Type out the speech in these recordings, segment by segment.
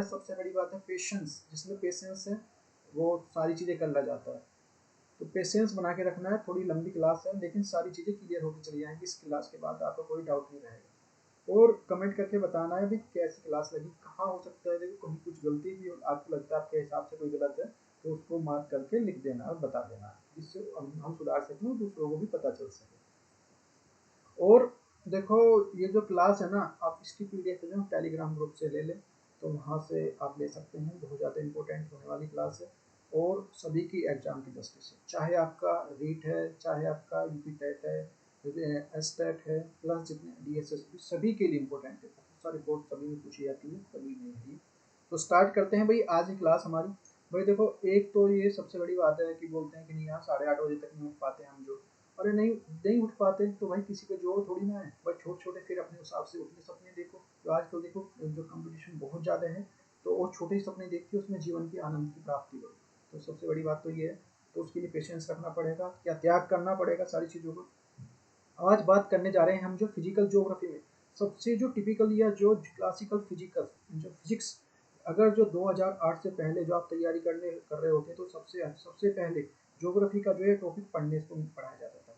सबसे बड़ी बात है पेशेंस, जिसमें पेशेंस है वो सारी चीज़ें कर ला जाता है। तो पेशेंस बना के रखना है। थोड़ी लंबी क्लास है लेकिन सारी चीज़ें क्लियर होकर चली जाएंगी इस क्लास के बाद, आपको कोई डाउट नहीं रहेगा। और कमेंट करके बताना है भी कैसी क्लास लगी, कहाँ हो सकता है देखो कहीं कुछ गलती भी आपको लगता है आपके हिसाब से कोई गलत है तो उसको मार्क करके लिख देना और बता देना, जिससे हम सुधार सकें और दूसरों को भी पता चल सके। और देखो ये जो क्लास है ना, आप इसकी पीडीएफ जो टेलीग्राम ग्रुप से ले लें तो वहाँ से आप ले सकते हैं। बहुत ज़्यादा इंपॉर्टेंट होने वाली क्लास है और सभी की एग्जाम की दृष्टि से, चाहे आपका रीट है, चाहे आपका यूपी टेट है, एस टेट है, प्लस जितने डीएसएस सभी के लिए इम्पोर्टेंट है। बहुत सारी बोर्ड सभी में पूछी जाती है, सभी में है। तो स्टार्ट करते हैं भाई आज की क्लास हमारी। भाई देखो एक तो ये सबसे बड़ी बात है कि बोलते हैं कि नहीं यार 8:30 बजे तक नहीं उठ पाते हम जो, अरे नहीं नहीं उठ पाते तो भाई किसी पे जोर थोड़ी ना है भाई, छोटे छोटे फिर अपने हिसाब से उठने सपने देखो। तो आज तो देखो जो कंपटीशन बहुत ज़्यादा है तो वो छोटे ही सपने देख के उसमें जीवन की आनंद की प्राप्ति हो। तो सबसे बड़ी बात तो ये है, तो उसके लिए पेशेंस रखना पड़ेगा, क्या त्याग करना पड़ेगा सारी चीज़ों को। आज बात करने जा रहे हैं हम जो फिजिकल ज्योग्राफी में सबसे जो टिपिकल या जो क्लासिकल फिजिकल जो फिजिक्स, अगर जो 2008 से पहले जो आप तैयारी कर रहे होते तो सबसे पहले ज्योग्राफी का जो है टॉपिक पढ़ने को पढ़ाया जाता था।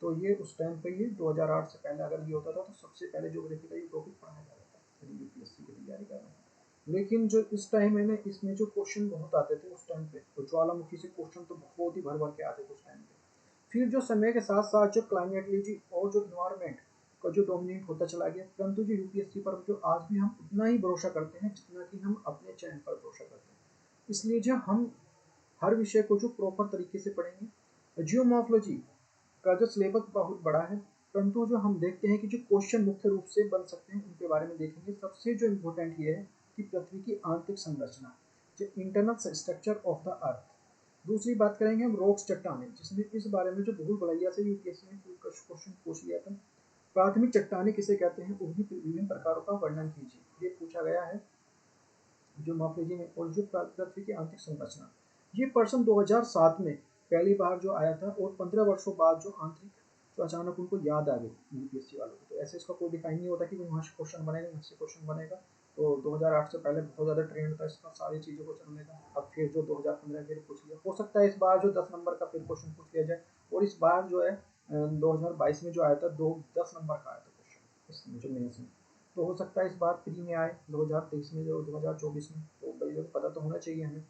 तो ये उस टाइम पे ये 2008 से पहले अगर ये होता था तो सबसे पहले ज्योग्राफी का ये टॉपिक पढ़ाया जाता था यदि यूपीएससी की तैयारी कर रहे हैं। लेकिन जो इस टाइम है ना, इसमें जो क्वेश्चन बहुत आते थे उस टाइम पे, तो ज्वालामुखी से क्वेश्चन तो बहुत ही भर भर के आते थे उस टाइम पे। फिर जो समय के साथ साथ जो क्लाइमेटोलॉजी और जो इन्वायरमेंट का जो डोमिनेट होता चला गया, परंतु जो यूपीएससी पर जो आज भी हम उतना ही भरोसा करते हैं जितना कि हम अपने चयन पर भरोसा करते हैं। इसलिए जो हम हर विषय को जो प्रॉपर तरीके से पढ़ेंगे। जियोमॉर्फोलॉजी का जो सिलेबस बहुत बड़ा है, परंतु जो हम देखते हैं कि जो क्वेश्चन मुख्य रूप से बन सकते हैं उनके बारे में देखेंगे। सबसे जो इम्पोर्टेंट ये है कि पृथ्वी की आंतरिक संरचना, जो इंटरनल स्ट्रक्चर ऑफ द अर्थ। दूसरी बात करेंगे हम रॉक्स चट्टानें, जिसमें इस बारे में जो भूल भुलैया से यूपीएससी में क्वेश्चन पूछ लिया था। प्राथमिक चट्टानें किसे कहते हैं, उनकी विभिन्न प्रकारों का वर्णन कीजिए, ये पूछा गया है जो मॉर्फोलॉजी में। और जो पृथ्वी की आंतरिक संरचना, ये पर्सन 2007 में पहली बार जो आया था और 15 वर्षों बाद जो आंतरिक जो अचानक उनको याद आ गई यूपीएससी वालों को। तो ऐसे इसका कोई डिफाइन नहीं होता कि वहाँ से क्वेश्चन बनेगा वहाँ से क्वेश्चन बनेगा। तो 2008 से पहले बहुत ज़्यादा ट्रेंड था इसका सारी चीज़ों को चलने का। अब फिर जो 2015 फिर पूछ लिया, हो सकता है इस बार जो 10 नंबर का फिर क्वेश्चन पूछ लिया जाए। और इस बार जो है 2022 में जो आया था 10 नंबर का आया था क्वेश्चन इसमें जो मेंस में। तो हो सकता है इस बार फ्री में आए 2023 में, जो 2024 में, तो भाई लोग पता तो होना चाहिए हमें।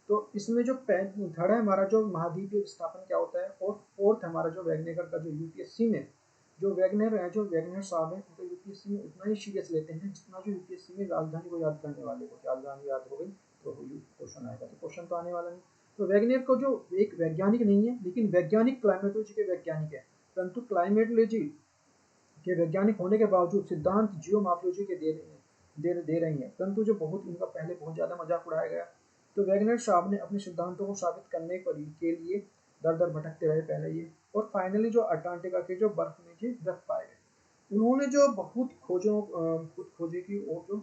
तो इसमें जो थर्ड है हमारा जो महाद्वीपीय विस्थापन क्या होता है, और फोर्थ हमारा जो वैगनेकर का जो यूपीएससी में जो वैगनर है, जो वैगनर साहब है उनको यूपीएससी में उतना ही सीरियस लेते हैं जितना जो यूपीएससी में राजधानी को याद करने वाले को। राजधानी याद हो गई तो क्वेश्चन आएगा, तो क्वेश्चन तो आने वाला नहीं। तो वैगनर को जो एक वैज्ञानिक नहीं है लेकिन वैज्ञानिक क्लाइमेटोलॉजी के वैज्ञानिक है, परंतु क्लाइमेटोलॉजी के वैज्ञानिक होने के बावजूद सिद्धांत जियोमॉर्फोलॉजी के दे रही हैं, परंतु जो बहुत इनका पहले बहुत ज़्यादा मजाक उड़ाया गया। तो वैगनर साहब ने अपने सिद्धांतों को साबित करने के लिए दर दर भटकते रहे पहले ये, और फाइनली जो अंटार्कटिका के जो बर्फ में जो बर्फ पाए गए। उन्होंने जो बहुत खोजों खुद खोजे की, और जो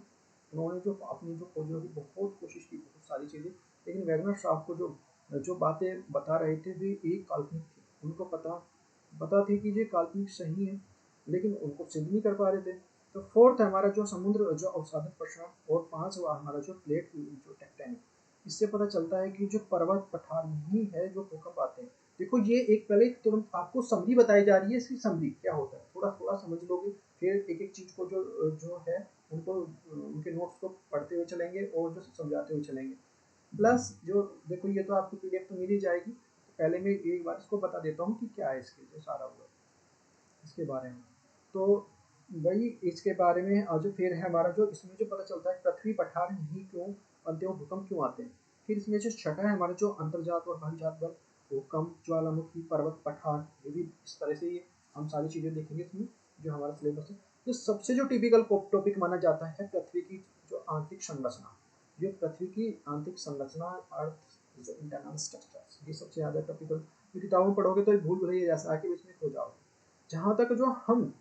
उन्होंने जो अपनी जो खोजों की बहुत कोशिश की, बहुत सारी चीज़ें, लेकिन वैगनर साहब को जो जो बातें बता रहे थे वे एक काल्पनिक थी। उनको पता थी कि ये काल्पनिक सही है लेकिन उनको सिद्ध नहीं कर पा रहे थे। तो फोर्थ हमारा जो समुद्र जो अवसादन प्रसार, और पांचवा हमारा जो प्लेट जो टेक्टोनिक। इससे पता चलता है कि जो पर्वत पठार ही है जो भूकंप आते हैं। देखो ये एक पहले तुरंत आपको समरी बताई जा रही है, इसकी समरी क्या होता है थोड़ा थोड़ा समझ लोगे, फिर एक एक चीज को जो जो है उनको उनके नोट्स को पढ़ते हुए चलेंगे और जो समझाते हुए चलेंगे। प्लस जो देखो ये तो आपको पीडीएफ तो मिल ही जाएगी, पहले मैं एक बार इसको बता देता हूँ कि क्या है इसके जो सारा हुआ इसके बारे में। तो वही इसके बारे में आज फिर है हमारा जो इसमें जो पता चलता है पृथ्वी पठार ही क्यों बनते हैं, भूकंप क्यों आते हैं। फिर इसमें जो छठा है हमारा जो अंतर्जात और बहिर्जात बल, भूकंप, ज्वालामुखी, पर्वत पठार, ये भी इस तरह से ये हम सारी चीज़ें देखेंगे इसमें जो हमारा सिलेबस है। तो सबसे जो टिपिकल टॉपिक माना जाता है पृथ्वी की जो आंतरिक संरचना, जो पृथ्वी की आंतरिक संरचना, अर्थ जो इंटरनल स्ट्रक्चर्स, ये सबसे ज़्यादा टॉपिकल। किताबों में पढ़ोगे तो भूल भुलैया जैसा है कि इसमें खो जाओगे। जहाँ तक जो हम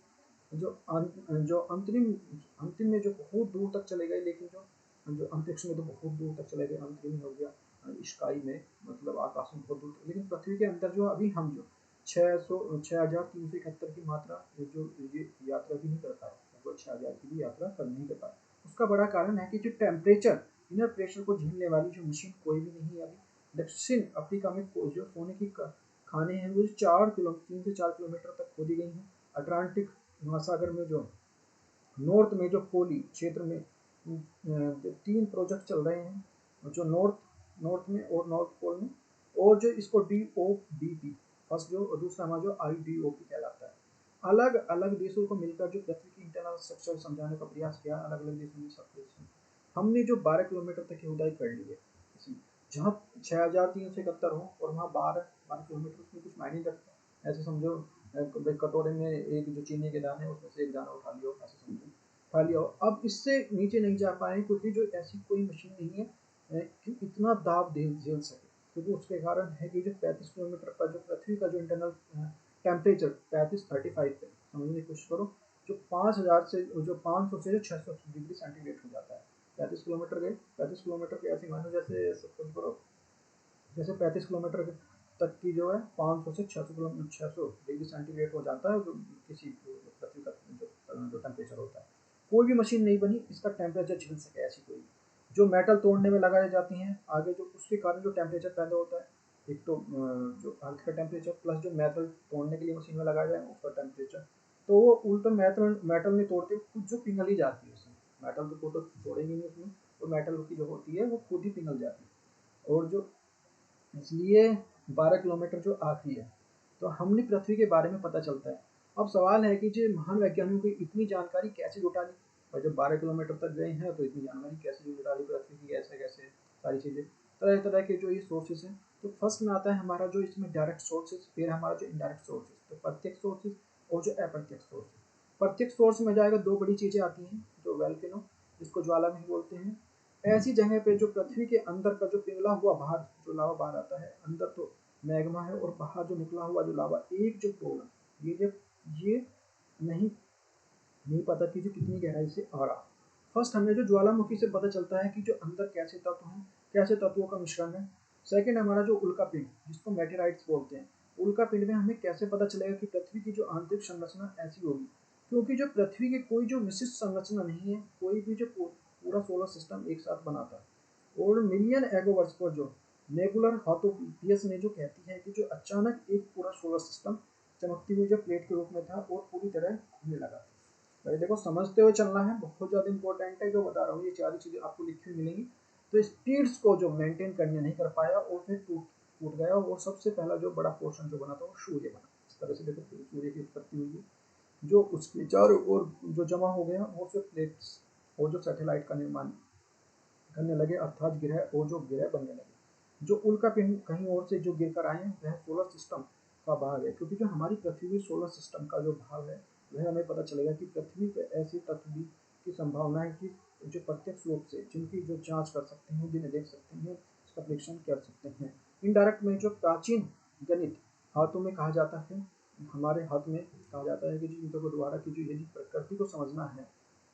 जो अंतिम में जो बहुत दूर तक चले गए, लेकिन जो अंतरिक्ष में तो बहुत दूर तक चले गए, अंतरिम हो गया स्काई में, मतलब आकाश में बहुत दूर तक। लेकिन पृथ्वी के अंदर जो अभी हम जो 6,371 की मात्रा जो ये यात्रा भी नहीं कर पाए, लगभग 6,000 की भी यात्रा कर नहीं कर पाए। उसका बड़ा कारण है कि जो टेम्परेचर, इनर प्रेशर को झेलने वाली जो मशीन कोई भी नहीं है अभी। दक्षिण अफ्रीका में जो सोने की खाने हैं वो 3 से 4 किलोमीटर तक खोदी गई हैं। अटलांटिक महासागर में जो नॉर्थ में जो कोली क्षेत्र में 3 प्रोजेक्ट चल रहे हैं, जो नॉर्थ में और नॉर्थ पोल में, और जो इसको DODP फर्स्ट जो, और दूसरा हमारा जो IDOP कहलाता है। अलग अलग देशों को मिलकर जो पृथ्वी की इंटरनल स्ट्रक्चर समझाने का प्रयास किया, अलग अलग देशों में सब कुछ। हमने जो 12 किलोमीटर तक की खुदाई कर ली है इसमें, जहाँ 6371 हो और वहाँ 12 किलोमीटर, उसमें कुछ मायने नहीं रखता। ऐसे समझो कटोरे में एक जो चीनी के दाने, उसमें से एक दाना उठा लियो, ऐसे समझो उठा लिया। अब इससे नीचे नहीं जा पाए क्योंकि जो ऐसी कोई मशीन नहीं है कि इतना दाब झेल सके, क्योंकि उसके कारण है कि जो 35 किलोमीटर पर जो पृथ्वी का जो इंटरनल टेम्परेचर 35-35 पे समझने की कोशिश करो, जो 5000 से जो 500 से जो 600 डिग्री सेंटीग्रेड हो जाता है। 35 किलोमीटर के ऐसे मानो जैसे सपोज करो, जैसे 35 किलोमीटर तक की जो है 500 से 600 डिग्री सेंटीग्रेड हो जाता है, जो किसी पृथ्वी का जो टेम्परेचर होता है। कोई भी मशीन नहीं बनी इसका टेम्परेचर झेल सके ऐसी कोई। जो मेटल तोड़ने में लगाई जाती हैं आगे, जो उसके कारण जो टेम्परेचर पैदा होता है, एक तो जो अर्थ का टेम्परेचर प्लस जो मेटल तोड़ने के लिए मशीन में लगाया जाए उसका टेम्परेचर, तो वो उल्टा मेटल नहीं तोड़ते, खुद जो पिघल ही जाती है उसमें। मेटल तो तोड़ेंगे नहीं उसमें, तो मेटल की जो होती है वो खुद ही पिघल जाती है। और जो इसलिए 12 किलोमीटर जो आखिरी है, तो हमने पृथ्वी के बारे में पता चलता है। अब सवाल है कि जो महान वैज्ञानिकों को इतनी जानकारी कैसे जुटा ली, और जब 12 किलोमीटर तक गए हैं तो इतनी जानकारी कैसे जुटा ली पृथ्वी की, कैसे कैसे सारी चीज़ें, तरह तरह के जो ये सोर्सेज हैं। तो फर्स्ट में आता है हमारा जो इसमें डायरेक्ट सोर्सेज, फिर हमारा जो इनडायरेक्ट सोर्सेज, तो प्रत्यक्ष सोर्सेज और जो अप्रत्यक्ष सोर्सेज। प्रत्यक्ष सोर्स में जाएगा, दो बड़ी चीज़ें आती हैं, जो वोल्केनो जिसको ज्वालामुखी बोलते हैं, ऐसी जगह पे जो पृथ्वी के अंदर का जो पिघला हुआ बाहर जो लावा बाहर आता है, अंदर तो मैग्मा है और बाहर जो निकला हुआ जो लावा, एक जो प्रॉब्लम ये नहीं नहीं पता कि जो कितनी गहराई से आ रहा। फर्स्ट हमें जो ज्वालामुखी से पता चलता है कि जो अंदर कैसे तत्व हैं, कैसे तत्वों का मिश्रण है। सेकंड हमारा जो उल्का पिंड जिसको मेटेराइट्स बोलते हैं, उल्का पिंड में हमें कैसे पता चलेगा कि पृथ्वी की जो आंतरिक संरचना ऐसी होगी, क्योंकि जो पृथ्वी की कोई जो विशिष्ट संरचना नहीं है, कोई भी जो पूरा सोलर सिस्टम एक साथ बनाता है। और मिलियन एगो वर्ष पर जो नेबुलर हाथोपियस ने जो कहती है कि जो अचानक एक पूरा सोलर सिस्टम चमकती हुई जो प्लेट के रूप में था और पूरी तरह घूमने लगा। भाई देखो, समझते हुए चलना है, बहुत ज़्यादा इंपॉर्टेंट है जो बता रहा हूँ, ये सारी चीज़ें आपको लिखी हुई मिलेंगी। तो स्पीड्स को जो मेंटेन करने नहीं कर पाया और फिर टूट गया, और सबसे पहला जो बड़ा पोर्शन जो बना था वो सूर्य बना। इस तरह से देखो सूर्य की उत्पत्ति हुई, जो उसके चारों ओर जो जमा हो गया वो फिर प्लेट्स और जो सैटेलाइट का निर्माण करने लगे, अर्थात ग्रह और जो ग्रह बनने लगे। जो उल्का पिंड कहीं और से जो गिर कर आए हैं वह सोलर सिस्टम का भाग है, क्योंकि जो हमारी पृथ्वी में सोलर सिस्टम का जो भाग है वह हमें पता चलेगा कि पृथ्वी पर ऐसे तत्व भी की संभावना है कि जो प्रत्यक्ष रूप से जिनकी जो जांच कर सकते हैं, जिन्हें देख सकते हैं, इसका परीक्षण कर सकते हैं। इनडायरेक्ट में जो प्राचीन गणित हाथों में कहा जाता है, हमारे हाथ में कहा जाता है कि जिनको को द्वारा की जो यदि प्रकृति को समझना है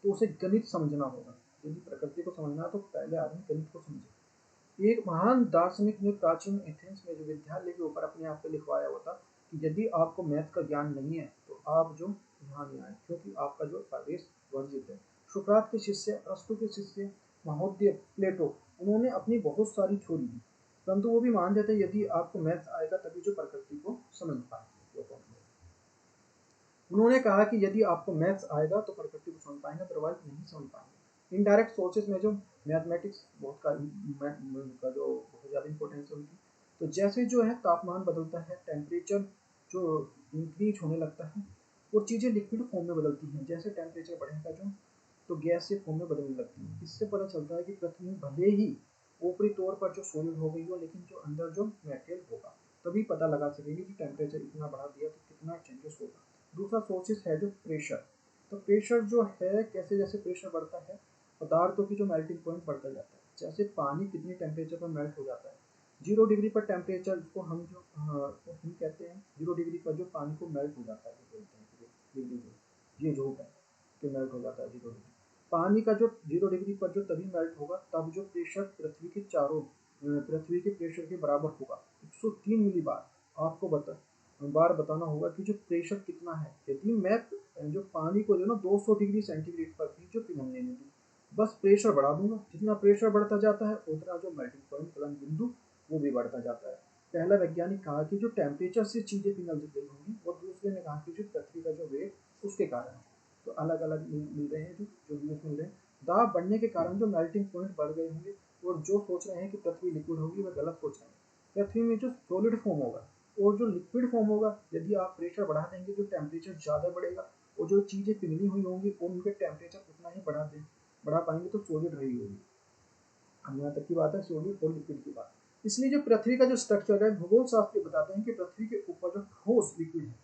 तो उसे गणित समझना होगा। यदि प्रकृति को समझना है तो पहले आदमी गणित को समझे। एक महान दार्शनिक ने प्राचीन एथेंस में जो विद्यालय के ऊपर अपने आप को लिखवाया हुआ था कि यदि आपको मैथ का ज्ञान नहीं है तो आप जो यहाँ नहीं आए, क्योंकि आपका जो प्रवेश वर्जित है। सुकरात के शिष्य, अरस्तु के शिष्य, महोदय प्लेटो, उन्होंने अपनी बहुत सारी थ्योरी दी, परंतु वो भी मान देते यदि आपको मैथ आएगा तभी जो प्रकृति को समझ पाएंगे। उन्होंने कहा कि यदि आपको मैथ्स आएगा तो प्रकृति को समझ पाएंगे, अदरवाइज नहीं समझ पाएंगे। इनडायरेक्ट सोर्सेज में जो मैथमेटिक्स का जो बहुत ज़्यादा इंपॉर्टेंस है उनकी। तो जैसे जो है तापमान बदलता है, टेम्परेचर जो इंक्रीज होने लगता है और चीज़ें लिक्विड फॉर्म में बदलती हैं, जैसे टेम्परेचर बढ़ेगा जो तो गैस से फॉर्म में बदलने लगती है। इससे पता चलता है कि पृथ्वी भले ही ऊपरी तौर पर जो सॉलिड हो गई हो, लेकिन जो अंदर जो मेटेरियल होगा, तभी पता लगा सकेंगे कि टेम्परेचर इतना बढ़ा दिया तो कितना चेंजेस होगा। दूसरा सोर्सेस है जो प्रेशर। तो प्रेशर जो है, कैसे जैसे प्रेशर बढ़ता है पदार्थों की जो मेल्टिंग पॉइंट बढ़ता जाता है, जैसे पानी कितनी टेम्परेचर पर मेल्ट हो जाता है। 0 डिग्री पर टेम्परेचर को हम जो तो हम कहते हैं 0 डिग्री पर जो पानी को मेल्ट हो जाता है, जो बोलते हैं डिग्री, ये जो है कि मेल्ट हो जाता है 0 डिग्री। पानी का जो 0 डिग्री पर जो तभी मेल्ट होगा तब जो प्रेशर पृथ्वी के प्रेशर के बराबर होगा, 103 मिली बार। आपको बार बताना होगा कि जो प्रेशर कितना है। यदि मैं जो पानी को जो ना 200 डिग्री सेंटीग्रेड पर भी जो पिघलने में दूँ बस प्रेशर बढ़ा दूंगा, जितना प्रेशर बढ़ता जाता है उतना जो मेल्टिंग पॉइंट गलन बिंदु वो भी बढ़ता जाता है। पहला वैज्ञानिक कहा कि जो टेम्परेचर से चीजें पिघल गई होंगी, और दूसरे ने कहा कि जो पृथ्वी का जो वेट उसके कारण। तो अलग अलग मिल रहे हैं, जो व्यूज मिल रहे हैं। दाब बढ़ने के कारण जो मेल्टिंग पॉइंट बढ़ गए होंगे, और जो सोच रहे हैं कि पृथ्वी लिक्विड होगी वह गलत सोच रहे हैं। पृथ्वी में जो सॉलिड फॉर्म होगा और जो लिक्विड फॉर्म होगा, यदि आप प्रेशर बढ़ा देंगे जो टेम्परेचर ज़्यादा बढ़ेगा, और जो चीज़ें पिघली हुई होंगी उनके टेम्परेचर उतना ही बढ़ा पाएंगे, तो सॉलिड रही होगी। अब यहाँ तक की बात है सॉलिड और लिक्विड की बात। इसलिए जो पृथ्वी का जो स्ट्रक्चर है, भूगोल शास्त्री बताते हैं कि पृथ्वी के ऊपर जो ठोस लिक्विड है,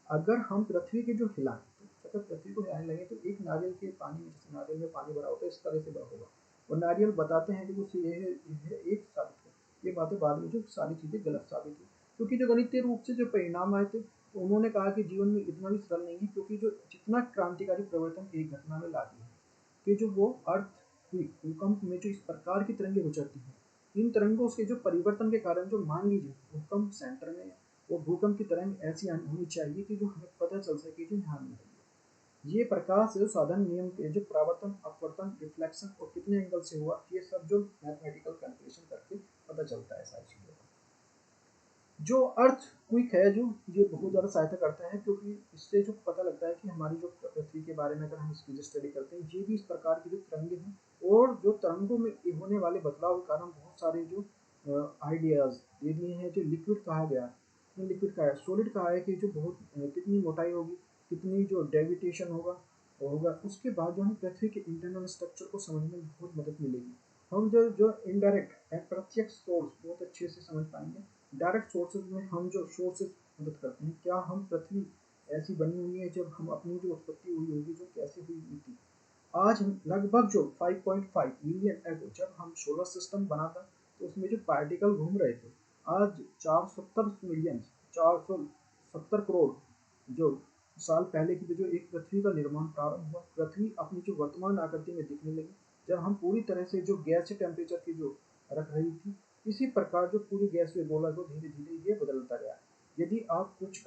अगर हम पृथ्वी के जो हिलाएं, तो अगर पृथ्वी को हिलाने लगे तो एक नारियल के पानी में, जैसे नारियल में पानी भरा होता है, इस तरह से भरा होगा। और नारियल बताते हैं कि जो ये एक साबित है। ये बातें बाद में जो सारी चीज़ें गलत साबित हुई, क्योंकि जो गणितीय रूप से जो परिणाम आए थे, तो उन्होंने कहा कि जीवन में इतना भी सरल नहीं है, क्योंकि जो जितना क्रांतिकारी परिवर्तन एक घटना में लाती है, कि जो वो अर्थ भूकंप में जो इस प्रकार की तरंगें गुजरती हैं, इन तरंगों के जो परिवर्तन के कारण जो मान लीजिए भूकंप सेंटर में, वो भूकंप की तरंग ऐसी होनी चाहिए कि जो हमें पता चल सके कि यहाँ मिल रही है। ये प्रकाश जो साधारण नियम के जो प्रावर्तन, अपवर्तन, रिफ्लेक्शन और कितने एंगल से हुआ, ये सब जो मैथमेटिकल कैलकुलेशन करके पता चलता है सारी चीज़ों का। जो अर्थ क्विक है, जो ये बहुत ज़्यादा सहायता करता है, क्योंकि इससे जो पता लगता है कि हमारी जो पृथ्वी के बारे में अगर हम इसकी स्टडी करते हैं, ये भी इस प्रकार की जो तरंगे हैं, और जो तरंगों में होने वाले बदलाव के कारण बहुत सारे जो आइडियाज दे दिए हैं। जो लिक्विड कहा गया, लिक्विड का है, सॉलिड कहा है कि जो बहुत कितनी मोटाई होगी, कितनी जो डेविटेशन होगा उसके बाद जो हम पृथ्वी के इंटरनल स्ट्रक्चर को समझने में बहुत मदद मिलेगी। हम जो जो इनडायरेक्ट प्रत्यक्ष सोर्स बहुत अच्छे से समझ पाएंगे। डायरेक्ट सोर्सेज में हम जो सोर्सेज मदद करते हैं, क्या हम पृथ्वी ऐसी बनी हुई है जब हम अपनी जो उत्पत्ति हुई होगी, जो कैसे हुई थी। आज हम लगभग जो 5.5 मिलियन एगो जब हम सोलर सिस्टम बना था, तो उसमें जो पार्टिकल घूम रहे थे, आज 470 मिलियन 470 करोड़ जो साल पहले की जो एक पृथ्वी का निर्माण प्रारंभ हुआ, पृथ्वी अपनी जो वर्तमान आकृति में दिखने लगी, जब हम पूरी तरह से जो गैस टेम्परेचर की जो रख रही थी, इसी प्रकार जो पूरी गैस गोला को धीरे धीरे ये बदलता गया। यदि आप कुछ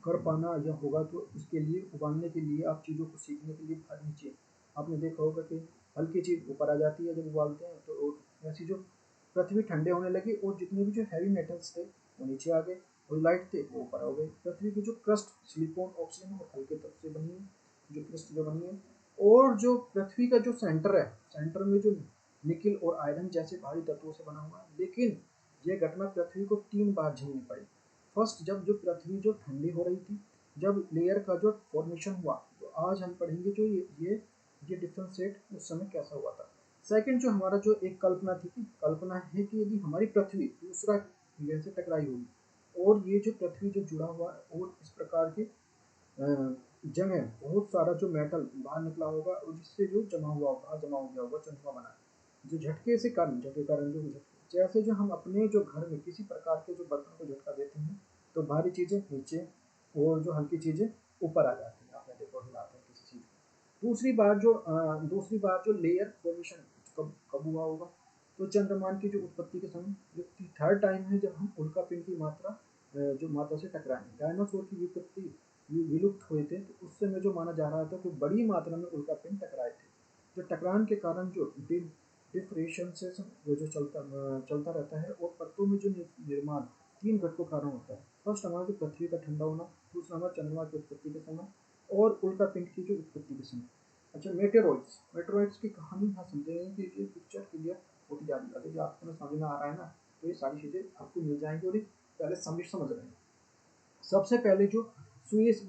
कर पाना या होगा, तो उसके लिए उबालने के लिए आप चीज़ों को सीखने के लिए बाहर नीचे, आपने देखा होगा कि हल्की चीज़ ऊपर आ जाती है जब उबालते हैं, तो ऐसी जो पृथ्वी ठंडे होने लगी, और जितने भी जो हैवी मेटल्स थे वो नीचे आ गए, और लाइट थे वो ऊपर हो गए। पृथ्वी की जो क्रस्ट सिलिकॉन, ऑक्सीजन और हल्के तत्व से बनी है, जो क्रस्ट जो बनी है। और जो पृथ्वी का जो सेंटर है, सेंटर में जो निकिल और आयरन जैसे भारी तत्वों से बना हुआ है। लेकिन यह घटना पृथ्वी को 3 बार झेलनी पड़ी। फर्स्ट, जब जो पृथ्वी जो ठंडी हो रही थी, जब लेयर का जो फॉर्मेशन हुआ, तो आज हम पढ़ेंगे जो ये डिफ्रेंशिएट उस समय कैसा हुआ था। सेकंड, जो हमारा जो एक कल्पना थी, कि कल्पना है कि यदि हमारी पृथ्वी दूसरा ग्रह से टकराई होगी, और ये जो पृथ्वी जो जुड़ा हुआ है, और इस प्रकार की जंग है, बहुत सारा जो मेटल बाहर निकला होगा, और जिससे जो जमा हुआ होगा, जमा हो गया होगा, चंद्रमा बना, जो झटके से कारण झटके कारण जो झटके, जैसे जो हम अपने जो घर में किसी प्रकार के जो बर्तन को झटका देते हैं, तो भारी चीज़ें नीचे और जो हल्की चीज़ें ऊपर आ जाती हैं। आपने देखो हिलाते हैं किसी चीज़ को। दूसरी बार जो लेयर फॉर्मेशन कब हुआ होगा, तो चंद्रमान की जो उत्पत्ति के समय, जो थर्ड टाइम है जब हम उल्का पिंड की मात्रा जो मात्रा से टकराए। डायनासोर की विपत्ति विलुप्त हुए थे, तो उस समय जो माना जा रहा था कि बड़ी मात्रा में उल्का पिंड टकराए थे। जो टकरान के कारण जो डिफ्रेशन से जो चलता रहता है, और परतों में जो निर्माण 3 घटकों कारण होता है। फर्स्ट हमारा जो पृथ्वी का ठंडा होना, दूसरा हमारा चंद्रमा की उत्पत्ति के समय, और उल्का पिंड की जो उत्पत्ति के समय। अच्छा, मेटेरोइड्स की कहानी यहाँ समझेंगे कि ये पिक्चर क्लियर होती जा रही है। यदि आपको समझ में आ रहा है ना, तो ये सारी चीज़ें आपको मिल जाएंगी, और पहले समझ रहे हैं। सबसे पहले जो सुएज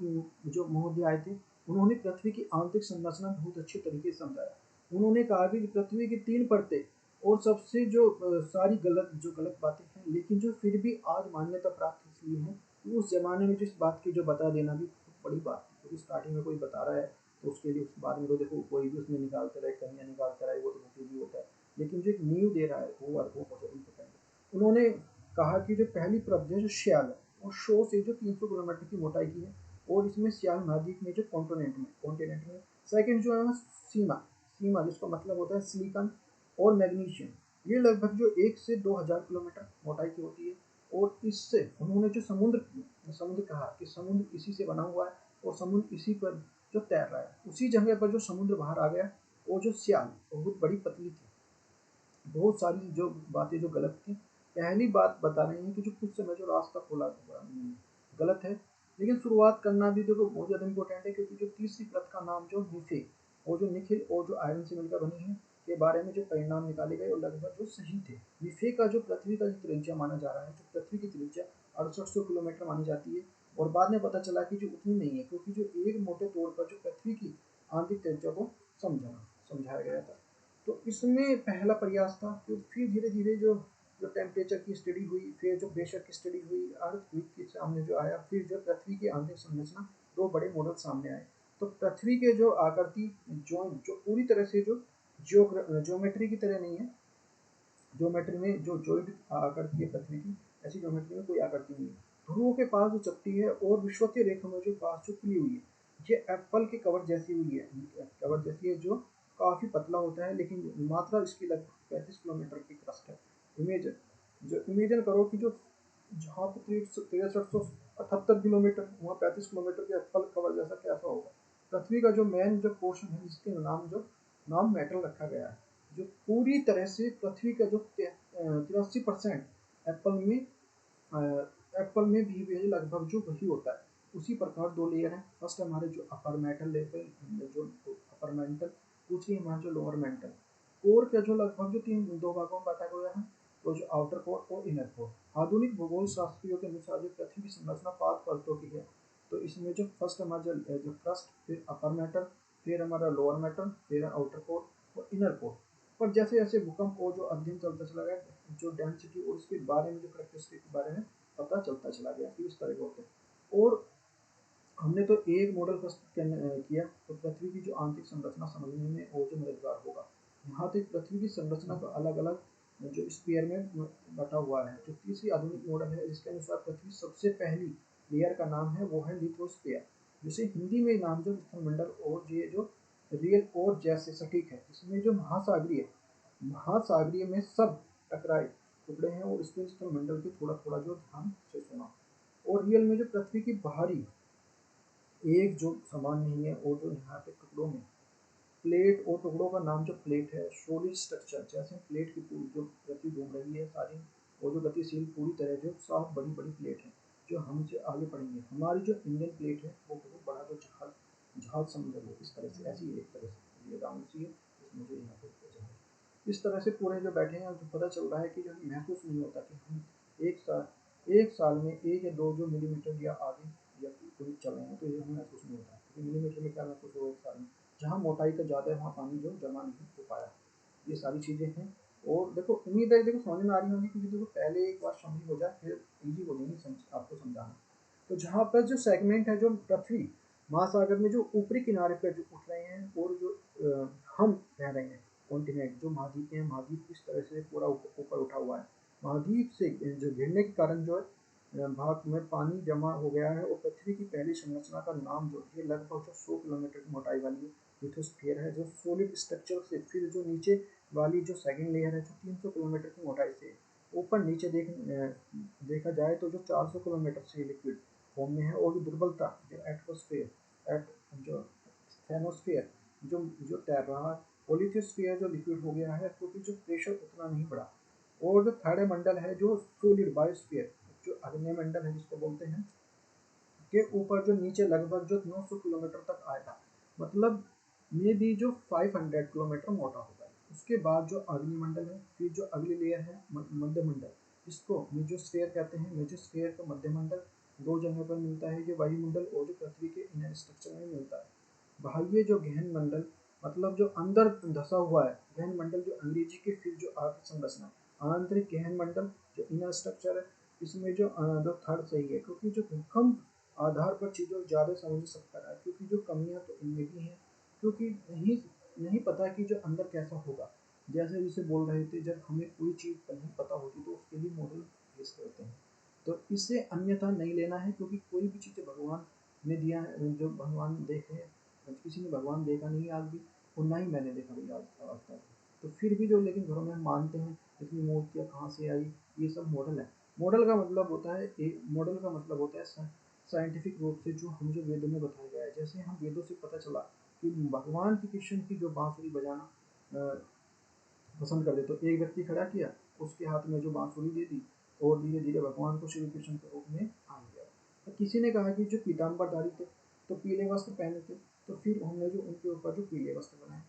जो महोदय आए थे, उन्होंने पृथ्वी की आंतरिक संरचना बहुत अच्छे तरीके से समझाया। उन्होंने कहा कि पृथ्वी की 3 परतें, और सबसे जो सारी गलत बातें हैं, लेकिन जो फिर भी आज मान्यता प्राप्त इसलिए है, उस जमाने में जिस बात की जो बता देना भी बहुत बड़ी बात थी, क्योंकि स्टार्टिंग में कोई बता रहा है, तो उसके लिए उस बाद में तो देखो कोई भी उसमें निकालते रहे, कमियाँ निकालते रहे, वो तो मुझे भी होता है। लेकिन जो एक नींव दे रहा है वो बहुत इम्पोर्टेंट है। उन्होंने कहा कि जो पहली परत है जो श्याल है, और शो से जो 300 किलोमीटर की मोटाई की है, और इसमें श्याल नादिक में जो कॉन्टिनेंट में। सेकंड जो है सीमा सीमा जिसका मतलब होता है सिलिकॉन और मैग्नीशियम। ये लगभग जो 1 से 2000 किलोमीटर मोटाई की होती है। और इससे उन्होंने जो समुद्र कहा कि समुद्र इसी से बना हुआ है, और समुद्र इसी पर जो तैर रहा है, उसी जगह पर जो समुद्र बाहर आ गया, वो जो स्याल बहुत बड़ी पतली थी, बहुत सारी जो बातें जो गलत थी। पहली बात बता रहे हैं कि जो कुछ समय जो रास्ता खोला गलत है, लेकिन शुरुआत करना भी देखो बहुत ज़्यादा इंपॉर्टेंट है, क्योंकि जो तीसरी प्रत का नाम जो निफे और जो निखिल और जो आयरन से मिलकर बनी है के बारे में जो परिणाम निकाले गए और लगभग जो सही थे। निफे का जो पृथ्वी का त्रिज्या माना जा रहा है, जो पृथ्वी की त्रिज्या 6800 किलोमीटर मानी जाती है, और बाद में पता चला कि जो उतनी नहीं है, क्योंकि जो एक मोटे तौर पर जो पृथ्वी की आंतरिक त्रिज्या को समझाया गया था। तो इसमें पहला प्रयास था। तो फिर धीरे धीरे जो जो टेम्परेचर की स्टडी हुई, फिर जो प्रेशर की स्टडी हुई, अर्थ वीक के सामने जो आया, फिर जो पृथ्वी की आंतरिक संरचना, दो बड़े मॉडल सामने आए। तो पृथ्वी के जो आकृति जो पूरी तरह से जो ज्योमेट्री की तरह नहीं है, ज्योमेट्री में जो जॉइंट आकृति है पृथ्वी की, ऐसी ज्योमेट्री में कोई आकृति नहीं है। ध्रुवों के पास जो चपटी है और विषुवतीय रेखा में जो पास जो खुली हुई है, ये एप्पल के कवर जैसी हुई है, कवर जैसी है, जो काफी पतला होता है, लेकिन मात्रा इसकी लगभग 35 किलोमीटर की क्रस्ट है। इमेजन करो कि जो जहाँ पे 6378 किलोमीटर, वहाँ 35 किलोमीटर के एप्पल कवर जैसा कैसा होगा। पृथ्वी का जो मेन जो पोर्शन है, जिसके नाम मेटल रखा गया है, जो पूरी तरह से पृथ्वी का जो 83% एप्पल में एप्पल में भी लगभग जो वही होता है। उसी प्रकार दो लेयर है। फर्स्ट हमारे जो अपर मेटल लेवल, जो अपर मेंटल, दूसरी हमारा जो लोअर मेंटल। कोर का जो लगभग जो दो भागों में बांटा गया है, तो जो आउटर कोर और इनर कोर। आधुनिक भूगोल शास्त्रियों के अनुसार जो पृथ्वी की संरचना 5 परतों की है। तो इसमें जो फर्स्ट हमारा जो क्रस्ट, फिर अपर मेटल, फिर हमारा लोअर मेटल, फिर आउटर कोर और इनर कोर। पर जैसे जैसे भूकंप और जो अध्ययन चलता चला गया, जो डेंसिटी और उसके बारे में जो करेक्टरिस्टिक के बारे में पता चलता चला गया कि इस तरह के होते हैं। और हमने तो एक मॉडल प्रस्तुत किया, तो पृथ्वी की जो आंतरिक संरचना समझने में और जो मददगार होगा। यहाँ तक पृथ्वी की संरचना को अलग अलग जो स्पीयर में बटा हुआ है। जो तीसरी आधुनिक मॉडल है, जिसके अनुसार पृथ्वी सबसे पहली लेयर का नाम है वो है लिथोस्फीयर, जिसे हिंदी में नाम जो स्थलमंडल और ये जो रियल और जैसे सटीक है। इसमें जो महासागरीय में सब टकराए टुकड़े हैं, और इसके स्थलमंडल के थोड़ा थोड़ा जो ध्यान से सुना। और रियल में जो पृथ्वी की बाहरी एक जो समान नहीं है, और जो यहाँ पे टुकड़ों में प्लेट और टुकड़ों का नाम जो प्लेट है, सॉलिड स्ट्रक्चर। जैसे प्लेट की जो गति घूम रही है सारी, और जो गतिशील पूरी तरह जो साफ बड़ी बड़ी प्लेट है, जो हम जो आगे पढ़ेंगे। हमारी जो इंडियन प्लेट है वो बहुत बड़ा जो जहाज जहाज समझ लो, इस तरह से, ऐसी एक तरह से ये राउंड सी है, इसमें जो यहाँ पे जहाज इस तरह से पूरे जो बैठे हैं, तो पता चल रहा है कि जो महसूस नहीं होता कि हम एक साल में 1 या 2 जो मिलीमीटर या आगे या कोई चल रहे हैं, तो ये हमें महसूस नहीं होता। मिलीमीटर में क्या महसूस होगा एक साल में। जहाँ मोटाई का ज़्यादा है, वहाँ पानी जो जमा नहीं हो पाया। ये सारी चीज़ें हैं। और देखो, उम्मीद है देखो समझ में आ रही होंगी, क्योंकि देखो पहले एक बार समझ हो जाए, फिर इजी हो जाएगी आपको समझाना। तो जहाँ पर जो सेगमेंट है, जो पृथ्वी महासागर में जो ऊपरी किनारे पर जो उठ रहे हैं, और जो हम रह रहे हैं कॉन्टिनेंट, जो महाद्वीप हैं, महाद्वीप इस तरह से पूरा ऊपर उठा हुआ है। महाद्वीप से जो गिरने के कारण जो है भाग में पानी जमा हो गया है, और पृथ्वी की पहली संरचना का नाम जो ये लगभग जो 100 किलोमीटर की मोटाई वाली लिथोस्फीयर है, जो सॉलिड स्ट्रक्चर से। फिर जो नीचे वाली जो सेकंड लेयर है, जो 300 किलोमीटर की मोटाई से। ऊपर नीचे देखा जाए तो जो 400 किलोमीटर से लिक्विड फॉर्म में है। और जो दुर्बलता, जो एटमोस्फेयर जो थर्मोस्फेयर जो जो तैर रहा है, और लिथोस्फीयर जो लिक्विड हो गया है, क्योंकि जो प्रेशर उतना नहीं बढ़ा। और जो थर्ड मंडल है, जो सॉलिड बायोस्फीयर, जो अग्नि मंडल है जिसको बोलते हैं, के ऊपर जो नीचे लगभग जो 900 किलोमीटर तक आएगा, मतलब ये भी जो 500 किलोमीटर मोटा होगा। उसके बाद जो अग्निमंडल है, फिर जो अगली लेयर है मध्यमंडल, जिसको मेजोस्फीयर कहते हैं। मेजोस्फीयर का मध्यमंडल दो जगह पर मिलता है, जो वायुमंडल और जो पृथ्वी के इनर स्ट्रक्चर में मिलता है। बाह्य जो गहन मंडल, मतलब जो अंदर धसा हुआ है, गहन मंडल जो अंग्रेजी के, फिर जो आर्थिक संरचना। आंतरिक गहन मंडल जो इनर स्ट्रक्चर है, इसमें जो थर्ड सही है, क्योंकि जो भूकंप आधार पर चीज़ों ज़्यादा समझ सकता है, क्योंकि जो कमियां तो इनमें भी हैं, क्योंकि नहीं पता कि जो अंदर कैसा होगा। जैसे जिसे बोल रहे थे, जब हमें कोई चीज़ नहीं पता होती, तो उसके लिए मॉडल पेश करते हैं। तो इसे अन्यथा नहीं लेना है, क्योंकि कोई भी चीज़ भगवान ने दिया है, जो भगवान देखे, किसी ने भगवान देखा नहीं आज भी, और ना ही मैंने देखा भाई आज तक। तो फिर भी जो, लेकिन घरों में हम मानते हैं, इतनी मूर्तियाँ कहाँ से आई, ये सब मॉडल है। मॉडल का मतलब होता है मॉडल का मतलब होता है साइंटिफिक रूप से जो हम जो वेदों में बताया गया है। जैसे हम वेदों से पता चला कि भगवान की कृष्ण की जो बांसुरी बजाना पसंद कर दे, तो एक व्यक्ति खड़ा किया, उसके हाथ में जो बांसुरी दे दी और धीरे धीरे भगवान को श्री कृष्ण के रूप में आ गया। तो किसी ने कहा कि जो पीताम्बरधारी थे तो पीले वस्त्र पहने थे, तो फिर हमने जो उनके ऊपर जो पीले वस्त्र बनाए।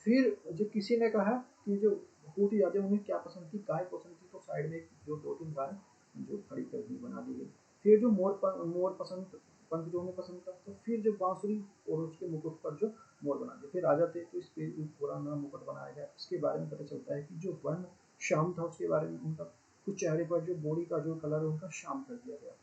फिर जो किसी ने कहा कि जो बहुत ही ज़्यादा उन्हें क्या पसंद थी, गाय पसंद थी, तो साइड में जो 2-3 गाय जो खड़ी कर दी, बना दी गई। फिर जो मोर पसंद पंख जो उन्हें पसंद था, तो फिर जो बांसुरी और उसके मुकुट पर जो मोर बना दिया। फिर राजा थे तो इस पे पूरा नया मुकुट बनाया गया। इसके बारे में पता चलता है कि जो वर्ण श्याम था उसके बारे में उनका कुछ चेहरे पर जो बॉडी का जो कलर है उनका श्याम कर दिया गया,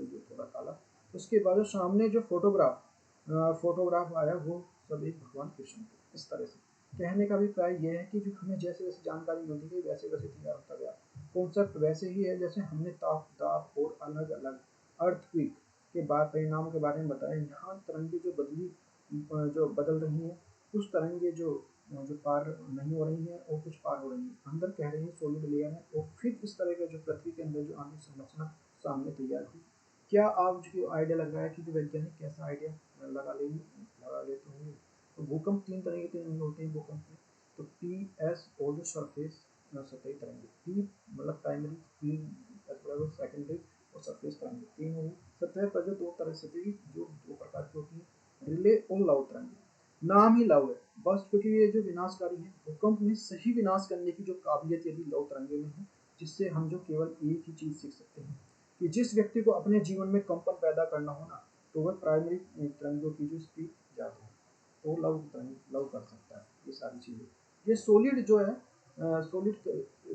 जो थोड़ा काला। उसके बाद जो सामने जो फोटोग्राफ आया वो सब एक भगवान कृष्ण थे। इस तरह से कहने का अभिप्राय यह है कि जो हमें जैसे जैसे जानकारी मिलती गई वैसे वैसे तैयार होता गया। कॉन्सेप्ट वैसे ही है जैसे हमने ताप दाब और अलग अलग अर्थक्वेक के बाद परिणाम के बारे में बताया। यहाँ तरंगे जो बदल रही हैं, कुछ तरंगे जो पार नहीं हो रही हैं और कुछ पार हो रही हैं, अंदर कह रही हैं सॉलिड लेयर है। और फिर इस तरह का जो पृथ्वी के अंदर जो आंतरिक संरचना सामने तैयार हुई। क्या आप जो आइडिया लग रहा है कि जो वैज्ञानिक कैसा आइडिया लगा लेते होंगे। तो भूकंप 3 तरह के तरंगे होते हैं भूकंप में। तो पी एस और जो सरफेस सतही तरंगे, पी मतलब प्राइमरी, पी सेकेंडरी और सरफेस तरंगे, तीन होंगी। सतह पर जो दो तरह से जो दो प्रकार की होती है, रिले और लव तरंगे। नाम ही लव है बस, क्योंकि ये जो विनाशकारी है, भूकंप में सही विनाश करने की जो काबिलियत यदि लव तरंगे में है, जिससे हम जो केवल एक ही चीज सीख सकते हैं कि जिस व्यक्ति को अपने जीवन में कंपन पैदा करना हो ना, तो वह प्राइमरी तरंगों की जो स्पीड ज़्यादा है, तो लव कर सकता है ये सारी चीज़ें। ये सॉलिड जो है, सॉलिड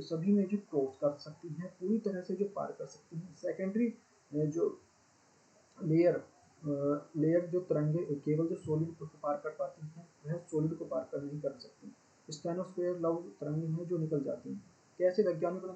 सभी में जो क्रॉस कर सकती हैं, पूरी तरह से जो पार कर सकती हैं। सेकेंडरी जो लेयर जो तरंगे केवल जो सॉलिड को पार कर पाती हैं, वह सॉलिड को पार कर नहीं कर सकती। स्टेनोस्फेयर लव तरंगे हैं जो निकल जाती हैं। कैसे वैज्ञानिकों ने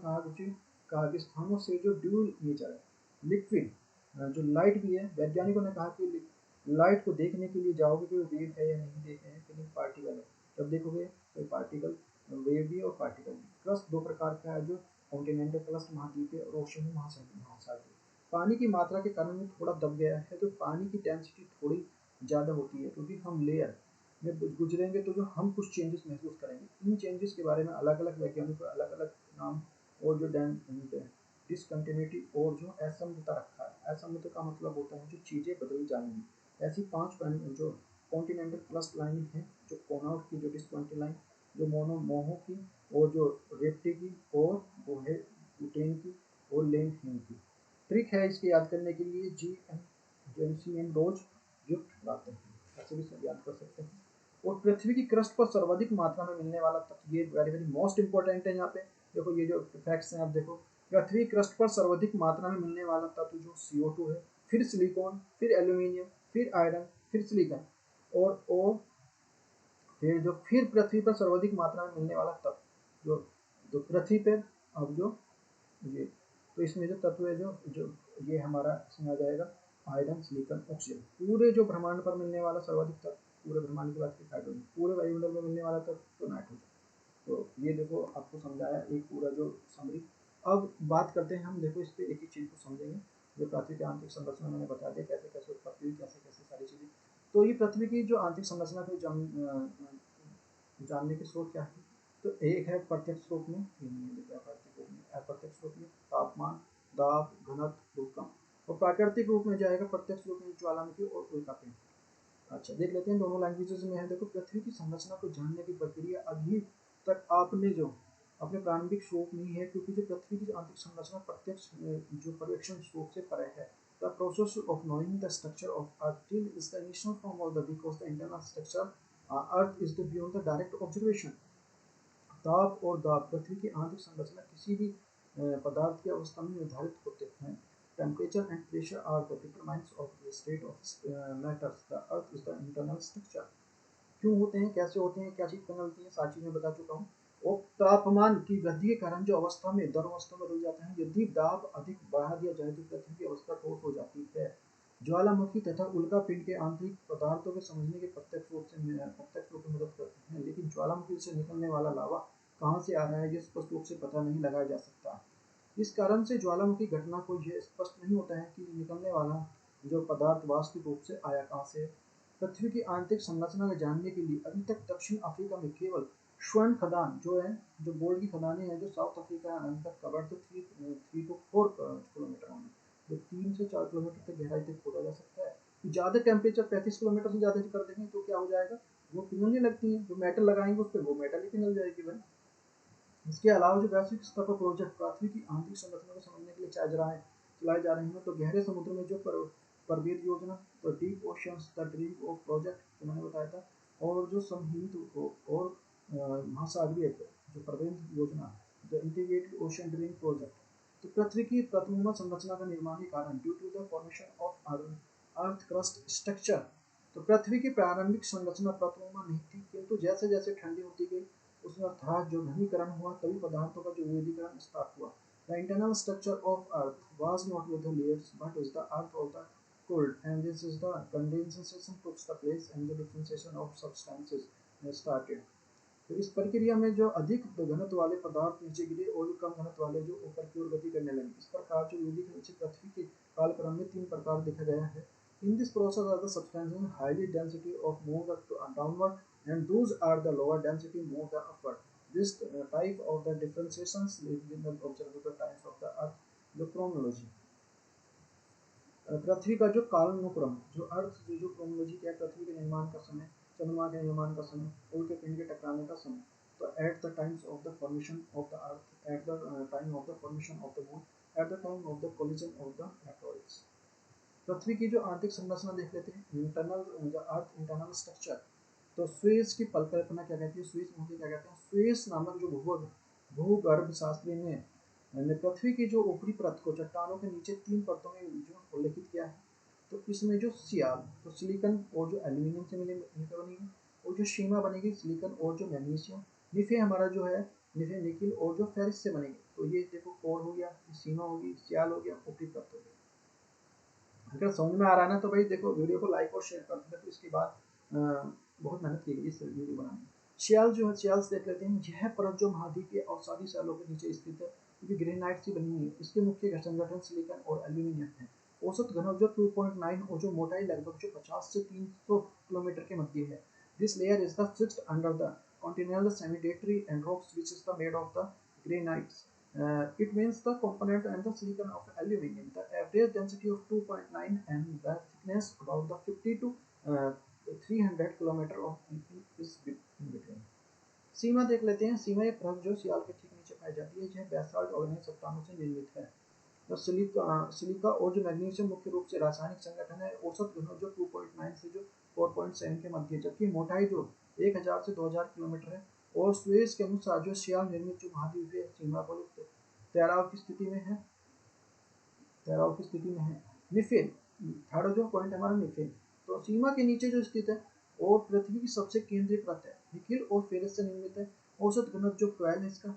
कहा कि स्थानों से जो ड्यूल नेचर है, लिक्विड जो लाइट भी है, वैज्ञानिकों ने कहा कि लाइट को देखने के लिए जाओगे कि वो वेव है या नहीं, देख रहे हैं कि नहीं पार्टिकल है। जब देखोगे तो पार्टिकल वेव भी और पार्टिकल भी। क्रस्ट दो प्रकार का है, जो कॉन्टिनेंटल क्रस्ट महाद्वीपीय और ओशियन महासागरीय। पानी की मात्रा के कारण ये थोड़ा दब गया है, तो पानी की डेंसिटी थोड़ी ज़्यादा होती है, क्योंकि हम लेयर में गुजरेंगे तो जो हम कुछ चेंजेस महसूस करेंगे। इन चेंजेस के बारे में अलग अलग वैज्ञानिकों अलग अलग नाम और जो डिसकंटिन्यूटी और जो असमता रखा है। असमता का मतलब होता है जो चीज़ें बदल जाएंगी। ऐसी 5 जो कॉन्टिनेंटल क्रस्ट लाइन है, जो कोनाउट की, जो डिस्कॉन्टी लाइन, जो मोहो की, और जो रेप्टी की, और वो है ब्यूटेन की और लेन की। ट्रिक है इसके याद करने के लिए, GM रोज गिफ्ट लाते हैं, ऐसे भी सब याद कर सकते हैं। और पृथ्वी की क्रस्ट पर सर्वाधिक मात्रा में मिलने वाला तत्व, ये वेरी वेरी मोस्ट इंपॉर्टेंट है। यहाँ पे देखो ये जो फैक्ट्स हैं, आप देखो पृथ्वी क्रस्ट पर सर्वाधिक मात्रा में मिलने वाला तत्व जो CO2 है, फिर सिलिकॉन, फिर एल्यूमिनियम, फिर आयरन, फिर सिलिकॉन, और फिर पृथ्वी पर सर्वाधिक मात्रा में मिलने वाला तत्व जो पृथ्वी पर अब जो ये, तो इसमें जो तत्व है जो जो ये हमारा इसमें आ जाएगा आयरन, सिलिकॉन, ऑक्सीजन। पूरे जो ब्रह्मांड पर मिलने वाला सर्वाधिक तत्व, पूरे ब्रह्मांड की बात की हाइड्रोजन, पूरे वायुमंडल में मिलने वाला तत्व तो नाइट्रोजन। तो ये देखो आपको समझाया एक पूरा जो समरी। अब बात करते हैं हम, देखो इस पर एक ही चीज़ को समझेंगे। जो पृथ्वी की आंतरिक संरचना मैंने बता दिया, कैसे कैसे उत्पत्ति हुई, कैसे कैसे सारी चीज़ें। तो ये पृथ्वी की जो आंतरिक संरचना को जानने के स्रोत क्या है। तो एक है प्रत्यक्ष रूप में, अप्रत्यक्ष रूप में तापमान, दाब, घनत्व, भूकंप। और प्राकृतिक रूप में जाएगा प्रत्यक्ष रूप में ज्वालामुखी और उल्कापिंड। अच्छा देख लेते हैं दोनों लैंग्वेजेस में है। देखो पृथ्वी की संरचना को जानने की प्रक्रिया अभी तक आपने जो अपने प्रारंभिक स्वरूप नहीं है, क्योंकि जो पृथ्वी की आंतरिक संरचना प्रत्यक्ष जो पर्यवेक्षण स्वरूप से परे है। The process of knowing the structure of Earth till is the initial form of the, because the internal structure Earth is the beyond the direct observation। ताप और दाब, पृथ्वी की आंतरिक संरचना किसी भी पदार्थ की अवस्था में निर्धारित होते हैं। Temperature and pressure are the determines of the state of matters. The earth is the internal structure. क्यों होते हैं, कैसे होते हैं, क्या चीज़ बनती है, सारी चीज़ें बता चुका हूँ। और तापमान की वृद्धि के कारण जो अवस्था में दर अवस्था में बदल जाता है। यदि दाब अधिक बढ़ा दिया जाए तो पृथ्वी की अवस्था ठोस हो जाती है। ज्वालामुखी तथा उल्का पिंड के आंतरिक पदार्थों के समझने के प्रत्यक्ष रूप में मदद करते हैं, लेकिन ज्वालामुखी से निकलने वाला लावा कहाँ से आ रहा है, ये स्पष्ट रूप से पता नहीं लगाया जा सकता। इस कारण से ज्वालामुखी घटना को यह स्पष्ट नहीं होता है कि निकलने वाला जो पदार्थ वास्तविक रूप से आया कहाँ से। पृथ्वी की आंतरिक संरचना को जानने के लिए अभी तक दक्षिण अफ्रीका में केवल स्वर्ण खदान जो है, जो गोल्ड की खदानें हैं, जो साउथ अफ्रीका तक कवर तो 3 to 4 किलोमीटर होंगे, जो 3 से 4 किलोमीटर तक गहराई तक खोदा जा सकता है। ज़्यादा टेम्परेचर 35 किलोमीटर से ज़्यादा कर देंगे तो क्या हो जाएगा, वो पिघलने लगती है, जो मेटल लगाएंगे उस पर वो मेटल ही पिघल जाएगी भाई। इसके अलावा जो वैश्विक स्तर पर प्रोजेक्ट पृथ्वी की आंतरिक संरचना को समझने के लिए चलाए जा रहे हैं, तो गहरे समुद्र में जो परवेद योजना, तो deep oceans the dream of project जो मैंने बताया था, और जो समहित और महासागरीय जो परवेद योजना, the integrated ocean dream project. तो पृथ्वी की प्रथम संरचना का निर्माण के कारण due to the formation of earth crust structure, तो पृथ्वी की प्रारंभिक संरचना प्रथम नहीं थी, किंतु जैसे जैसे ठंडी होती गई उसमें अर्थात जो घनीकरण हुआ तभी पदार्थों का जो विविधीकरण स्टार्ट हुआ। The internal structure of Earth was not with the layers, but is the Earth of the cold, and this is the condensation took the place and the differentiation of substances started. तो इस प्रक्रिया में जो अधिक घनत्व वाले पदार्थ नीचे गिरे और जो कम घनत्व वाले जो ऊपर की ओर गति करने लगे। इस प्रकार जो विविधीकरण से पृथ्वी के कालक्रम में 3 प्रकार देखा गया है। In this process are the substances highly density of move downward, and those are the lower density move upward. This type of the differentiations in the observable times of the earth, the chronology. पृथ्वी का जो कालानुक्रम, जो अर्थ जो chronology क्या है, पृथ्वी के निर्माण का समय, चंद्रमा के निर्माण का समय, उल्के पिंड के टकराने का समय, तो at the times of the formation of the earth, at the time of the formation of the moon, at the time of the collision of the meteoroids. पृथ्वी की जो आंतरिक संरचना देख लेते हैं, इंटरनल जो अर्थ इंटरनल स्ट्रक्चर। तो स्वेज की परिकल्पना क्या कहती है, स्वेज मुझे क्या कहते हैं, स्वेज नामक जो भूगर्भ शास्त्री ने पृथ्वी की जो ऊपरी परत को चट्टानों के नीचे 3 परतों में जो उल्लेखित किया है। तो इसमें जो सियाल, तो सिलिकॉन और जो एल्यूमिनियम से मिलकर बनेगी, और जो सीमा बनेगी सिलिकॉन और जो मैग्नीशियम, निफे हमारा जो है निफे निकिल और जो फेरिस से बनेगी। तो ये देखो कोर हो गया, सीमा होगी, सियाल हो गया, ऊपरी परत हो गई। अगर समझ में आ रहा है ना तो भाई देखो वीडियो को लाइक और शेयर कर देना। तो इसके बाद बहुत मेहनत की गई इस वीडियो बनाने में। सियाल जो है, सियाल देख लेते हैं। यह परत जो महाद्वीप के अवसादी शैलों के नीचे स्थित है, जो ग्रेनाइट से बनी हुई है। इसके मुख्य संगठन सिलिकॉन और एल्यूमिनियम है। औसत घनत्व जो 2.9 और जो मोटाई लगभग जो 50 से 300 किलोमीटर के मध्य है। This layer is the fixed under the continental sedimentary and rocks which is the made of the granites. It means the component and the silicon of aluminum. The average density of 2.9 and the thickness about the 50 to 300 kilometre of is in between. सीमा देख लेते हैं। सीमा एक परत जो सियाल के ठीक नीचे पाई जाती है। यह बेसाल्ट ऑर्गेनिक चट्टानों से निर्मित है। तो सिलिका और जो मैग्नीशियम मुख्य रूप से रासायनिक संगठन है। औसत घनत्व जो 2.9 से जो 4.7 के मध्य, जबकि मोटाई जो 1000 से 2000 किलोमीटर है। और स्वेज के अनुसार जो सियाल निर्मित जो महाद्वीपीय सीमा पर ठहराव की स्थिति में है, ठहराव की स्थिति में है। निफेन, थर्ड जो पॉइंट हमारा निफेन, तो सीमा के नीचे जो स्थित है और पृथ्वी की सबसे केंद्रीय परत है। निकिल और फेरस से निर्मित है। औसत घनत्व जो 12 है इसका।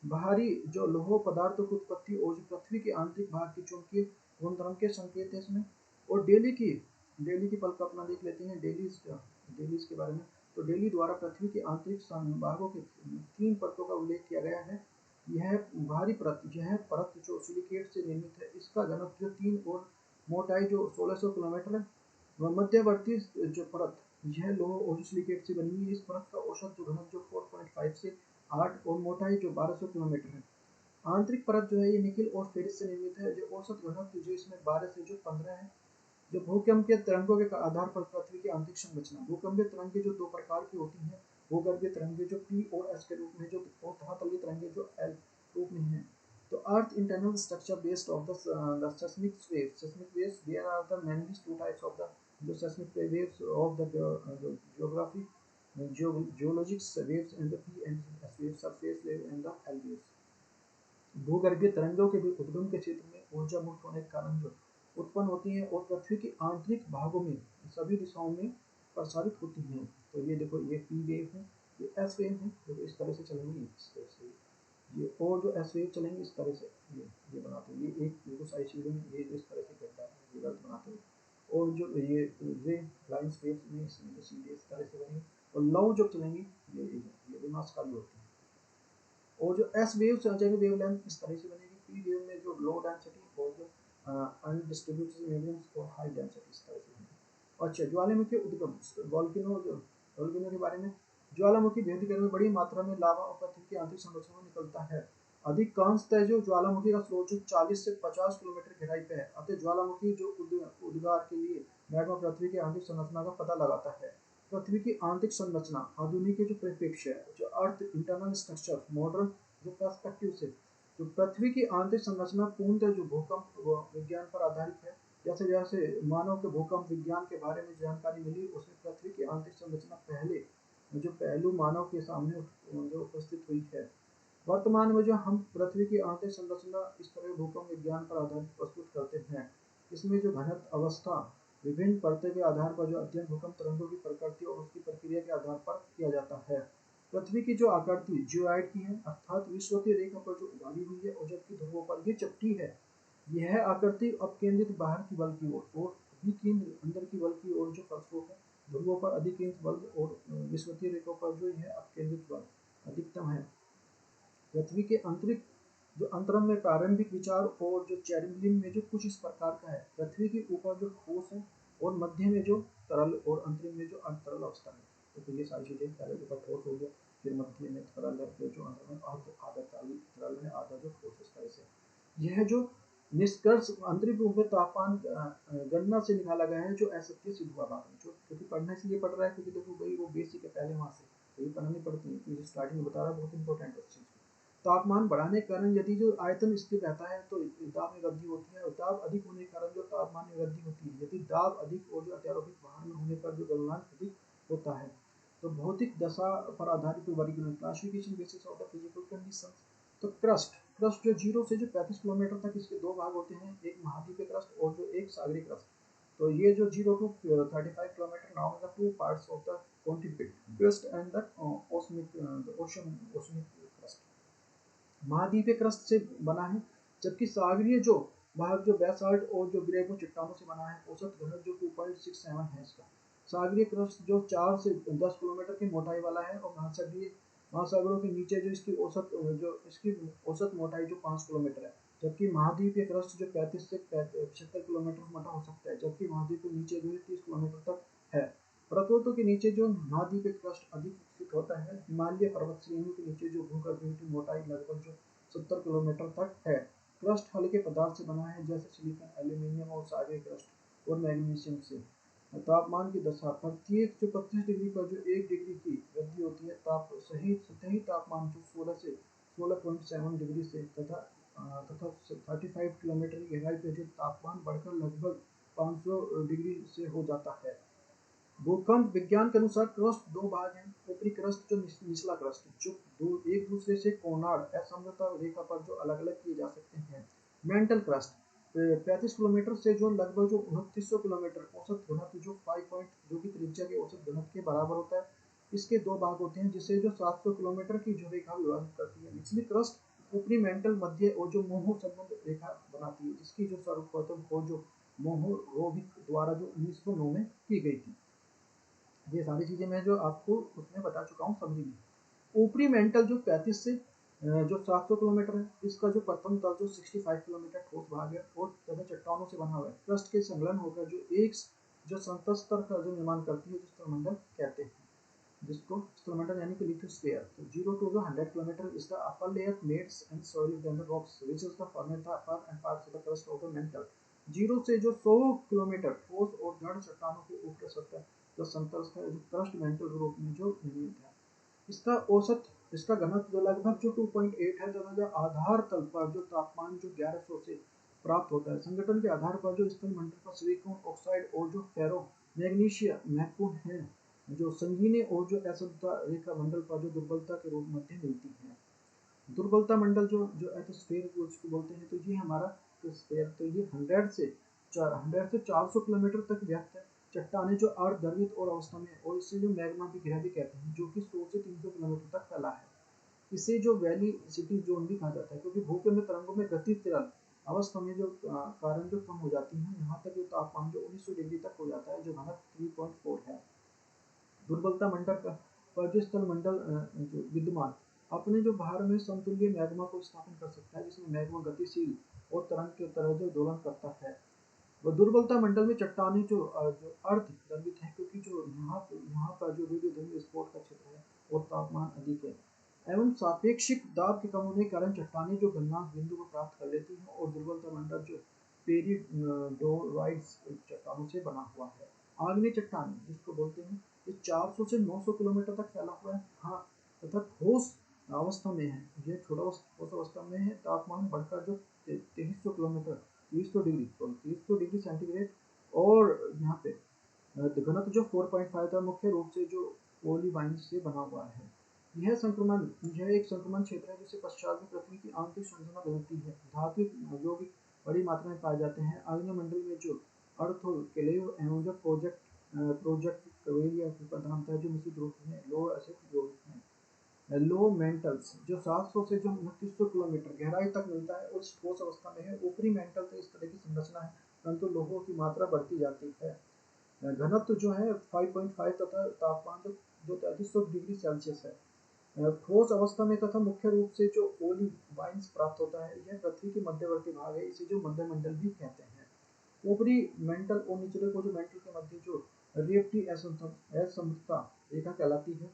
बाहरी जो लोह पदार्थों की उत्पत्ति और जो पृथ्वी के आंतरिक भाग की चुंबकीय गुणधर्म के संकेत है इसमें। और डेली की परिकल्पना देख लेते हैं। डेली के बारे में। तो डेली द्वारा पृथ्वी के आंतरिक भागों के 3 परतों का उल्लेख किया गया है। यह बाहरी परत, यह परत जो सिलिकेट से निर्मित है, इसका घनत्व जो 3 और मोटाई जो 1600 किलोमीटर है। मध्यवर्ती जो परत, यह लोह और सिलिकेट से बनी हुई है। इस परत का औसत जो घनत्व जो 4.5 से 8 और मोटाई जो 1200 किलोमीटर है। आंतरिक परत जो है ये निकिल और फेरिस से निर्मित है। जो औसत घनत्व जो इसमें 12 से जो 15 है। जो भूकंप के तरंगों के आधार पर पृथ्वी की आंतरिक संरचना। भूकंपीय तरंगें जो 2 प्रकार की होती हैं। भूगर्भीय तरंगें जो P और S के रूप में, जो तलीय तरंगें जो L रूप में है। तो earth internal structure based of the seismic waves, there are the mainly 2 types of the seismic waves of the geography, geologic waves and the P and S waves, surface wave and the L waves. भूगर्भीय तरंगों के भी उद्गम के क्षेत्र में ऊर्जा मुक्त होने के कारण जो उत्पन्न होती है और पृथ्वी के आंतरिक भागों में सभी दिशाओं में प्रसारित होती हैं। तो ये देखो, ये P वेव है, ये S वेव है। देखो इस तरह से चलेंगी, इस तरह से ये, और जो S वेव चलेंगे इस तरह से, ये बनाते हैं। ये एक देखो साइड शीट में ये इस तरह से करता है, ये गलत बनाते हैं। और जो ये रे लाइन्स वेव्स में इसमें तो सीधे इस तरह से बनेंगे। और लव जो चलेंगी ये विनाशकारी होती है। और जो S वेव चलेंगे वेवलेंथ इस तरह से बनेगी। P वेव में जो लो डेंसिटी और जो अनडिस्ट्रीब्यूटेड मीडियम्स और हाई डेंसिटी इस तरह से बनेगी। अच्छा, ज्वालामुखी उद्गम, वोल्केनो के बारे में। ज्वालामुखी भेदीकरण में बड़ी मात्रा में लावा और पृथ्वी की आंतरिक संरचना में निकलता है। अधिकांशतः जो ज्वालामुखी का स्रोत जो 40 से 50 किलोमीटर गहराई पे है, अतः ज्वालामुखी जो उद्गार के लिए मैग्मा पृथ्वी की आंतरिक संरचना का पता लगाता है। पृथ्वी की आंतरिक संरचना आधुनिक के जो परिप्रेक्ष्य है, जो अर्थ इंटरनल स्ट्रक्चर मॉडर्न जो पर्सपेक्टिव से, जो पृथ्वी की आंतरिक संरचना पूर्णतः जो भूकंप विज्ञान पर आधारित है। जैसे जैसे मानव के भूकंप विज्ञान के बारे में जानकारी मिली, उसमें पृथ्वी की आंतरिक संरचना पहले जो पहलू मानव के सामने जो उपस्थित हुई है। वर्तमान में जो हम पृथ्वी की आंतरिक संरचना इस तरह भूकंप विज्ञान पर आधारित प्रस्तुत करते हैं। इसमें जो घनत्व अवस्था विभिन्न परतों के आधार पर जो अध्ययन भूकंप तरंगों की प्रकृति और उसकी प्रक्रिया के आधार पर किया जाता है। पृथ्वी की जो आकृति जियोइड की है, अर्थात विषुवतीय रेखा पर जो उभारी हुई है, और जबकि ध्रुवों पर ये चपटी है। यह आकृति अपकेंद्रित बाहर की बल की ओर और विकेंद्र अंदर की बल की ओर जो फलस्वरूप है। ध्रुवों पर अधिकेंद्र बल और विषुवतीय रेखा पर जो यह अपकेंद्रित बल अधिकतम है। पृथ्वी के आंतरिक जो अंतरंग में प्रारंभिक विचार और जो चैरिंगलिन में जो कुछ इस प्रकार का है। पृथ्वी के ऊपर जो ठोस है और मध्य में जो तरल और अंतरिम में जो अंतरल अवस्था है। तो ये सारी चीजें, पहले ऊपर ठोस हो गया, फिर मध्य में तरल है, फिर जो अंतर में आधा तरल है, आधा जो ठोस इस तरह से। यह जो निष्कर्ष आंतरिक रूप में तापमान गणना से निकाला गया है, जो असत्य सिद्ध हुआ बाद में। जो क्योंकि पढ़ने से ये पढ़ रहा है, क्योंकि देखो भाई वो बेसिक है पहले वहां से, तो ये पढ़नी पड़ती है। तो स्टार्टिंग में बता रहा है, बहुत इंपॉर्टेंट है उस चीज। तापमान बढ़ाने के कारण यदि जो आयतन स्थिर रहता है तो दाब में वृद्धि होती है, और दाब अधिक होने के कारण जो तापमान में वृद्धि होती है। यदि दाब अधिक और जो अत्यारोपित भार में होने पर जो गलनांक अधिक होता है। तो भौतिक दशा पर आधारित वर्गीकरण, classification basis of the physical conditions. तो क्रस्ट जो 0 से जो 35 किलोमीटर तक इसके दो भाग होते हैं, एक महाद्वीपीय क्रस्ट और जो एक सागरीय क्रस्ट। तो ये जो 0 to 35 kilometre now the two parts of the continental crust and the oceanic crust. महाद्वीपीय क्रस्ट से बना है, जबकि सागरीय जो भाग जो बेसाल्ट और जो ग्रेगो चट्टानों से बना है। औसत घनत्व जो 2.67 है इसका। सागरीय क्रस्ट जो 4 से 10 किलोमीटर की मोटाई वाला है, और महासागरों के नीचे जो इसकी औसत मोटाई जो 5 किलोमीटर है। जबकि महाद्वीपीय क्रस्ट जो 35 से 75 किलोमीटर मोटा हो सकता है, जबकि महाद्वीप के नीचे जो 30 किलोमीटर तक है। पर्वतों के नीचे जो महाद्वीपीय क्रस्ट अधिक विकसित होता है। हिमालय पर्वत श्रेणियों के नीचे जो भूगर्भ की मोटाई लगभग जो 70 किलोमीटर तक है। क्रस्ट हल्के पदार्थ से बना है, जैसे सिलिकॉन, एल्यूमीनियम और सागरीय क्रस्ट और मैग्नीशियम से। तापमान की दशा, प्रत्येक जो 25 डिग्री पर जो 1 डिग्री की वृद्धि होती है। सतही तापमान जो 16 से 16.7 डिग्री से तथा 35 किलोमीटर की गहराई पर जो तापमान बढ़कर लगभग 500 डिग्री से हो जाता है। भूकंप विज्ञान के अनुसार क्रस्ट दो भाग हैं। ऊपरी क्रस्ट जो निचला क्रस्ट, जो एक दूसरे से कोणार्ध असमता रेखा पर जो अलग अलग किए जा सकते हैं। मेंटल क्रस्ट 35 किलोमीटर से जो लगभग जो 2900 किलोमीटर औसत घनत्व जो 5 पॉइंट जो कि त्रिज्या के औसत घनत्व के बराबर होता है। इसके दो भाग होते हैं, जिसे जो 700 किलोमीटर की जो रेखा विभाजित करती है। निचली क्रस्ट ऊपरी मेंटल मध्य और जो मोहो संबंध रेखा बनाती है, जिसकी जो सर्वप्रथम खोज जो मोहोरोविक द्वारा जो 1909 में की गई थी। ये सारी चीजें मैं जो आपको उसमें बता चुका हूँ समरी में। ऊपरी मेंटल जो 35 से जो 700 किलोमीटर है, इसका जो प्रथम तल जो 65 किलोमीटर ठोस भाग है और तथा चट्टानों से बना हुआ है। क्रस्ट के संलग्न होकर जो एक जो समतल का जो निर्माण करती है, जो स्थलमंडल कहते हैं, जिसको स्थलमंडल यानी कि लिथोस्फीयर। तो 0 to 100 kilometre is the upper layer meds and soil then the rocks which is the format the upper and parts of the crust of the mantle. 0 से जो 100 किलोमीटर ठोस और जड़ चट्टानों के ऊपरी सतह जो समतल जो क्रस्ट मेंटल रूप में जो निर्मित है। इसका औसत इसका घनत्व जो लगभग जो 2.8 है, तथा जो आधार तल पर जो तापमान जो 1100 से प्राप्त होता है। संगठन के आधार पर जो स्थल मंडल पर सिलिकॉन ऑक्साइड और जो फेरो मैग्नीशियम महत्वपूर्ण है। जो संगीने और जो असमता रेखा मंडल पर जो दुर्बलता के रूप में मिलती है। दुर्बलता मंडल जो जो एटमॉस्फेयर उसको बोलते हैं। तो ये हमारा एटमॉस्फेयर, तो ये 100 से 400 किलोमीटर तक व्याप्त है। चट्टाने जो अर्धद्रवित और अवस्था में, और इसे जो मैग्मा भी गिरा भी कहते हैं, जो कि 100 से 300 किलोमीटर तक फैला है। इसे जो वैली सिटी जोन भी कहा जाता है, क्योंकि भूकंप तरंगों में गति तरल अवस्था में जो कारण जो कम हो जाती है। यहाँ तक जो तापमान जो 1900 डिग्री तक हो जाता है, जो घनत्व 3.4 है। दुर्बलता मंडल पर जो स्थल मंडल जो विद्यमान अपने जो भार में समतुल्य मैग्मा को स्थापन कर सकता है, जिसमें मैग्मा गतिशील और तरंग की तरह जो दोलन करता है। वो दुर्बलता मंडल में चट्टानी जो जो अर्ध द्रवित है, क्योंकि जो यहाँ का जो रेडियो ध्रुवीय स्पोर्ट का क्षेत्र है और तापमान अधिक है एवं सापेक्षिक दाब के कम होने के कारण चट्टानी जो गलनांक बिंदु को प्राप्त कर लेती है और दुर्बलता मंडल जो पेरिडोराइट्स चट्टानों से बना हुआ है। आग्नेय चट्टान जिसको बोलते हैं, ये 400 से 900 किलोमीटर तक फैला हुआ है, हाँ, तथा ठोस अवस्था में है। ये छोटा ठोस अवस्था में है। तापमान बढ़कर जो 2300 किलोमीटर 300 डिग्री सेंटीग्रेड और यहाँ पे घनत्व जो 4.5 था, मुख्य रूप से जो ओलिवाइन से बना हुआ है। यह एक संक्रमण क्षेत्र है जिससे पश्चात में पृथ्वी की आंतरिक संरचना बदलती है। धात्विक यौगिक बड़ी मात्रा में पाए जाते हैं। आग्नेय मंडल में जो अर्थोकेलेव एवं जो प्रोजेक्ट कवेरिया की प्रधानता है जो मिश्रित रूप में लोअर एसिड यौगिक है। लो मेंटल्स जो 700 से जो 2900 किलोमीटर गहराई तक मिलता है उस ठोस अवस्था में है। ऊपरी मेंटल तो इस तरह की संरचना है, परंतु लोगों की मात्रा बढ़ती जाती है। घनत्व जो है 5.5 तथा तापमान जो 3300 डिग्री सेल्सियस है। ठोस अवस्था में तथा मुख्य रूप से जो ओलिवाइन्स प्राप्त होता है। यह पृथ्वी के मध्यवर्ती भाग है, इसे जो मध्य मंडल भी कहते हैं। ऊपरी मेंटल और निचले को जो मेंटल के मध्य जो रिएक्टिव असमता रेखा कहलाती है।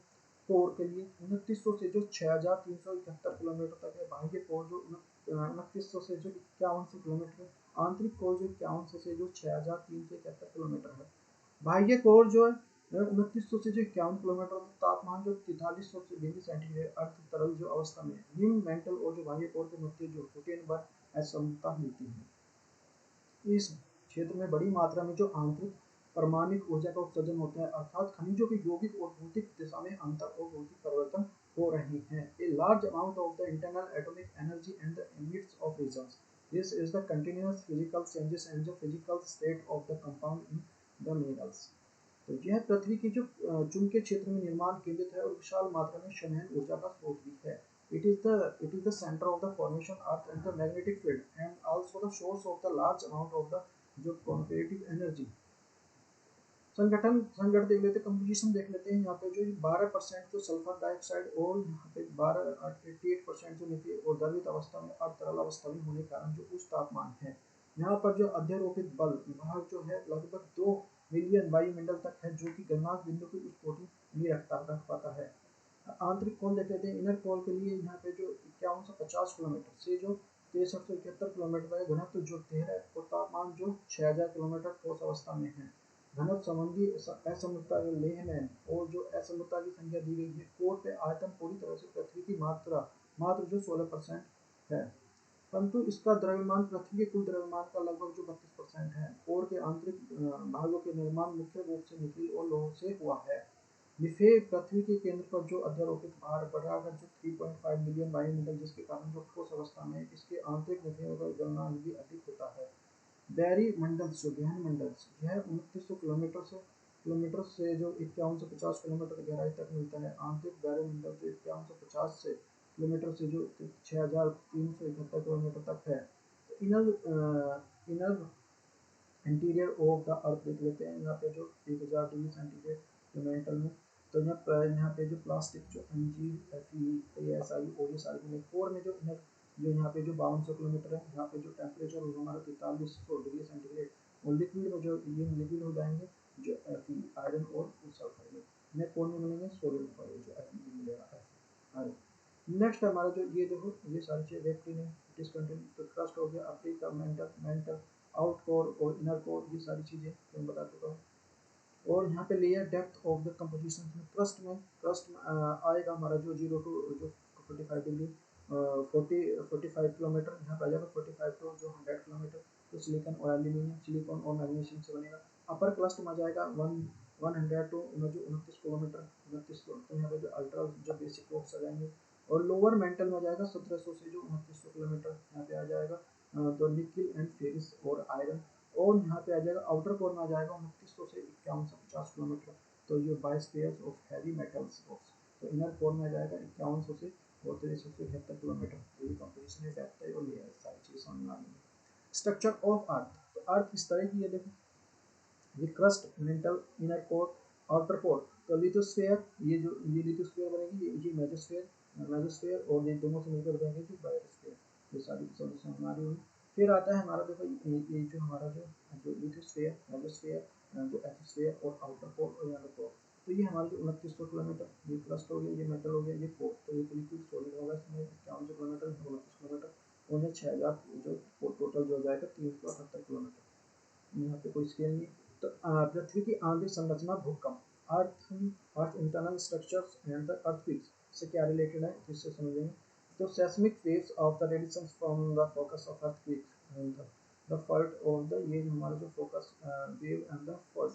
कोर के लिए 2900 से जो 6371 किलोमीटर तक है। बाह्य कोर जो 2900 से जो 5100 किलोमीटर है। आंतरिक कोर जो 5100 से जो 6371 किलोमीटर है। बाह्य कोर जो है 2900 से जो 51 किलोमीटर, तापमान जो 4300 डिग्री सेंटीग्रेड अर्ध तरल जो अवस्था में है। निम्न मेंटल और जो बाह्य कोर के मध्य जो गुटेनबर्ग असमता मिलती है। इस क्षेत्र में बड़ी मात्रा में जो आंतरिक परमाणुक ऊर्जा का उत्सर्जन होता है, अर्थात खनिजों के यौगिक और भौतिक दिशा में अंतर और भौतिक परिवर्तन हो रहे हैं। A large amount of the internal atomic energy and the emits of regions. This is the continuous physical changes and the physical state of the compound in the minerals. तो यह पृथ्वी की जो चुंबकीय क्षेत्र में निर्माण केंद्रित है और विशाल मात्रा में शमन ऊर्जा का स्रोत भी है। It is the center of the formation earth and the magnetic field and also the source of the large amount of the जो comparative energy। संगठन देख लेते, कंपोजिशन देख लेते हैं। यहाँ पे जो 12% जो सल्फर डाइऑक्साइड और यहाँ पे 88% जो निकले और द्रवित अवस्था में और तरल अवस्था में होने के कारण जो उच्च तापमान है। यहाँ पर जो अध्यारोपित बल विभाग जो है लगभग 2 मिलियन वायुमंडल तक है, जो कि गलनांक बिंदु की उस कोटि नहीं रख पाता है। आंतरिक कोल देख लेते हैं। इनर कोल के लिए यहाँ पे जो 5150 किलोमीटर से जो 6371 किलोमीटर तक घनत्व जो 13 और तापमान जो 6000 किलोमीटर ठोस अवस्था में है। घनत्व संबंधी असमता लेह में और जो असमता की संख्या दी गई है। कोर पे आयतन पूरी तरह से पृथ्वी की मात्र जो 16% है, परंतु इसका द्रव्यमान पृथ्वी के कुल द्रव्यमान का लगभग जो 32% है। कोर के आंतरिक भागों के निर्माण मुख्य रूप से निकली और लोह से हुआ है। लिफे पृथ्वी के केंद्र पर जो अध्यारोपित भार बढ़ाकर जो 3.5 मिलियन वायुमंडल, जिसके कारण जो ठोस अवस्था में इसके आंतरिक निफे का गलनांक भी अधिक होता है। बैरी मंडल जो गहन मंडल यह 2900 किलोमीटर से जो 5150 किलोमीटर गहराई तक मिलता है। आंतरिक बैरी मंडल जो 5150 से किलोमीटर से जो 6371 किलोमीटर तक है। इनर इंटीरियर ऑफ द अर्थ देख लेते हैं। यहाँ पे जो 1000 डिग्री सेंटीग्रेड मेंटल में, तो यहाँ पे जो प्लास्टिक जो MgFeASi और ये सारी मिले। कोर में जो यहाँ पे जो 5200 किलोमीटर है। यहाँ पे जो टेम्परेचर होगा हमारा 4300 डिग्री सेंटीग्रेड और लिक्विड में जो ये लिक्विड हो जाएंगे जो Fe आयरन और सल्फर में। कोर में मिलेंगे सोडियम क्लोराइड जो Fe मिलेगा आयरन। नेक्स्ट हमारा जो ये देखो ये सारी चीजें रेक्टिन डिसकंटिन्यू, तो क्रस्ट हो गया, अफ्रीका मेंटल आउट कोर और इनर कोर, ये सारी चीजें मैं बता चुका हूँ। और यहाँ पे layer depth of the composition में क्रस्ट आएगा हमारा जो 0 टू जो 45 डिग्री 45 किलोमीटर, यहाँ पे आ जाएगा 45 टू जो 100 किलोमीटर। तो सिलिकॉन और एल्यूमिनियम, सिलिकॉन और मैग्नीशियम से बनेगा। अपर क्रस्ट में आ जाएगा 100 टू जो 29 किलोमीटर 29, तो यहाँ पे जो अल्ट्रा जो बेसिक रॉक्स आ जाएंगे। और लोअर मेंटल में जाएगा 1700 से जो 2900 किलोमीटर, यहाँ पे आ जाएगा तो निकिल एंड फेरिस और आयरन। और यहाँ पे आ जाएगा आउटर कोर में आ जाएगा 2900 से 5150 किलोमीटर, तो ये 22 pairs of heavy metals rocks. तो इनर कोर में आ जाएगा 5100 से 3373 किलोमीटर। ये कंपोजिशन है, डेप्थ है और लेयर सारी चीजें समझ में आ गई। स्ट्रक्चर ऑफ अर्थ, तो अर्थ इस तरह की है देखो, ये crust mantle inner core outer core. तो लिथोस्फीयर ये लिथोस्फीयर बनेगी, ये मेसोस्फीयर और ये दोनों से मिलकर बनेंगे जो बायोस्फीयर। ये सारी समझ में आ रही होगी। फिर आता है हमारा देखो ये जो हमारा जो लिथोस्फीयर, मेसोस्फीयर, जो एथोस्फीयर और आउटर कोर और इनर कोर। तो ये हमारे जो 2900 किलोमीटर, ये क्रस्ट हो गया, ये मेटल हो गया, ये कोर, तो ये लिक्विड सॉलिड होगा इसमें 5100 किलोमीटर, 29 किलोमीटर और ये 6000 जो टोटल जो हो जाएगा 378 किलोमीटर। यहाँ पे कोई स्केल नहीं। तो पृथ्वी की आंतरिक संरचना भूकंप, earth internal structures and the earthquakes से क्या रिलेटेड है इससे समझेंगे। तो seismic waves of the radiations from the focus of earthquakes and the fault of the, ये हमारा जो focus wave and the fault.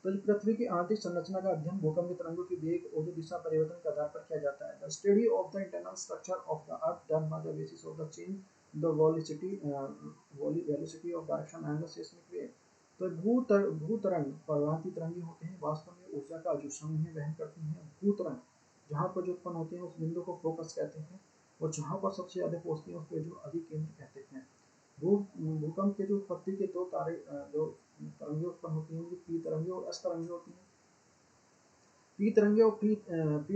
तो पृथ्वी की आंतरिक संरचना का अध्ययन भूकंप के तरंगों की वेग और जो दिशा परिवर्तन के आधार पर किया जाता है। The study of the internal structure of the earth done by the basis of the change the velocity of direction and the seismic wave. तो भूतरंग परवाती तरंगे होते हैं, वास्तव में ऊर्जा का जो समूह वहन करती हैं। भूतरंग जहाँ पर जो उत्पन्न होते हैं उस बिंदु को फोकस कहते हैं, और जहाँ पर सबसे ज्यादा पहुँचती है उस पर जो अधिक केंद्र कहते हैं। भूकंप के जो उत्पत्ति के दो तारे जो तरंगे उत्पन्न होती हैं, पी तरंगे और एस तरंगे होती हैं। पी तरंगे और पी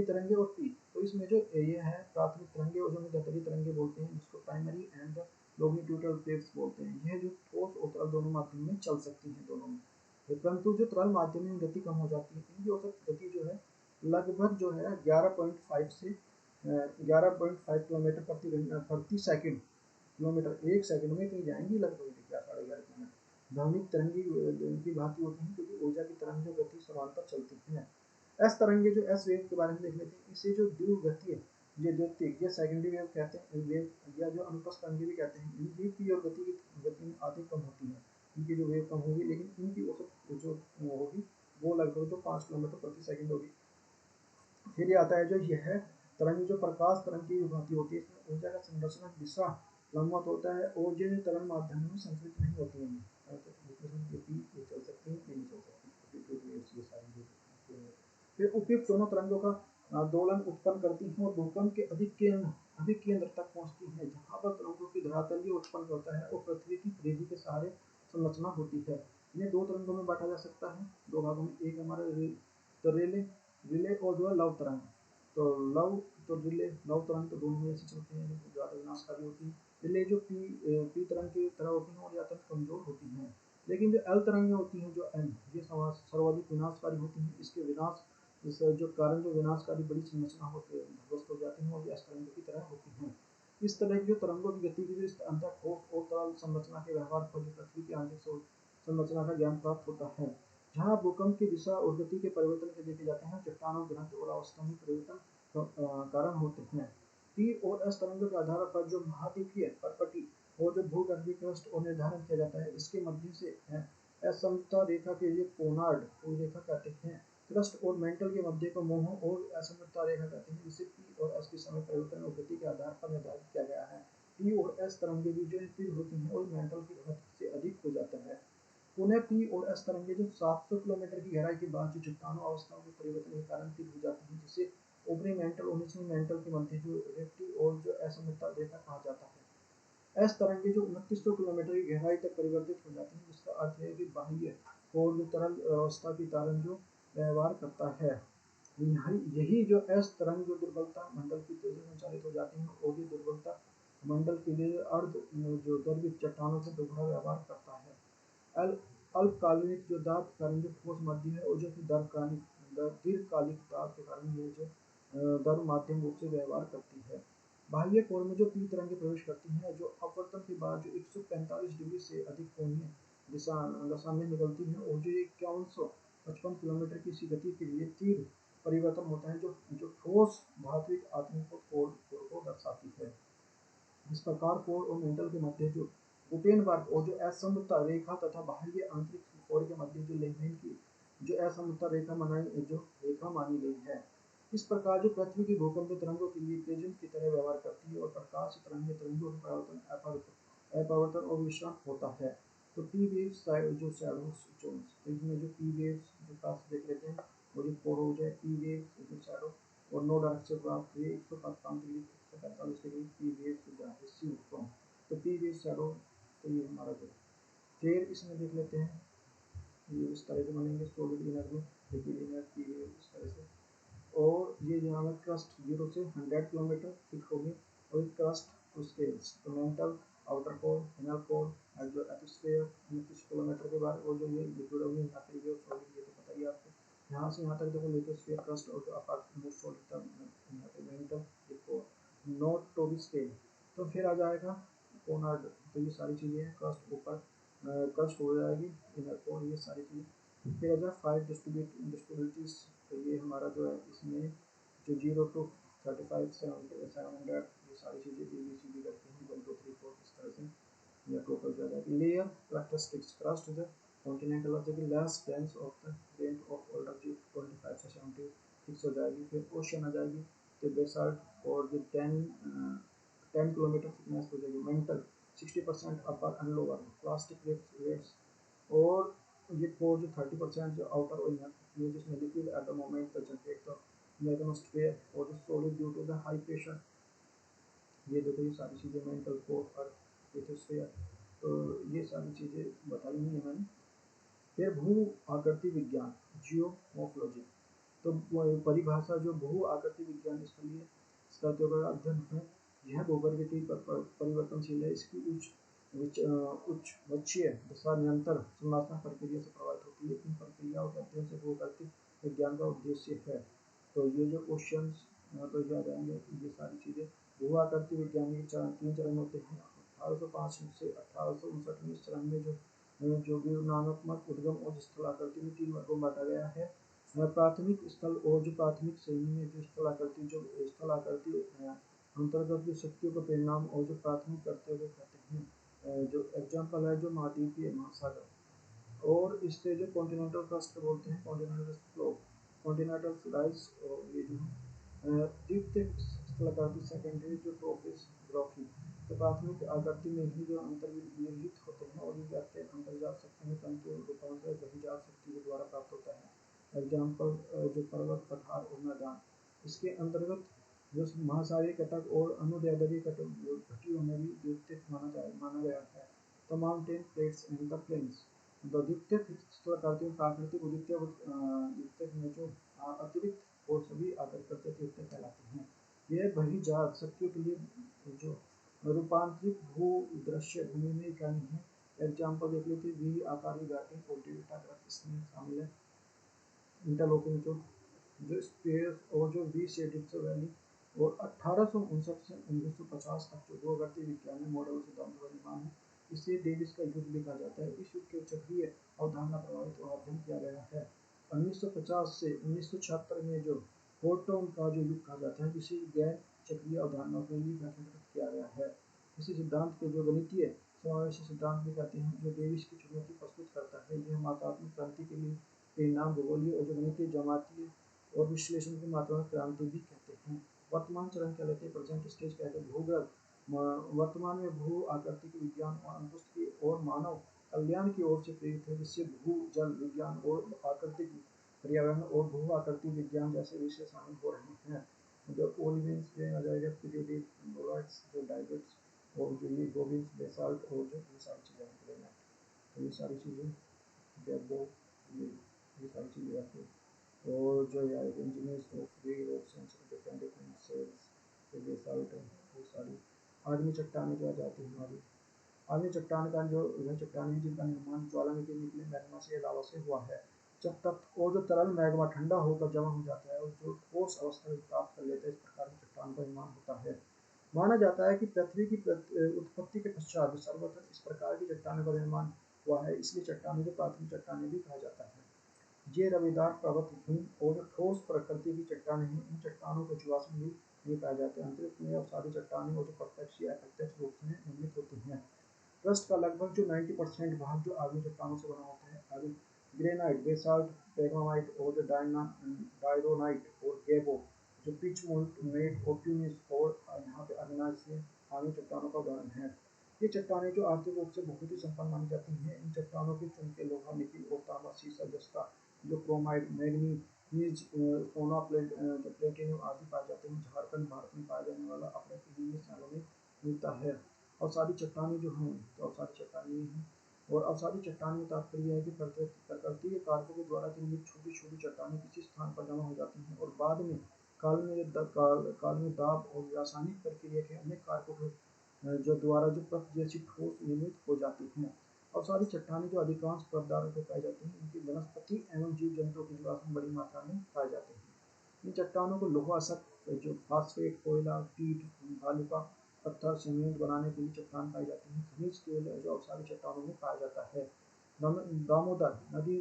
तरंगे और पी, तो इसमें जो ये है प्राथमिक तरंगे और जो मध्यतरी तरंगे बोलते हैं, जिसको प्राइमरी एंड लॉन्गिट्यूडल वेव्स बोलते हैं। यह जो ठोस और तरल दोनों माध्यम में चल सकती हैं दोनों में, परंतु जो तरल माध्यम में गति कम हो जाती है। इनकी औसत गति जो है लगभग जो है 11.5 से 11.5 किलोमीटर प्रति सेकंड, किलोमीटर एक सेकंड में कहीं जाएंगी लगभग 11.5 किलोमीटर। ध्वनिक तरंगी की भांति होती हैं, क्योंकि ऊर्जा की तरंग जो गति समांतर चलती है। एस तरंगे जो एस वेव के बारे में देख लेते हैं। इसे जो द्विव गति है, ये द्वितीयक या सेकेंडरी वेव कहते हैं, वेव या जो अनुप्रस्थ तरंगे भी कहते हैं। इनकी पी और गति की गति में आधी कम होती है, इनकी जो वेव कम होगी, लेकिन इनकी औसत जो होगी वो लगभग तो 5 किलोमीटर प्रति सेकंड होगी। फिर ये आता है जो यह तरंग जो प्रकाश तरंग की भांति होती है, इसमें ऊर्जा का संरक्षण दिशा लंबवत होता है और ये तरंग माध्यम में संचरित नहीं होती है। चल सकती है, नहीं चल सकती। फिर उपयुक्त दोनों तरंगों का दोलन उत्पन्न करती हैं और भूकंप के अधिक केंद्र तक पहुंचती हैं, जहां पर तरंगों की धरातलीय उत्पन्न होता है और पृथ्वी की परिधि के सहारे संरचना होती है। इन्हें दो तरंगों में बांटा जा सकता है, दो भागों में। एक हमारा तो रिले और जो है लव तरंग। तो लव तरंग तो दोनों में ऐसे चलते हैं, जो ज़्यादा विनाशकारी होती है। रिले जो पी तरंग की तरह होती हैं और ज़्यादा कमजोर होती हैं, लेकिन जो एल तरंगें होती हैं, जो एन, ये सर्वाधिक विनाशकारी होती हैं। इसके विनाश जो कारण जो विनाशकारी बड़ी संरचना होती है ध्वस्त हो जाती हैं और ये तरंगों की तरह होती हैं। इस तरह की जो तरंगों की गति की जो अंतर ठोस और तरल संरचना के व्यवहार पर जो पृथ्वी की आंतरिक संरचना का ज्ञान प्राप्त होता है। जहाँ भूकंप की दिशा और गति के परिवर्तन के देखे जाते हैं, चट्टानों घनत्व और अवस्था में परिवर्तन कारण होते हैं। पी और एस तरंगों के आधार पर जो महाद्वीपीय परपटी और जो भूगर्भीय क्रस्ट और निर्धारण किया जाता है, इसके मध्य से असमता रेखा के लिए कोनार्ड रेखा कहते हैं। क्रस्ट और मेंटल के मध्य को मोह और असमता रेखा कहते हैं, जिसे पी और एस के समय परिवर्तन और गति के आधार पर निर्धारित किया गया है। पी और एस तरंगे भी जो तीव्र होती हैं और मेंटल की घनत्व से अधिक हो जाता है। पुनः पी और एस तरंगे जो 700 किलोमीटर की गहराई के बाद जो चट्टानों अवस्थाओं के परिवर्तन के कारण तीव्र हो जाती है, जिसे ऊपरी मेंटल और निचली मेंटल के मध्य जो रिक्ति और जो असमता रेखा कहा जाता है। एस तरंगे जो 2900 किलोमीटर की गहराई तक परिवर्तित हो जाती है, जिसका अर्थ है कि बाह्य और जो तरल अवस्था की कारण जो व्यवहार करता है। यही जो एस तरंग जो दुर्बलता मंडल की तेजी में संचालित हो जाती है और ये दुर्बलता मंडल के लिए अर्ध जो द्रवित चट्टानों से दोहरा व्यवहार करता है। अल्पकालिक जो दाब के कारण जो ठोस मध्य है, और जो कि दीर्घकालिक दाब के कारण ये जो दर माध्यम रूप से व्यवहार करती है। बाह्य कोण में जो पी तरंगे प्रवेश करती हैं, जो अपवर्तन के बाद जो 145 डिग्री से अधिक कोणीय दशा में निकलती हैं और जो 5155 किलोमीटर की सी गति के लिए तीव्र परिवर्तन होता है, जो ठोस धात्विक आत्मिक कोण को दर्शाती है। इस प्रकार कोर और मेंटल के मध्य जो गुटेनबर्ग और जो असमता रेखा तथा बाह्य आंतरिक कोर के मध्य जो लेनदेन की जो असमता रेखा मानी गई है। इस प्रकार जो पृथ्वी की भूकंपीय तरंगों के लिए प्रिज्म की तरह व्यवहार करती है और प्रकाश तरंगों के अपवर्तन और विश्राम होता है। तो पी वेव्स जो शैडो इसमें जो पी वेव्स जो कास्ट देख लेते हैं, वो जो कोर हो जाए पी वेव्स जो शैडो और नो डायरेक्ट से प्राप्त हुए 145 degree 145 degree P waves receive from, तो पी वेव शैडो। तो ये हमारा जो फिर इसमें देख लेते हैं, ये इस तरह से बनेंगे सॉलिड इनर में, लिक्विड इनर पी वेव इस तरह से। और ये यहाँ क्रस्ट 0 से 100 किलोमीटर फिट होगी और क्रस्ट टू स्केल्स, तो mental, outer core, inner core, जो एटमॉस्फेयर, कुछ किलोमीटर के बाद, और जो ये लिक्विड और यहाँ पे ये सॉलिड, ये तो पता ही है आपको। यहाँ से यहाँ तक देखो लिथोस्फीयर, क्रस्ट और जो अपार्ट मोस्ट सॉलिड तक यहाँ पे मेंटल, देखो नोट टू बी स्केल। तो फिर आ जाएगा कोनार्ड, तो ये सारी चीज़ें हैं, क्रस्ट ऊपर, क्रस्ट हो जाएगी, इनर कोर, ये सारी चीज़ें। फिर आ जाए 5 डिस्ट्रीब्यूटिविटीज, तो ये हमारा जो है इसमें जो 0 to 35 700 ये सारी चीज़ें ABCD करते हैं, 1 2 3 4 इस तरह से या टोटल जो है। लेयर कैरेक्टरिस्टिक्स, क्रस्ट जो continental of the less dense of the range of order जो 25 से 76 हो जाएगी। फिर ओशन आ जाएगी, तो बेसाल्ट और जो 10 किलोमीटर थिकनेस हो जाएगी। Mantle 60% upper and lower, plastic weights, और ये कोर जो 30% जो आउटर और इनर, जिसमें liquid at the moment the generate the magnetosphere, और जो solid due to the high pressure. ये देखो ये सारी चीज़ें मेंटल कोर और लिथोस्फीयर, तो ये सारी चीज़ें बताई हुई हैं मैंने। फिर भू आकृति विज्ञान, जियोमॉर्फोलॉजी, तो परिभाषा जो भू आकृति विज्ञान इसके लिए सतहों का अध्ययन है। यह भूगर्भीय पर परिवर्तनशील है, इसकी उच्च वक्षीय दशा निरंतर संरचना प्रक्रिया से प्रभावित होती है। इन प्रक्रियाओं के अध्ययन से भूगर्भीय विज्ञान का उद्देश्य है। तो ये जो क्वेश्चन तो ये आ जाएंगे, ये सारी चीज़ें। भू आकृति विज्ञान के चरण 3 चरण होते हैं। 1805 से 1859 में इस चरण में जो विवरणात्मक उद्गम और स्थलाकृति में 3 वर्गों में बांटा गया है। प्राथमिक स्थल और जो प्राथमिक श्रेणी में जो स्थलाकृति अंतर्गत जो शक्तियों का परिणाम और जो प्राथमिक करते हुए कहते हैं। जो एग्जाम्पल है जो महाद्वीपीय महासागर, और इससे जो कॉन्टिनेंटल क्रस्ट बोलते हैं, कॉन्टिनेंटल फ्लो, कॉन्टिनेंटल राइस, और ये जो द्वितीय स्थलाकृति सेकेंडरी जो टोपोग्राफी, तो प्राथमिक आकृति में ही जो अंतर्निहित होते हैं और ये अंतर्जात शक्ति में तंतु रूपांतर बहिर्जात शक्ति के द्वारा प्राप्त होता है। एग्जाम्पल जो पर्वत, पठार और मैदान। इसके अंतर्गत जो महासागरीय कटक और अनुदैर्ध्य घटियों में भी द्वितीय माना गया है। The mountain plates and the plains, द्वितीय स्थलाकृति में प्राकृतिक द्वितीय में जो अतिरिक्त और सभी आकृति द्वितीय कहलाते हैं। यह बहिर्जात शक्तियों के लिए जो रूपांतरित भू दृश्य भूमि में इकाई है। एग्जाम्पल देख लेते हैं, वी आकारी घाटी और डेल्टा ग्राफ इसमें शामिल है। इंटरलॉकिंग जो स्पेस और जो वी शेडिप्स वैली, और 1859 से 1950 तक जो भूगर्भीय विज्ञान में मॉडल सिद्धांत का निर्माण है। इसे डेविस का युग भी कहा जाता है। इस युग के चक्रीय अवधारणा प्रभावित और अध्ययन किया गया है। 1950 से 1976 में जो फोटोन का जो युग कहा जाता है, जिसे गैर चक्रीय अवधारणाओं के लिए गठित किया गया है। इसी सिद्धांत के जो गणितीय समावेशी सिद्धांत भी कहते हैं, जो डेविस की चुनौती प्रस्तुत करता है। यह मात्रात्मक क्रांति के लिए परिणाम भूगोलीय और जो गणितीय जमातीय और विश्लेषण की मात्रात्मक क्रांति भी कहते हैं। वर्तमान चरण क्या लेते हैं, प्रेजेंट स्टेज कहते हैं। भूगर्भ वर्तमान में भू आकृति के विज्ञान और अनुष्ठ की और मानव कल्याण की ओर से प्रेरित है, जिससे भू जल विज्ञान और आकृतिक पर्यावरण और भू आकृति विज्ञान जैसे विषय शामिल हो रहे हैं। जो ओलिवेंस जो आ जाएगा, पीरियोडिक बोराइट्स, जो डाइबेट्स, और जो ये गोबिन्स, बेसाल्ट, और जो ये सारी चीज़ें हैं, तो ये सारी चीज़ें डेबो, ये सारी चीज़ें आती हैं। और जो है engineers of way options different different cells, तो बेसाल्ट, वो सारी आदमी चट्टानें जो आ जाती हैं हमारी। आदमी चट्टान का जो वह चट्टानें जिनका निर्माण ज्वालामुखी निकले मैग्मा से लावा से हुआ है। जब तक और जो तरल मैग्मा ठंडा होकर जमा हो जाता है और जो ठोस अवस्था में प्राप्त कर लेता है, इस प्रकार की चट्टान का निर्माण होता है। माना जाता है कि पृथ्वी की उत्पत्ति के पश्चात सर्वप्रथम इस प्रकार की चट्टानों का निर्माण हुआ है, इसलिए चट्टानों को प्राथमिक चट्टानें भी कहा जाता है। ये रवेदार पर्वत भूमि और जो ठोस प्रकृति की चट्टानें हैं, इन चट्टानों को जीवाश्म भी नहीं पाए जाते। अंतरिक्ष में अवसादी चट्टानें और जो प्रत्यक्ष या अप्रत्यक्ष रूप से निर्मित होती हैं। क्रस्ट का लगभग जो 90% भाग जो आगे चट्टानों से बना होता है। आगे ग्रेनाइट, बेसाल्ट, पेग्माइट, और जो डायरोनाइट और गेबो, जो पिच मोल्ट और ट्यूनिस, और यहाँ पे अग्नाशिया आगे चट्टानों का उदाहरण है। ये चट्टानें जो आर्थिक रूप से बहुत ही संपन्न मानी जाती हैं। इन चट्टानों के चुनके लोहा, निकिल और तांबा, सीसा, जस्ता, जो क्रोमाइट, मैग्नीज, सोना, प्लेटिनम आदि पाए जाते हैं। झारखंड भारत में पाया जाने वाला अपर्याप्त स्थानों में मिलता है। अवसादी चट्टानें जो हैं, तो अवसादी चट्टानें हैं। और अवसादी चट्टान में तात्पर्य है कि प्रकृति के कारकों के द्वारा निर्मित छोटी छोटी चट्टानें किसी स्थान पर जमा हो जाती हैं और बाद में काल में दाब और रासायनिक प्रक्रिया के अनेक कारकों के जो द्वारा जो परत जैसी ठोस निर्मित हो जाती हैं। अवसादी चट्टानें जो अधिकांश परतदारों को पाई जाती हैं, इनकी वनस्पति एवं जीव जंतुओं के जीवाश्म बड़ी मात्रा में पाए जाते हैं। इन चट्टानों को लोहा सख्त जो फास्फेट कोयला कीट बालुका पत्थर सीमेंट बनाने के लिए चट्टान पाई जाती है। खनिज तेल जो अवसादी चट्टानों में पाया जाता है। दामोदर नदी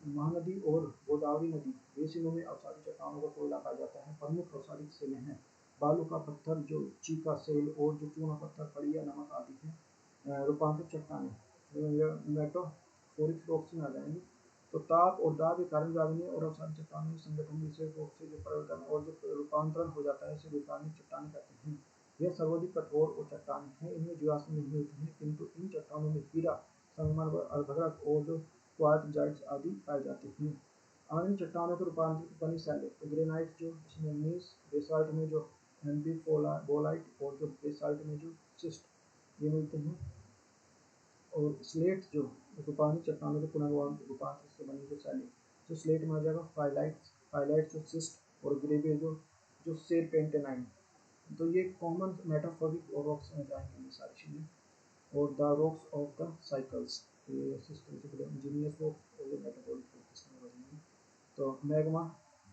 महानदी और गोदावरी नदी बेसिनों में अवसादी चट्टानों का कोयला पाया जाता है। प्रमुख अवसादी किस्में हैं बालू का पत्थर जो चीका सेल और जो चूना पत्थर खड़िया नमक आदि है। रूपांतरित चट्टानें मेटाफोरिक रॉक्स में आ जाएंगे। तो ताप और दाब के कारण जामिनी और अवसादी चट्टानों में संगठन विशेष रूप से जो परिवर्तन और जो रूपांतरण हो जाता है इसे वैज्ञानिक चट्टानें कहते हैं। यह सर्वाधिक कठोर और चट्टानें हैं, इनमें जीवाश्म नहीं होते हैं, किंतु इन चट्टानों में हीरा संगमरमर अर्धरक और जो क्वार्टजाइट्स आदि पाए जाते हैं। अन्य चट्टानों के रूपांतरित बनी शैलेट तो ग्रेनाइट जो इसमें नीस बेसाल्ट में जो बोलाइट और जो बेसाल्ट में जो सिस्ट ये मिलते हैं। और स्लेट जो रूपांतरित चट्टानों के पुनर्रूपांतरित से बनी जो शैलेट जो स्लेट में आ जाएगा फाइलाइट जो सिस्ट और ग्रेवे जो जो सेरपेंटेनाइन। तो ये कॉमन मेटाफोरिक रॉक्स में जाएंगे ये सारी चीज़ें। और the rocks of the cycles ये सिस्टम इंजीनियर्स रॉक्स और मेटाफोरिक रॉक्स में बनेंगे। तो मैग्मा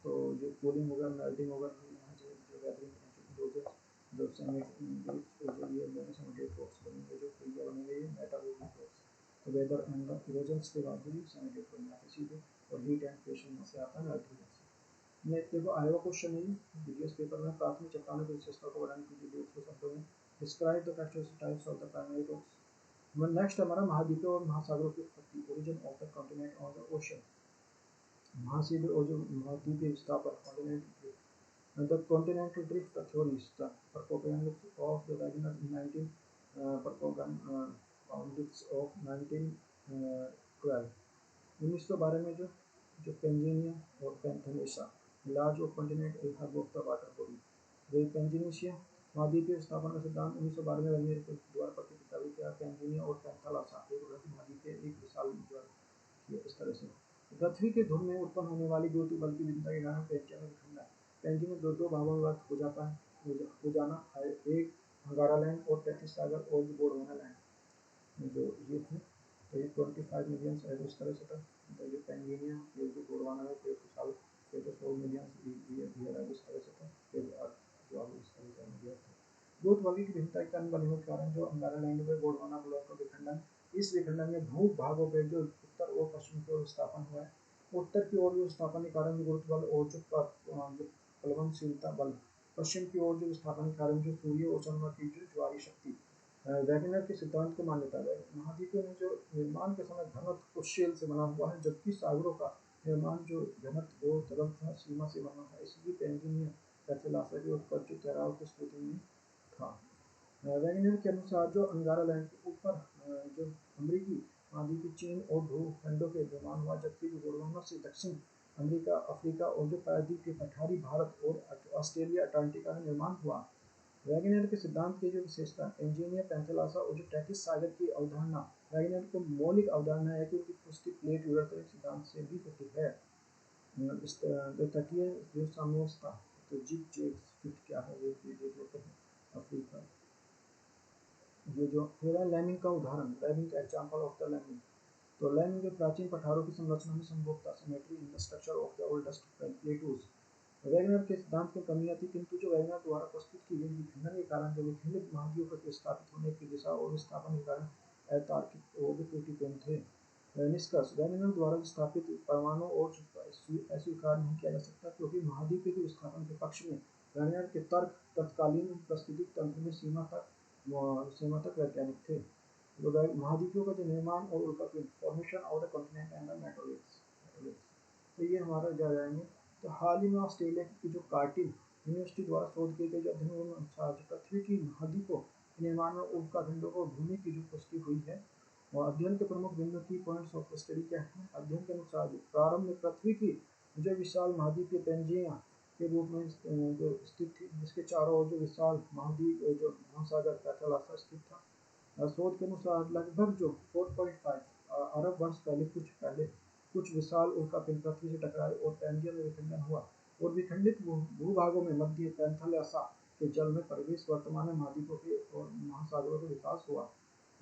तो जो कूलिंग होगा मेल्टिंग होगा यहाँ जो जो गैदरिंग जो जो ये सेमीडेट रॉक्स बनेंगे जो क्रिया बनेंगे ये मेटाबॉलिक रॉक्स। तो वेदर एंड द इरोजन्स के बाद भी सेमीडेट बन जाते सीधे। और हीट एंड प्रेशर में से आता है मेल्टिंग से। मैं देखो आएगा क्वेश्चन नहीं जीएस पेपर में प्राथमिक चट्टानों की विशेषता को वर्णन कीजिए 100 शब्दों में। Describe the characteristic types of the primary rocks. Next हमारा महाद्वीपों और महासागरों की उत्पत्ति origin of the continent on the ocean. महासागर और जो महाद्वीपीय विस्थापन continental the continental drift theories the proponents of the Wagner in 19 proponents of 1912 1912 में जो जो पेंजिनिया और Panthalassa large of continent a hub of the water body वे पेंजिनेशिया महाद्वीपीय विस्थापन का सिद्धांत 1912 में वैगनर के द्वारा प्रतिपादित किया। पेंजिनिया और पैंथेलासा एक महाद्वीपीय एक विशाल ज्वार इस तरह से पृथ्वी के धुन में उत्पन्न होने वाली ज्योति बल की भिन्नता के कारण पेंजिया में विखंडन पेंजिन में दो भागों में विभक्त हो जाता है हो जाना है। एक अंगारा लैंड और 33 सागर और गोंडवाना लैंड जो ये थे। तो ये 25 मिलियन इस तरह से था। तो ये पेंजिनिया ये जो गोंडवाना में 13 साल 16 मिलियन ये इस तरह से था। फिर जो अब इस तरह से इंडिया था। द्वैत वर्गीय की भिन्नता के कारण बनने के कारण जो अंगारा लैंड में गोंडवाना ब्लॉक का विखंडन इस विखंडन में भू भागों पर जो उत्तर और पश्चिम की ओर विस्थापन हुआ है। उत्तर की ओर जो विस्थापन के कारण गुरुत्व बल और जो प्लवनशीलता बल पश्चिम की ओर जो विस्थापन के कारण जो सूर्य और चंद्रमा की जो ज्वारीय शक्ति वैगनर के सिद्धांत को मान्यता है। महाद्वीपों में जो निर्माण के समय घनत्व उच्चशील से बना हुआ है जबकि सागरों का निर्माण जो घनत्व वो तरल था सीमा से बना था। इसलिए पेंजिनिया पैंथेलासा की उत्पत्ति ठहराव की स्थिति में था। वैगनर के अनुसार जो अंगारा लैंड के ऊपर जो अमरीकी महाद्वीप चीन और भूखंडों के निर्माण हुआ जबकि जो गोंडवाना से दक्षिण अमेरिका अफ्रीका और जो प्रायद्वीप के पठारी भारत और ऑस्ट्रेलिया अटलांटिका में निर्माण हुआ। वैगनर के सिद्धांत की जो विशेषता पेंजिनिया पैंथेलासा और जो 33 सागर की अवधारणा वैगनर को मौलिक अवधारणा है कि उनकी पुष्टि प्लेट विवर्तन सिद्धांत से भी होती है। जो तटीय जो साम्यवस्था तो जिग जैग क्या है ये जो अफ्रीका ये जो फिर है लैमिंग का उदाहरण लैमिंग का एग्जांपल ऑफ द लैमिंग। तो लैमिंग जो प्राचीन पठारों की संरचना में संभवतः symmetry in the structure of the oldest plateaus. Wagner के सिद्धांत की कमियां थी किंतु जो वैगनर द्वारा प्रस्तुत की गई विखंडन के कारण जो विखंडित महाद्वीपों के विस्थापित होने की दिशा और विस्थापन के कारण अतार्किक और त्रुटिपूर्ण थे। निष्कर्ष वैगनर द्वारा स्थापित परमाणु और अस्वीकार नहीं किया जा सकता क्योंकि महाद्वीप के विस्थापन के पक्ष में वैगनर के तर्क तत्कालीन पारिस्थितिक तंत्र में सीमा तक वैज्ञानिक थे। महाद्वीपों का जो निर्माण और उनका formation of the continent and the metoliths. तो ये हमारा जा जाएंगे। तो हाल ही में ऑस्ट्रेलिया की जो कार्टिल यूनिवर्सिटी द्वारा शोध किए गए जो अध्ययन के अनुसार पृथ्वी की महाद्वीपों के निर्माण में उल्काखंडों को भूमि की जो पुष्टि हुई है। और अध्ययन के प्रमुख बिंदु की पॉइंट्स ऑफ स्टडी क्या है। अध्ययन के अनुसार जो प्रारंभ में पृथ्वी की जो विशाल महाद्वीपीय पेंजिया के रूप में जो स्थित थी जिसके चारों ओर जो विशाल महाद्वीप जो महासागर पैंथेलासा स्थित था। शोध के अनुसार लगभग जो 4.5 अरब वर्ष पहले कुछ विशाल उल्कापिंड पृथ्वी से टकराए और पेंजिया में विखंडन हुआ और विखंडित भूभागों में मध्य पैंथेलासा के जल में प्रवेश वर्तमान महाद्वीपों के और महासागरों का विकास हुआ।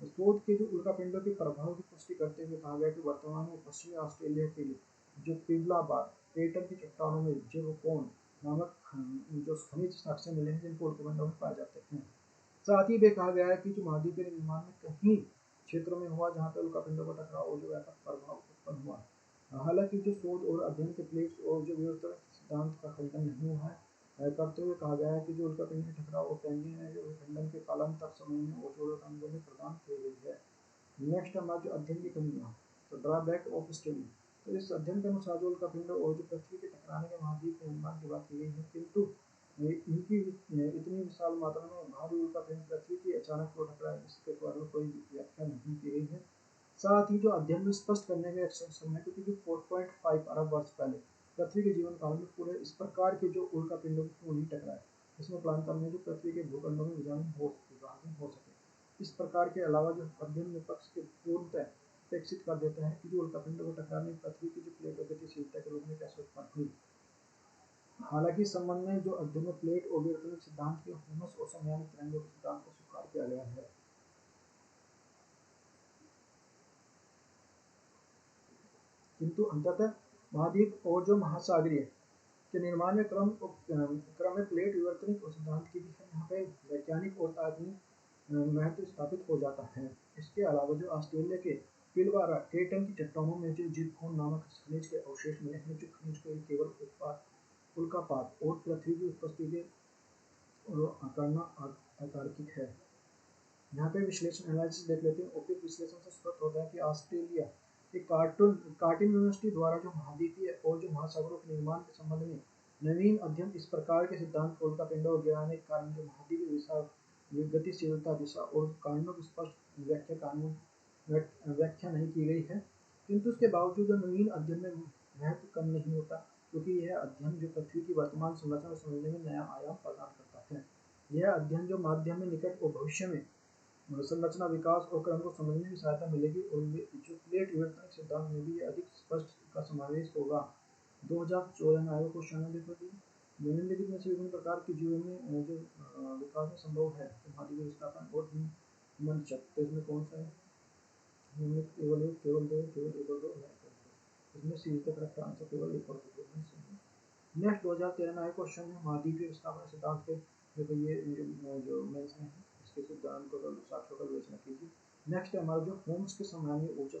शोध के जो उल्कापिंडों के प्रभाव की पुष्टि करते हुए कहा गया कि वर्तमान में पश्चिमी ऑस्ट्रेलिया के लिए जो पिबलाबार क्रेटर की चट्टानों में जेरोकोन नामक जो खनिज साक्ष्य मिले हैं जिनको उल्कापिंडों में पाए जाते हैं। साथ ही कहा गया है कि जो महाद्वीप के निर्माण में कहीं क्षेत्रों में हुआ जहाँ पे उल्कापिंडों का टकराव और जो व्यापक प्रभाव उत्पन्न हुआ। हालांकि जो शोध और अध्ययन के प्लेट्स और जो विवर्तन सिद्धांत का खंडन नहीं हुआ है करते हुए कहा गया है कि जो उल्कापिंड के टकराव और पेंजिंग है जो खंडन के कालांतर समय में और जो उल्कापिंडों में प्रदान की गई है। नेक्स्ट हमारा जो अध्ययन की कमियां तो ड्रॉबैक ऑफ स्टडी। तो इस अध्ययन के अनुसार जो उल्कापिंड और जो पृथ्वी के टकराने के महाद्वीप के निर्माण की बात की गई है, किंतु इनकी इतनी विशाल मात्रा में भारी उल्कापिंड पृथ्वी की अचानक क्यों टकराए इसके बारे में कोई व्याख्या नहीं की गई है। साथ ही जो अध्ययन में स्पष्ट करने के समय क्योंकि जो 4.5 अरब वर्ष पहले पृथ्वी के जीवन काल में पूरे इस प्रकार के जो उल्कापिंडों क्यों नहीं टकराए, इसमें कालांतर में जो पृथ्वी के भूखंडों में विभाजन हो सके। इस प्रकार के अलावा जो अध्ययन में पक्ष के पूर्णतः अपेक्षित कर देता है कि जो उल्कापिंडों को टकराने पृथ्वी की जो प्लेट गतिशीलता के रूप में कैसे उत्पन्न हुई। हालांकि इस संबंध में जो अध्ययन में प्लेट और विवर्तनिक सिद्धांत के ह्यूमस और समयानिक तरंगों के सिद्धांत को स्वीकार किया गया है। किंतु अंततः महाद्वीप और जो महासागरीय के निर्माण में क्रम में प्लेट विवर्तनिक और सिद्धांत की भी यहाँ पे वैज्ञानिक और तात्विक महत्व स्थापित हो जाता है। इसके अलावा जो ऑस्ट्रेलिया के पिलवारा क्रेटन की चट्टानों में जो जिरकोन नामक खनिज के अवशेष मिले हैं जो खनिज को केवल उल्कापात और पृथ्वी की उपस्थिति करना अतार्किक है। यहाँ पे विश्लेषण एनालिसिस देख लेते हैं। उपयुक्त विश्लेषण से स्पष्ट होता है कि ऑस्ट्रेलिया के कार्टिन यूनिवर्सिटी द्वारा जो महाद्वीपीय और जो महासागरों के निर्माण के संबंध में नवीन अध्ययन इस प्रकार के सिद्धांत उल्कापिंडों और गिराने के कारण जो महाद्वीपीय विशाल गतिशीलता दिशा और कारणों की स्पष्ट व्याख्या नहीं की गई है। किंतु उसके बावजूद नवीन अध्ययन में महत्व कम नहीं होता क्योंकि यह अध्ययन जो पृथ्वी की वर्तमान संरचना को समझने में नया आयाम प्रदान करता है। यह अध्ययन जो माध्यम में निकट और भविष्य में संरचना विकास और क्रम को समझने में सहायता मिलेगी और जो प्लेट विवर्तनिक सिद्धांत में भी अधिक स्पष्ट का समावेश होगा। 2014 में आयोग क्वेश्चन देखो जी निम्नलिखित में से विभिन्न प्रकार की जीवों में जो विकास में संभव है तो महाद्वीपीय विस्थापन और मंचक तो इसमें कौन सा है? केवल दो है इसमें सी तक रखा आंसर केवल एक और नेक्स्ट 2013 में आयोग क्वेश्चन है महाद्वीपीय विस्थापन सिद्धांत के देखो ये जो मेंस में है इसके सिद्धांत को साक्ष्यों का विवेचना कीजिए। नेक्स्ट है हमारा जो होम्स के सामान्य ऊर्जा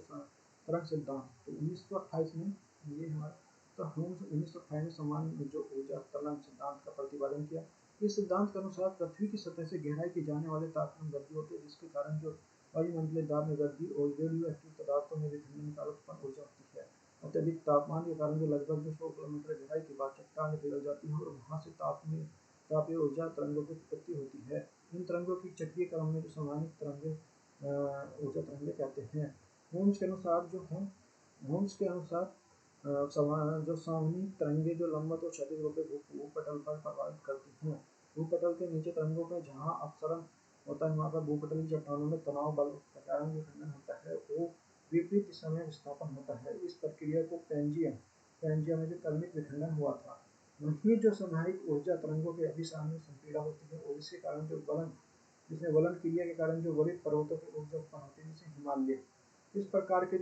तरंग सिद्धांत तो 1928 में ये हमारा तो होम्स 1928 में सामान्य जो ऊर्जा तरंग सिद्धांत का प्रतिपादन किया। इस सिद्धांत के अनुसार पृथ्वी की सतह से गहराई की जाने वाले तापमान वृद्धि होती है जिसके कारण जो वायुमंडलीय दाब में वृद्धि और रेडियो एक्टिव पदार्थों में विखंडन के कारण उत्पन्न ऊर्जा होती है। अत्यधिक तापमान के कारण जो लगभग 100 किलोमीटर गहराई के बाद चट्टान पिघल जाती है और वहां से तापीय ऊर्जा तरंगों की उत्पत्ति होती है। इन तरंगों की चक्रीय क्रम में जो सामान्य तरंगे ऊर्जा तरंगे कहते हैं। होम्स के अनुसार जो सामान्य तरंगे जो लंबवत और क्षैतिज रूप से भूपटल पर प्रभावित करती हैं। भूपटल के नीचे तरंगों में जहाँ अपसरण होता है वहाँ पर भूपटल की चट्टानों में तनाव बल के कारण विखंडन होता है वो विपरीत दिशा में विस्थापन होता है। इस प्रक्रिया को पैंजिया में जो कर्मिक विखंडन हुआ था। वहीं जो सामयिक ऊर्जा तरंगों के अभिसार में संपीड़ा होती है और इसके कारण जो वलन क्रिया के कारण जो वरित पर्वतों की ऊर्जा उत्पन्न होती है जैसे हिमालय। इस प्रकार के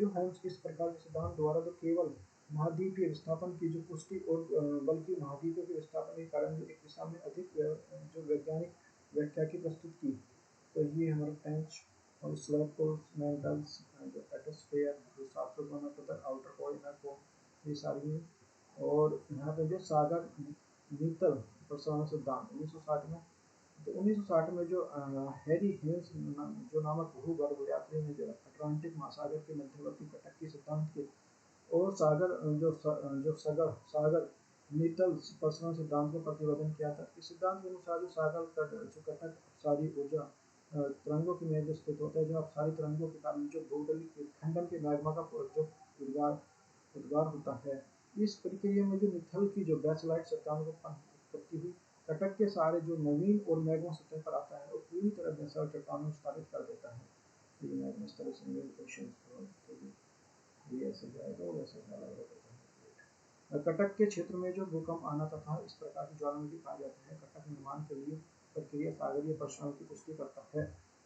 सिद्धांत द्वारा जो केवल महाद्वीपीय विस्थापन की जो पुष्टि और बल्कि महाद्वीपों के विस्थापन के कारण जो एक दिशा में अधिक जो वैज्ञानिक व्याख्या की प्रस्तुत की। तो ये हमारा टेंच और स्लैब को मेंटल्स जो एटमॉस्फेयर जो 700 kilometre outer core inner core ये सारी और यहाँ पे जो सागर नीतल प्रसारण सिद्धांत 1960 में तो 1960 में जो हैरी हेल्स जो नामक भूगर्भ यात्री ने जो अटलांटिक महासागर के मध्यवर्ती कटक के सिद्धांत के और सागर नीतल प्रसारण सिद्धांत का प्रतिपादन किया था। इस सिद्धांत के अनुसार जो सागर जो कटक सारी ऊर्जा तरंगों की में स्थित होता है जो आप सारी तरंगों के कारण जो भूगोलिक खंडन के मैग्मा का जो उद्गार होता है। इस प्रक्रिया में जो मिथल की जो बेसलाइट चट्टानों की उत्पत्ति हुई। कटक के सारे जो नवीन और मैग्मा सतह पर आता है और पूरी तरह बेसलाइट चट्टानों को स्थापित कर देता है। ये मैग्मा इस तरह से ये ऐसे जाएगा और ऐसे जाएगा। कटक के क्षेत्र में जो भूकंप आना था इस प्रकार की ज्वालामुखी पाए जाते हैं। कटक निर्माण के लिए प्रक्रिया सागरीय प्रशांत की पुष्टि करता है।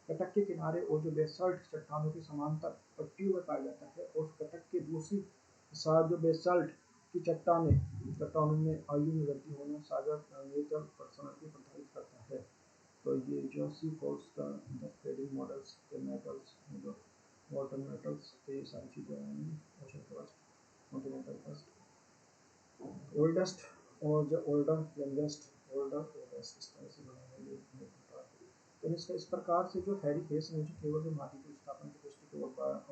कटक के किनारे और जो बेसाल्ट चट्टानों की समांतर पट्टियों में पाया जाता है, और कटक के दूसरी साथ जो बेसाल्ट की चट्टानों में आयु में वृद्धि होना सागर नेचर पर्सनालिटी प्रभावित करता है। तो ये जोशी फोर्स का स्प्रेडिंग मॉडल्स के मेटल्स जो वाटर मेटल्स ये सारी चीज़ें आएंगी। Ocean first, continental first, oldest और जो ओल्डर यंगेस्ट, ओल्डर ओल्डेस्ट इस तरह से बनाएंगे। तो इस प्रकार से जो हैरी केस ने जो केवल जो महाद्वीप विस्थापन की पुष्टि को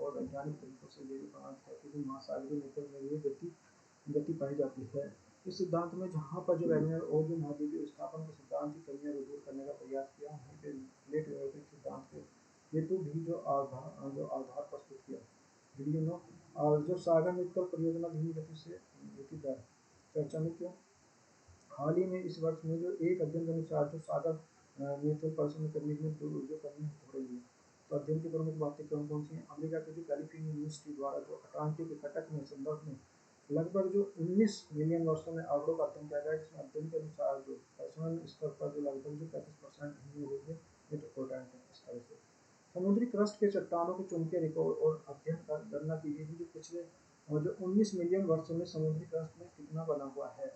और वैज्ञानिक तरीकों से ये भी प्रमाणित है कि जो महासागरीय निकल में ये गति पाई जाती है। इस सिद्धांत में जहाँ पर जो वैगनर और जो महाद्वीपीय विस्थापन के सिद्धांत की कमियां दूर करने का प्रयास किया, वहीं पे प्लेट विवर्तन सिद्धांत के हेतु भी जो आधार प्रस्तुत किया। वीडियो नो और जो सागर निकल परियोजना धीमी गति से गति दर चर्चा में क्यों। हाल ही में इस वर्ष में जो एक अध्ययन के अनुसार जो सागर नेचुरल पर्सन करने में जो कमी हो रही है, तो अध्ययन की प्रमुख बातें कौन कौन सी हैं। अमेरिका के जो कैलिफोर्निया यूनिवर्सिटी द्वारा जो अटलांटिक के कटक में संदर्भ में लगभग जो 19 मिलियन वर्षों में आंकड़ों का अध्ययन किया गया, जिसमें अध्ययन के अनुसार जो पर्सन स्तर पर जो लगभग जो 35% भिन्न हो गई मेट्रोपोलिटन इस तरह से। समुद्री क्रस्ट के चट्टानों के चुनके रिकॉर्ड और अध्ययन का गणना की गई जो पिछले जो 19 मिलियन वर्षों में समुद्री क्रस्ट में कितना बना हुआ है।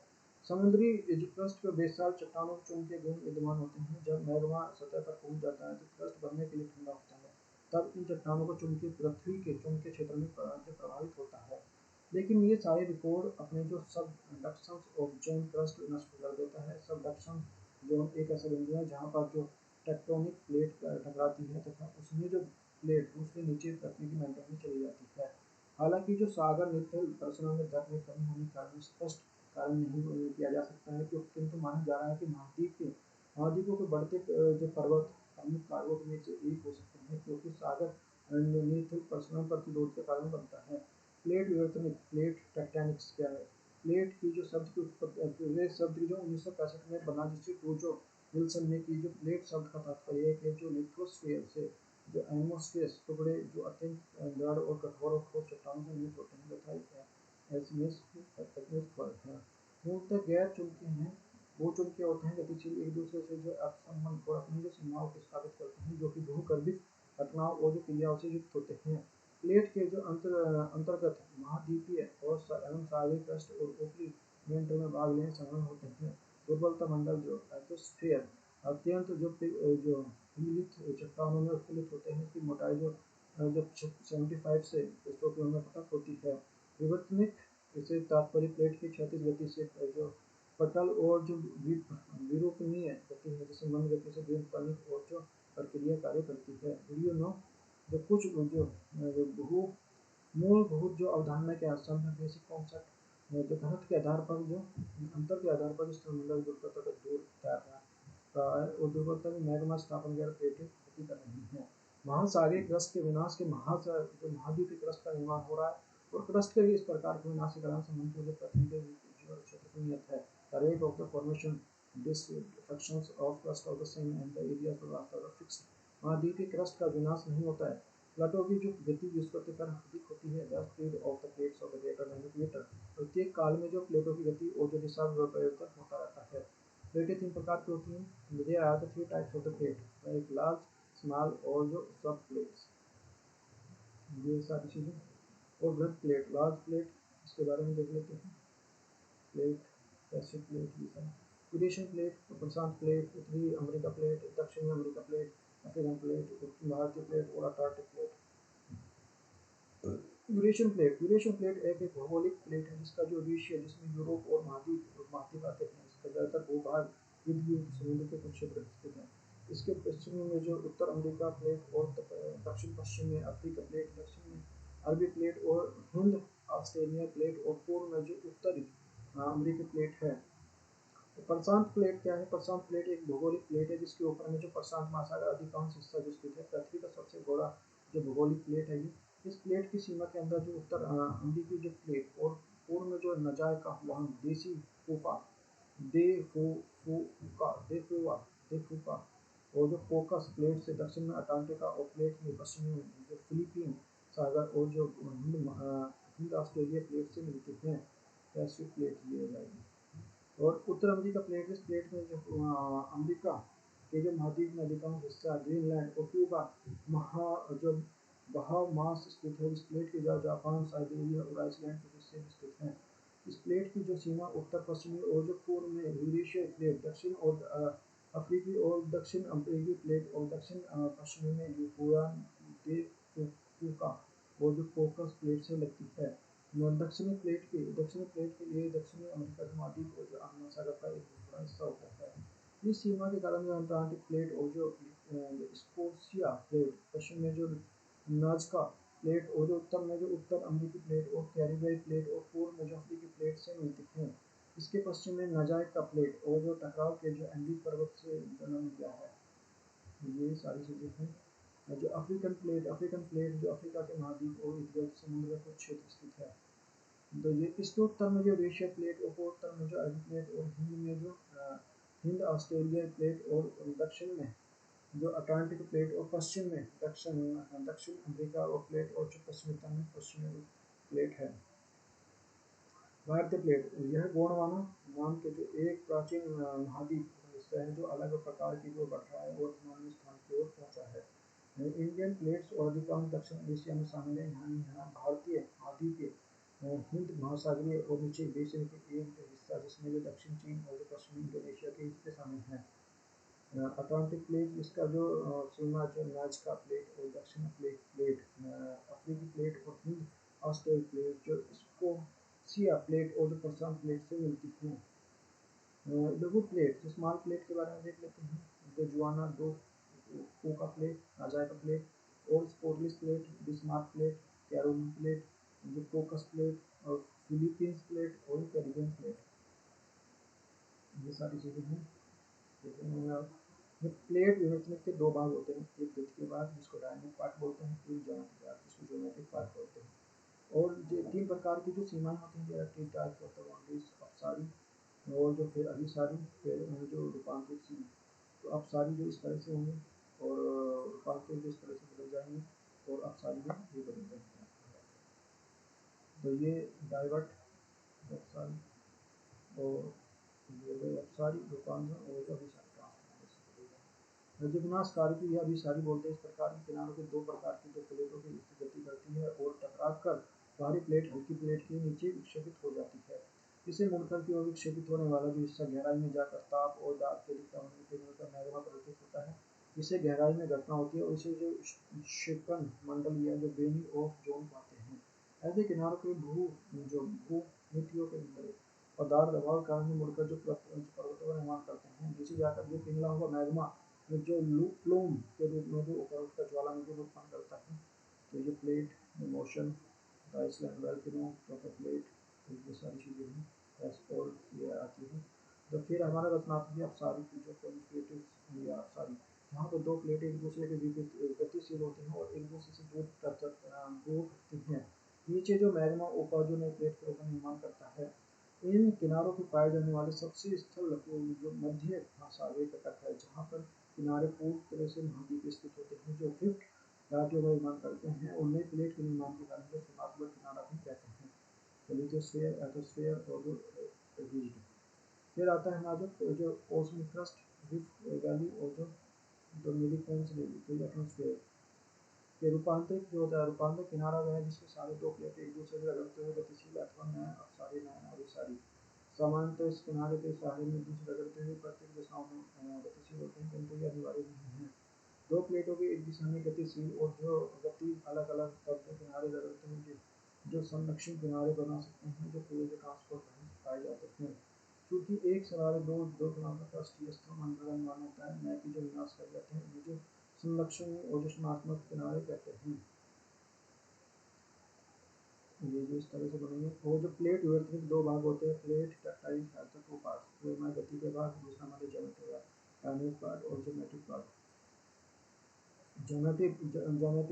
समुद्री जो क्रस्ट के बेसाल चट्टानों के चुनके गुण विद्यमान होते हैं। जब मैग्मा सतह पर पहुंच जाता है तो क्रस्ट बनने के लिए ठंडा होता है, तब इन चट्टानों को चुनके पृथ्वी के चुनके क्षेत्र में प्रभावित होता है। लेकिन ये सारे रिकॉर्ड अपने जो सबडक्शन ऑफ जोन क्रस्ट नष्ट कर देता है। सबडक्शन जोन एक ऐसा बिंदु है जहाँ पर जो टेक्टोनिक प्लेट टकराती है तथा उसमें जो प्लेट उसके नीचे पृथ्वी की मैंटल में चली जाती है। हालांकि जो सागर निकल प्रसरण में दर में कमी होने के कारण स्पष्ट कारण नहीं किया जा सकता है, किंतु माना जा रहा है कि महाद्वीपों के बढ़ते जो पर्वत प्रमुख कारकों में से एक हो सकते हैं, क्योंकि सागर नील प्रसरण प्रतिरोध के कारण बनता है। प्लेट विवर्तन, प्लेट टेक्टोनिक्स क्या है। प्लेट की जो शब्द की उत्पत्ति शब्द जो 1965 में बना, जिससे टूजो विल्सन ने की। जो प्लेट शब्द का तात्पर्य है कि जो लिथोस्फीयर से जो एटमॉस्फेयर टुकड़े जो अत्यंत दृढ़ और कठोर और ठोस चट्टानों से निर्मित होते हैं तथा एसमेस है। मूलतः गैर चुनके हैं, वो चुनके होते हैं गतिशील एक दूसरे से जो संबंध और अपनी जो सीमाओं को स्थापित करते हैं, जो कि भूगर्भिक घटनाओं और जो क्रियाओं से युक्त होते हैं। प्लेट के जो अंतर्गत महाद्वीपीय और एवं सागरीय क्रस्ट और ऊपरी नियंत्रण में भाग लेने संलग्न होते हैं। दुर्बलता मंडल जो एथोस्फीयर अत्यंत जो पीड़ित चट्टानों में उत्पीड़ित होते हैं। इसकी मोटाई जो जब 75 से 100 किलोमीटर तक होती है। विवर्तनिक इससे तात्पर्य प्लेट की क्षैतिज गति से जो पटल और जो विरूपणीय गति है, जिससे मंद गति से दीर्घकालिक और जो प्रक्रिया कार्य करती है। वीडियो नो जो कुछ जो मूलभूत जो अवधारणा के आसन है, बेसिक कॉन्सेप्ट जो घनत्व के आधार पर जो अंतर के आधार पर स्थलमंडल दुर्बलता तक दूर तैर रहा है और दुर्बलता में मैग्मा स्थापन वगैरह प्लेटें गति कर रही हैं। महासागरीय क्रस्ट के विनाश के जो महाद्वीपीय क्रस्ट का निर्माण हो रहा है, और क्रस्ट के इस प्रकार के विनाश के कारण संबंध जो पृथ्वी के क्षेत्र की नियत है। The rate of the formation disruptions of crust of the same and the areas of after the fixed। महाद्वीपीय क्रस्ट का विनाश नहीं होता है। प्लेटों की जो गति व्युत्पत्ति पर अधिक होती है। The speed of the plates of the greater diameter। प्रत्येक काल में जो प्लेटों की गति और जो दिशा परिवर्तन होता रहता है। प्लेटें तीन प्रकार की होती हैं। There are the three types of the plate, like large, small और जो सब प्लेट्स। ये सारी चीजें। और वृत्त प्लेट, लार्ज प्लेट, इसके बारे में देख लेते हैं। Plate, Pacific plate, Eurasian plate, प्रशांत प्लेट, उत्तरी अमेरिका प्लेट, दक्षिणी अमेरिका प्लेट, अफ्रीकन प्लेट, उत्तर भारतीय प्लेट और अंटार्कटिक प्लेट। यूरेशियन प्लेट एक भौगोलिक प्लेट है जिसका जो यूरेशिया, जिसमें यूरोप और महाद्वीप आते हैं। इसका ज्यादातर भूभाग इर्द-गिर्द समुद्र के कुछ क्षेत्र स्थित है। इसके पश्चिम में जो उत्तर अमेरिका प्लेट और दक्षिण पश्चिम में अफ्रीका प्लेट, दक्षिण में अरबी प्लेट और हिंद ऑस्ट्रेलिया प्लेट, और पूर्व में जो उत्तरी अमेरिकी प्लेट है। तो प्रशांत प्लेट क्या है। प्रशांत प्लेट एक भौगोलिक प्लेट है जिसके ऊपर में जो प्रशांत महासागर अधिकांश हिस्सा जो स्थित है। पृथ्वी का सबसे बड़ा जो भौगोलिक प्लेट है। इस प्लेट की सीमा के अंदर जो उत्तर अमेरिकी जो प्लेट और पूर्व में जो नजाय का वहां देसी फूफा देफूका और जो कोकस प्लेट से दक्षिण में अंटार्कटिका और प्लेट में पश्चिम में जो फिलीपीन सागर और जो हिंद ऑस्ट्रेलिया प्लेट से मिलती हैं। पैसिफिक प्लेट ये जाएगी। और उत्तर अमेरिका प्लेट, इस प्लेट में जो अमेरिका बहाव मास स्थित है। इस प्लेट के जहाँ जापान, साइबेरिया और आइसलैंड के हिस्से में स्थित हैं। इस प्लेट की जो सीमा उत्तर पश्चिमी और जो पूर्व में यूरेशियाई प्लेट, दक्षिण और अफ्रीकी और दक्षिण अफ्रीकी प्लेट और दक्षिण पश्चिमी में यूरान दे कुका और जो कोकस प्लेट से लगती है। दक्षिणी प्लेट के लिए दक्षिणी अमेरिका महाद्वीप और जो महासागर का एक बड़ा हिस्सा होता है। इस सीमा के कारण जो अंटार्कटिक प्लेट और जो स्कोर्सिया प्लेट, पश्चिम में जो नाजका प्लेट और जो उत्तर में जो उत्तर अमेरिकी प्लेट और कैरिबियाई प्लेट और पूर्व में जो अफ्रीकी प्लेट से मिलती हैं। इसके पश्चिम में नाजाक का प्लेट और जो टकराव के जो एंडीज पर्वत से जन्म लिया है। ये सारी चीज़ें हैं। जो अफ्रीकन प्लेट जो अफ्रीका के महाद्वीप और इथोपिया समुद्र का क्षेत्र स्थित है। तो ये इसके उत्तर में जो एशिया प्लेट और उत्तर में जो अरब प्लेट और हिंद में जो हिंद ऑस्ट्रेलिया प्लेट और दक्षिण में जो अटलांटिक प्लेट और पश्चिम में दक्षिण अमेरिका और प्लेट और जो पश्चिमी प्लेट है। भारतीय प्लेट यह गोंडवाना नाम के जो एक प्राचीन महाद्वीप हिस्सा है जो अलग प्रकार की जो बढ़ रहा है और हिमालय स्थान की ओर पहुंचा है। इंडियन प्लेट्स और अधिकांश दक्षिण एशिया में शामिल है। यहाँ भारतीय महाद्वीप हिंद महासागरीय और नीचे एशिया के एक हिस्सा जिसमें जो दक्षिण चीन और जो पश्चिमी इंडोनेशिया के हिस्से शामिल हैं। अटलांटिक प्लेट इसका जो सीमा जो नाजका प्लेट और दक्षिण प्लेट अफ्रीकी प्लेट और हिंद ऑस्ट्रेलिया प्लेट जो स्कोसिया प्लेट और जो प्रशांत प्लेट से मिलती हैं। लघु प्लेट जो स्मॉल प्लेट के बारे में देख लेते हैं। गोजुआना दो कोका प्लेट, नाजाका प्लेट और स्पोर्टलिस plate, Bismarck plate, Caroline plate, जो कोकस प्लेट और फिलीपींस प्लेट और कैरिबियन प्लेट। ये सारी चीज़ें हैं। प्लेट विवर्तनिक के दो भाग होते हैं, एक गतिकीय भाग जिसको डायनामिक पार्ट बोलते हैं, एक ज्योमेट्रिक भाग जिसको ज्योमेट्रिक पार्ट बोलते हैं। और जो तीन प्रकार की जो सीमाएं होती हैं, अपसारी और जो फिर अभिसारी, फिर जो रूपांतरित सीमा। तो अपसारी जो इस तरह से होंगे और रूपांतरित जो इस तरह से बदल जाएंगे और अपसारी जो ये बदल जाएंगे। तो ये डाइवर्ट अपसारी और ये अपसारी रूपांतरण और जो अभिसारी जो विनाशकारी की यह अभिसारी बोलते हैं। इस प्रकार के किनारों के दो प्रकार की जो प्लेटों की गति करती है और टकरा कर भारी प्लेट हल्की प्लेट के नीचे विक्षेपित हो जाती है। इसे मुड़कर की ओर विक्षेपित होने वाला जो हिस्सा गहराई में जाकर ताप और दाब के अधिकता होने के मिलकर मैग्मा प्रदूषित होता है। इसे गहराई में घटना होती है और इसे जो शिकन मंडल या जो बेनी ऑफ जोन पाते हैं। ऐसे किनारों के भूमितियों के पदार्थ दबाव कारण मुड़कर जो पर्वतों का निर्माण करते हैं, जिसे जाकर जो पिघला हुआ मैग्मा जो प्लूम के रूप में जो ऊपर उसका ज्वालामुखी उत्पन्न करता है। तो ये plate motion Iceland volcano plate ये सारी चीज़ें हैं ये आती है। तो फिर हमारा रचनात्मक अपसारी की जो कॉन्फ्लिक्टिव या अपसारी, जहाँ पर दो प्लेटें एक दूसरे के विपरीत गतिशील होती हैं और एक दूसरे से दूर करती हैं। नीचे जो मैग्मा ऊपर जो नई प्लेट का निर्माण करता है। इन किनारों पर पाए जाने वाले सबसे स्थल जो मध्य महासागरीय तट है, जहाँ पर किनारे पूरी तरह से महाद्वीप स्थित होते हैं जो फिफ्ट राज्यों का निर्माण करते हैं और नई प्लेट के निर्माण के कारण जो सीमांत किनारा भी कहते हैं। लिथोस्फीयर, एथोस्फीयर और जो रिजिड। फिर आता है हमारा जो ओशन क्रस्ट, रिफ्ट वैली और जो मिडीपोन्स वैली, तो एटमॉस्फेयर के रूपांतरित जो होता है रूपांतरित किनारा वह है जिसके सारे दो प्लेटें एक दूसरे से रगड़ते हुए गतिशील अथवा नया अपसारी नया अभिसारी। सामान्यतः इस किनारे के सहारे में दूसरे रगड़ते हुए प्रत्येक दिशाओं में गतिशील होते हैं, किंतु ये अनिवार्य नहीं है। दो प्लेटों की एक दिशा में गतिशील और जो गति अलग अलग तब जो किनारे रगड़ते हुए जो संरक्षण किनारे बना सकते हैं जो पूरे ट्रांसपोर्ट पाए जाते हैं। क्योंकि एक सवाल दो किनारों का स्थल मंडल निर्माण होता है, न कि जो विनाश कर जाते हैं मुझे संरक्षण और रचनात्मक किनारे कहते हैं। ये जो इस तरह से बनेंगे और जो प्लेट विवर्तनिक दो भाग होते हैं, प्लेट टेक्टाइल टू पार्ट, जो हमारे गति के भाग, दूसरा हमारे ज्योमेट्रिक पार्ट और ज्योमेट्रिक पार्ट। ज्योमेट्रिक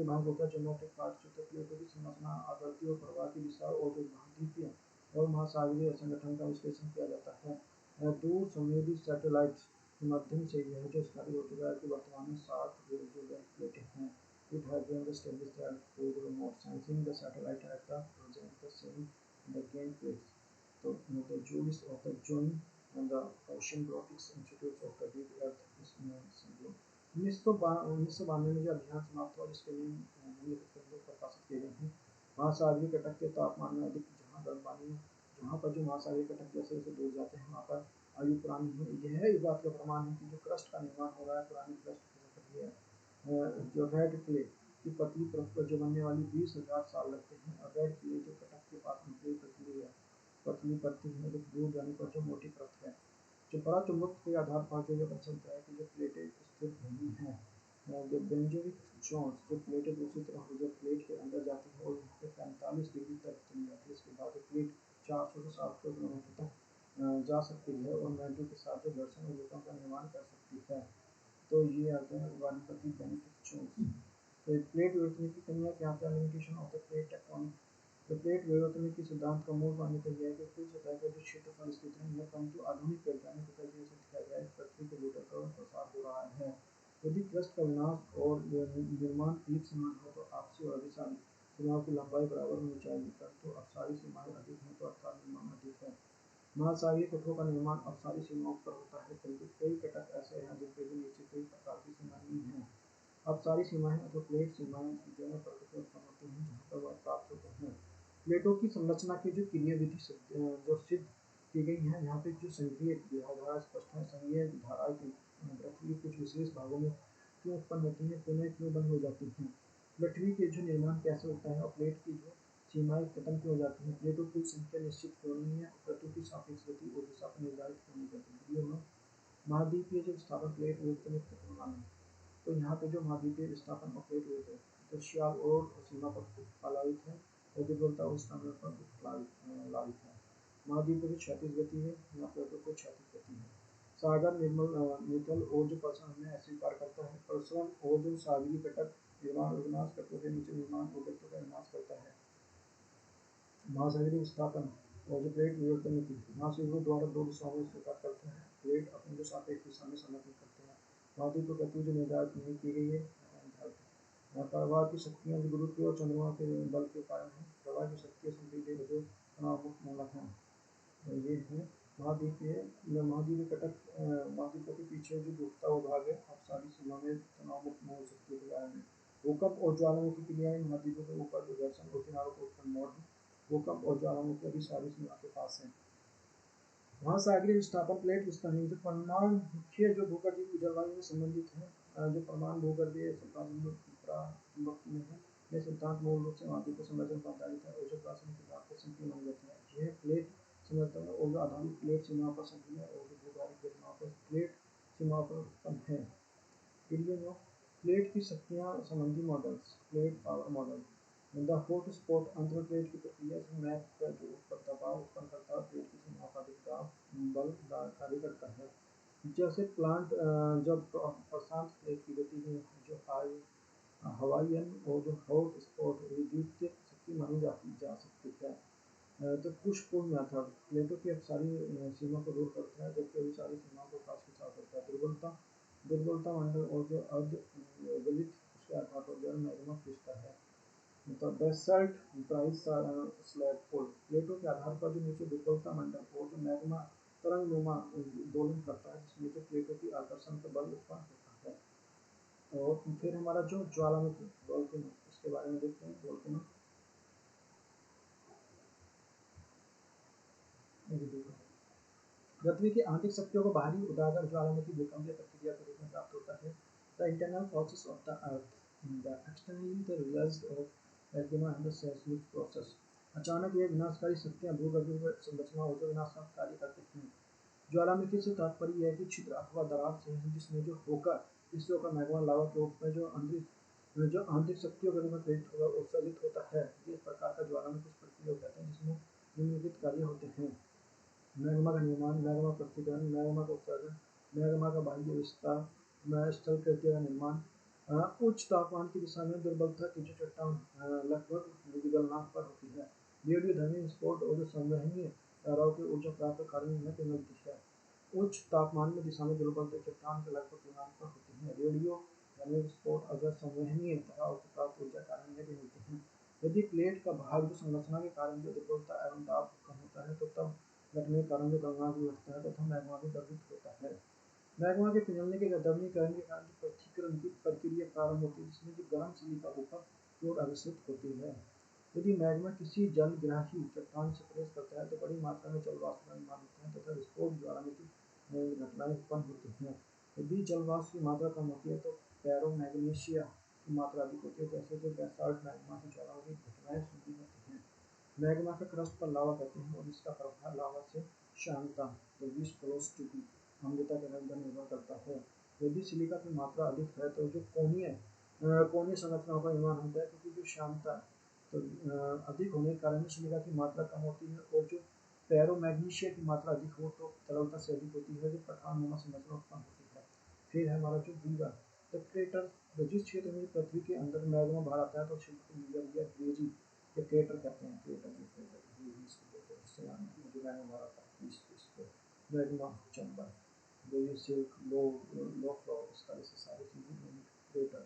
भाग होता है ज्योमेट्रिक पार्ट जो प्लेटों की संरचना, आकृति और प्रवाह की दिशा और जो महाद्वीपीय और महासागरीय संगठन का विश्लेषण किया जाता है। दूर संवेदी सैटेलाइट्स के माध्यम से यह जो स्थापित हो चुका है कि वर्तमान में 7 जो प्लेटें हैं। It has been established that through the remote sensing the satellite at the present the same the gain plates. So the Jews of the join and the Oceanographics Institute of the Deep Earth is syndrome। 1992 में जो अभियान समाप्त हुआ जिसके महासागरीय कटक के तापमान में अधिक जहाँ गर्म पानी है, जहाँ पर जो महासागरीय कटक जैसे जैसे दूर जाते हैं वहाँ पर आयु पुरानी है। यह इस बात का प्रमाण है कि जो क्रस्ट का निर्माण हो रहा है पुरानी क्रस्ट खिसक रही है। जो रेड क्ले की पतली परत पर जो बनने वाली 20,000 साल लगते हैं, और रेड क्ले जो कटक के पास निकली पतली है, पतली परती है, जो दूर जाने पर जो मोटी परत है। जो बड़ा चुंबक के आधार पर जो ये पता चलता है कि जो प्लेटें स्थिर नहीं है, जो बेंजोइक जोन्स जो प्लेटें दूसरी तरफ जो प्लेट के अंदर जाती है और यहाँ पे 45 डिग्री तक चली जाती है। इसके बाद प्लेट 400 से 700 किलोमीटर तक जा सकती है और मैग्नेटो के साथ जो घर्षण और विरूपण का निर्माण कर सकती है। तो ये आते हैं वानस्पतिक बेनिफिट जोन्स। तो प्लेट विवर्तन की कमियां क्या क्या, limitation of the plate tectonic. तो प्लेट विवर्तन की सिद्धांत का मूल मान्यता यह है कि कुल सतह का जो क्षेत्रफल स्थित नहीं है, परंतु आधुनिक वैज्ञानिक तरीके से दिखाया गया है पृथ्वी के भीतर का प्रसार हो रहा है। यदि क्रस्ट का विनाश और निर्माण एक समान हो तो आपसी और अभिसारी सीमाओं की लंबाई बराबर होनी चाहिए, परंतु अपसारी सीमाएं अधिक हैं तो अर्थात निर्माण अधिक है। महासागरीय तटों का निर्माण अपसारी सीमाओं पर होता है, किंतु कई कटक ऐसे हैं जिनके भी नीचे कई प्रकार की सीमाएं नहीं हैं। अपसारी सीमाएं अथवा प्लेट सीमाएं दोनों परतों पर उत्पन्न होती हैं जहाँ पर वह प्राप्त होते हैं। प्लेटों की संरचना की जो क्रियाविधि जो सिद्ध की गई है, यहाँ पे जो संघीय धारा स्पष्ट है। संघीय धारा की पृथ्वी के कुछ विशेष भागों में क्यों उत्पन्न होती है, पुनः क्यों बंद हो जाती है, पृथ्वी के जो निर्माण कैसे होता है, और प्लेट की जो सीमाएं खत्म क्यों हो जाती हैं, प्लेटों की संख्या निश्चित क्यों नहीं है, पृथ्वी की सापेक्ष गति और दिशा पर निर्धारित क्यों नहीं करती। वीडियो में महाद्वीपीय जो विस्थापन प्लेट विवर्तन के प्रमाण है। तो यहाँ पे जो महाद्वीपीय विस्थापन और प्लेट विवर्तन दृश्याल और सीमा पर उत्प्लावित है और दुर्बलता और स्थान पर उत्प्लावित है। महाद्वीपों की क्षैतिज गति है, यहाँ प्लेटों को क्षैतिज गति है। सागर निर्मल नितल और जो प्रसरण में अस्वीकार करता है, प्रसरण और जो सागरीय घटक निर्माण और विनाश तत्वों के नीचे निर्माण और तत्वों का विनाश करता है। महासागरीय विस्थापन और जो प्लेट विवर्तन नीति महासागरों द्वारा दो दिशाओं में स्वीकार करते हैं, प्लेट अपनी जो सापेक्ष दिशा में समर्थन करते हैं। महाद्वीप गति जो निर्धारित नहीं की गई है, प्रवाह की शक्तियाँ जो गुरुत्व और चंद्रमा के बल के कारण है। प्रवाह की शक्तियाँ संपीड़ित जो तनाव मुक्त मूलक हैं। ये है महाद्वीपीय कटक महाद्वीपों के पीछे जो डूबता हुआ भाग है अपसारी सीमा में तनाव मुक्त मूल शक्तियों के कारण है। भूकंप और ज्वालामुखी क्रियाएं महाद्वीपों के ऊपर जो घर्षण और किनारों को उत्पन्न मोड़ है। भूकंप और ज्वालामुखी अभिसारी सीमा के पास है। महासागरीय विस्थापन प्लेट विस्थापन जो परमाणु मुख्य जो भूगर्भीय की जलवायु में संबंधित है, जो परमाणु भूगर्भीय चुंबक में है। यह सिद्धांत मूल रूप से महाद्वीप संरचना पर आधारित है और जो प्राचीन किताब को संकीर्ण मानी जाती है। यह प्लेट संरचना और जो आधारित प्लेट सीमा पर संकीर्ण और जो भूगर्भीय घटनाओं पर प्लेट सीमा पर उत्पन्न है। प्लेट की शक्तियाँ संबंधी models, plate power model. The hot spot अंतर प्लेट की प्रक्रिया से मैप का जो दबाव उत्पन्न करता है, प्लेट की सीमा पर अधिक दाब बल कार्य करता है। जैसे प्लांट जब प्रशांत प्लेट की गति में जो हवाईयन और जो हॉट स्पॉट विद्युत शक्ति मानी जा सकती है। तो पुश पुल मेथड प्लेटों की अपसारी सीमा को दूर करता है जबकि अभिसारी सीमाओं को पास खिंचाव करता है। दुर्बलता मंडल और जो अर्ध गलित उसके आधार पर जो मैग्मा खींचता है। मतलब बेसाल्ट प्राइस स्लैब पुल प्लेटों के आधार पर जो नीचे दुर्बलता मंडल और जो मैग्मा तरंगनुमा दोलन करता है, जिसमें जो प्लेटों की आकर्षण का बल उत्पन्न होता है। और फिर हमारा जो ज्वालामुखी वोल्केनो, इसके बारे में देखते हैं। वोल्केनो पृथ्वी की आंतरिक शक्तियों को बाहरी उजागर ज्वालामुखी भूकंपीय प्रक्रिया के रूप में प्राप्त होता है। The internal forces of the earth, the externally the result of volcano and the seismic process. अचानक ये विनाशकारी शक्तियां भूगर्भीय संरचना और जो विनाशकारी कार्य करती हैं। ज्वालामुखी से तात्पर्य यह है कि छिद्र अथवा दरार से है, जिसमें जो होकर जिससे होकर मैग्मा लावा के रूप में जो आंतरिक शक्तियों के रूप में प्रेरित होगा उत्सर्जित होता है। इस प्रकार का ज्वालामुखी प्रक्रिया कहते हैं जिसमें निम्नलिखित कार्य होते हैं। मैग्मा का निर्माण, मैग्मा पृथक्करण, मैग्मा का उत्सर्जन, मैग्मा का बाह्य विस्तार, स्थल कृत्य का निर्माण। उच्च तापमान की दिशा में दुर्बलता की जो चट्टान लगभग गलनांक पर होती है। रेडियोधर्मी विस्फोट और जो संवहनीय धाराओं की ऊर्जा प्राप्त कारण में मिलती है। उच्च तापमान में दिशा में दुर्बलता चट्टान के लगभग गलनांक पर होती है। रेडियोधर्मी विस्फोट अगर संवहनीय धाराओं की प्राप्त ऊर्जा कारण में भी मिलती है। यदि प्लेट का भाग जो संरचना के कारण जो दुर्बलता एवं दाब कम होता है तो तब घटने के कारण जो गलनांक भी बढ़ता है तथा मैग्मा भी गर्भित होता है। मैग्मा के पिघलने के द्रवीकरण के कारण जो पृथक्करण की प्रक्रिया प्रारंभ होती है, जिसमें जो गर्म सिलिका ऊपर की ओर अग्रसरित होती है। यदि मैग्मा किसी जलग्राही चट्टान से प्रवेश करता है तो बड़ी मात्रा में जल वाष्प का निर्माण होता है तथा विस्फोट ज्वालामुखी घटनाएं उत्पन्न होती हैं। यदि जल वाष्प की मात्रा कम होती है तो पैरोमैग्नीशिया की मात्रा अधिक होती है, जैसे जो बेसाल्ट मैग्मा की ज्वालामुखी घटनाएं सुनती जाती हैं। मैग्मा के क्रस्ट पर लावा कहते हैं और इसका प्रवाह लावा से शांतता अम्लता के रंग पर निर्भर करता है। यदि सिलिका की मात्रा अधिक है तो जो कोणीय संरचनाओं का निर्माण होता है, क्योंकि जो शांतता तो अधिक होने के कारण सिलिका की मात्रा कम होती है और जो पैरोमैग्नीशिया की मात्रा अधिक हो तो तरलता से अधिक होती है, जो कठानुमा संरचना उत्पन्न होती है। फिर है हमारा जो वीवर द क्रेटर, जिस क्षेत्र में पृथ्वी के अंदर मैग्मा बाहर आता है तो क्षेत्र को वीवर या ग्रेजी या क्रेटर कहते हैं। मैग्मा चैम्बर जो ये सिल्क लो लो फ्लो इस तरह से सारी चीज़ें क्रेटर।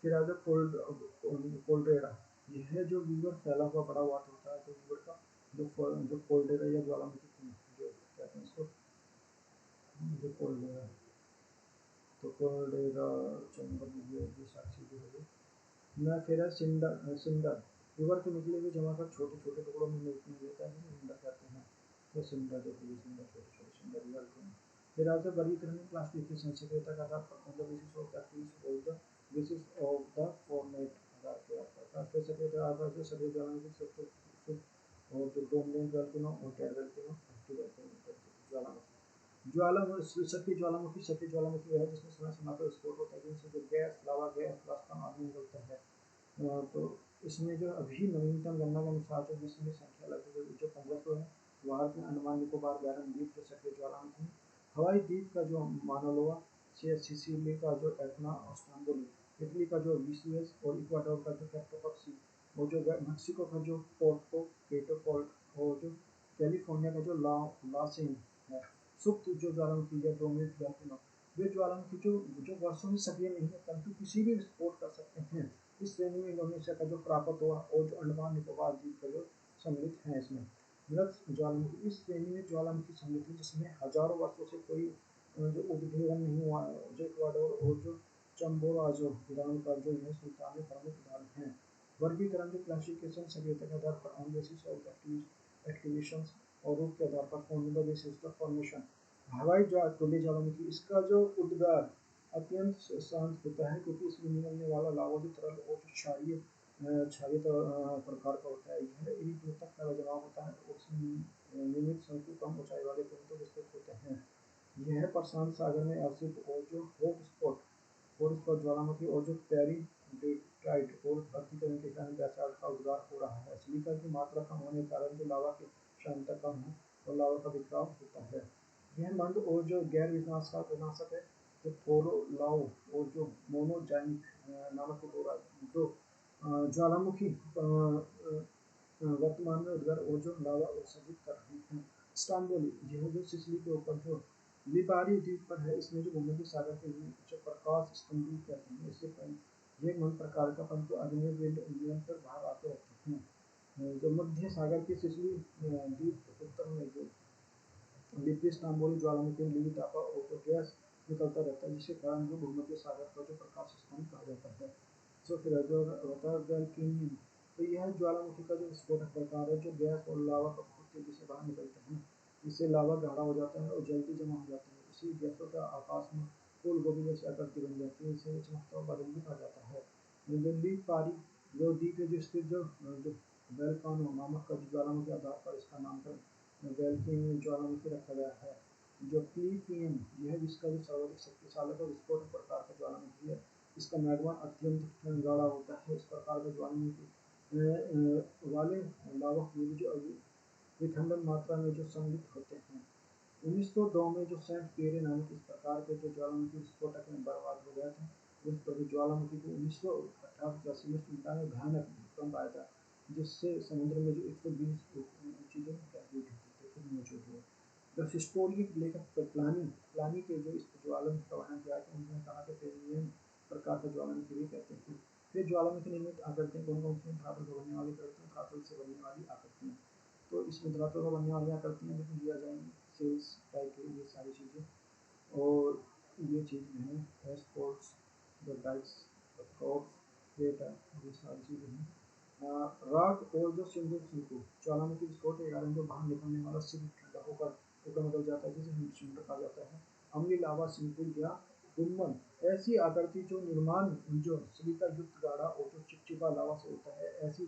फिर आ जाए कोल्डेरा, यह जो वीवर फैला हुआ बड़ा हुआ होता है, तो वीवर का जो कोल्डेरा या ज्वालामुखी जो कहते हैं इसको, जो कोल्डेरा तो कोल्डेरा चैम्बर ये सारी चीज़ें हो गई। न फिर है सिंडर वीवर के निकले हुए जमा कर छोटे छोटे टुकड़ों में देता है, सिंडर कहते हैं। तो सिंडर जो सिंडर छोटे छोटे सिंडर वीवर के। फिर आज वर्गीकरण क्लासिफिकेशन सक्रियता का आधार पर on the basis of the activities of the basis of the format आधार के आधार पर सक्रियता आधार से सभी ज्वालामुखी सबसे और जो डोमिनेंट वोल्केनो और गैर वोल्केनो एक्टिव ज्वालामुखी सक्रिय ज्वालामुखी है जिसमें समय समय पर विस्फोट होता है, जिनसे जो गैस लावा गैस प्लाज्मा आदि निकलता है। तो इसमें जो अभी नवीनतम गणना के अनुसार जो विश्व में संख्या लगभग जो 1500 है। भारत में अंडमान निकोबार गैरन द्वीप जो सक्रिय ज्वालामुखी, हवाई द्वीप का जो मानालोआ, सिसिली का जो एटना और स्टैम्बोली, इटली का जो विसियस और इक्वाडोर का जो कैप्टोपक्सी और जो मेक्सिको का जो पोर्टो पेटोपोल्ट और जो कैलिफोर्निया का जो लासेन है। सुप्त जो ज्वालामुखी या डोमिनेंट वोल्केनो, वे ज्वालामुखी जो वर्षों में सक्रिय नहीं है परंतु किसी भी विस्फोट कर सकते हैं। इस श्रेणी में इंडोनेशिया का जो प्राप्त हुआ और जो अंडमान निकोबार द्वीप का जो सम्मिलित है। इसमें मृत ज्वालामुखी इस श्रेणी में ज्वालामुखी सम्मिलित है जिसमें हजारों वर्षों से कोई जो उद्भवन नहीं हुआ है। जो इक्वाडोर और जो चम्बोराजो उदाहरण पर जो है सुल्तान में प्रमुख उदाहरण हैं। वर्गीकरण जो क्लासिफिकेशन सक्रियता के आधार पर ऑन बेसिस ऑफ एक्टिवेशंस और रूप के आधार पर on the basis of formation. हवाई टोली ज्वालामुखी, इसका जो उद्गार अत्यंत शांत होता है क्योंकि इसमें निकलने वाला लावा भी तरल और क्षारीय प्रकार का होता है। यह एक दूर तक फैला जमा होता है और इसमें नियमित शंकु कम ऊंचाई वाले तुरंत विस्तृत होते हैं। यह प्रशांत सागर में अवस्थित और जो हॉटस्पॉट ज्वालामुखी और जो पेरिडेटाइट और प्रतिकरण के कारण बेसाल्ट का उद्गार हो रहा है। सिलिका की मात्रा कम होने के कारण जो लावा की क्षमता कम है और लावा का बिखराव होता है। यह मंद और जो गैर विनाशक है। जो थोरोलाओ और जो मोनोजाइनिक नामक दो ज्वालामुखी वर्तमान में उद्गार और जो लावा उत्सर्जित कर रहे हैं। स्टाम्बोली, यह जो सिसिली के ऊपर जो लिपारी द्वीप पर है, इसमें जो भूमध्य सागर के जो प्रकाश स्तंभ कहते हैं, इससे ये मन प्रकार का परंतु अग्नि निरंतर बाहर आते रहते हैं। जो मध्य सागर की सिसिली द्वीप उत्तर में जो लिपि स्टाम्बोली ज्वालामुखी में तापा और जो गैस निकलता रहता है, जिसके कारण जो भूमध्य सागर का जो प्रकाश स्तंभ कहा जाता है। तो फिर जो वॉल्केनियन, तो यह ज्वालामुखी का जो विस्फोटक प्रकार है जो गैस और लावा का बहुत तेजी से बाहर निकलता है। इससे लावा गाढ़ा हो जाता है और जल्दी जमा हो जाता है। इसी गैसों का आकाश में फूल गोभी जैसी आकृति बन जाती है। इसे चमकता हुआ बादल भी कहा जाता है। दिल्ली पारी जो द्वीप जो स्थित जो वेलकानो नामक का ज्वालामुखी आधार पर इसका नामकरण वेल्किन ज्वालामुखी रखा गया है। जो प्लीपियन, यह विश्व का जो सर्वाधिक शक्तिशाली और विस्फोटक प्रकार का ज्वालामुखी है। इसका मैग्मा अत्यंत गाढ़ा होता है। इस प्रकार का ज्वालामुखी वाले लावा जो विखंडन मात्रा में जो सम्मिलित होते हैं। 1902 में जो सेंट पेरे नामक इस प्रकार के जो ज्वालामुखी विस्फोटक में बर्बाद हो गया था। उस पर ज्वालामुखी को 1988 में सुल्तान में भयानक भूकंप आया था, जिससे समुद्र में जो 120 चीजें मौजूद हुए। द हिस्टोरिक लेखक प्लानी के जो इस ज्वालामुखी का वर्णन किया था, उन्होंने कहा कि पेरिनियन प्रकार का ज्वालामुखी भी कहते हैं। फिर ज्वालामुखी निर्मित आकृतियां कौन कौन सी? धातु से बनने वाली आकृतियां, धातु से बनने वाली आकृतियां। तो इसमें धातु का बनने वाली आकृतियां भी लिया जाएंगी, सेल्स टाइप की ये सारी चीज़ें। और ये चीज़ है esports, the dice, the cords, crater, ये सारी चीजें हैं। राग और जो सिंधु शंकु ज्वालामुखी विस्फोट के कारण जो बाहर निकलने वाला सिंह ठंडा होकर ऊपर निकल जाता है, जिसे हिमशिखर कहा जाता है। अम्लीय लावा सिंकुल या गुम्मन ऐसी आकृति जो निर्माण जो सिलिका युक्त गाढ़ा और जो चिपचिपा लावा से होता है, ऐसी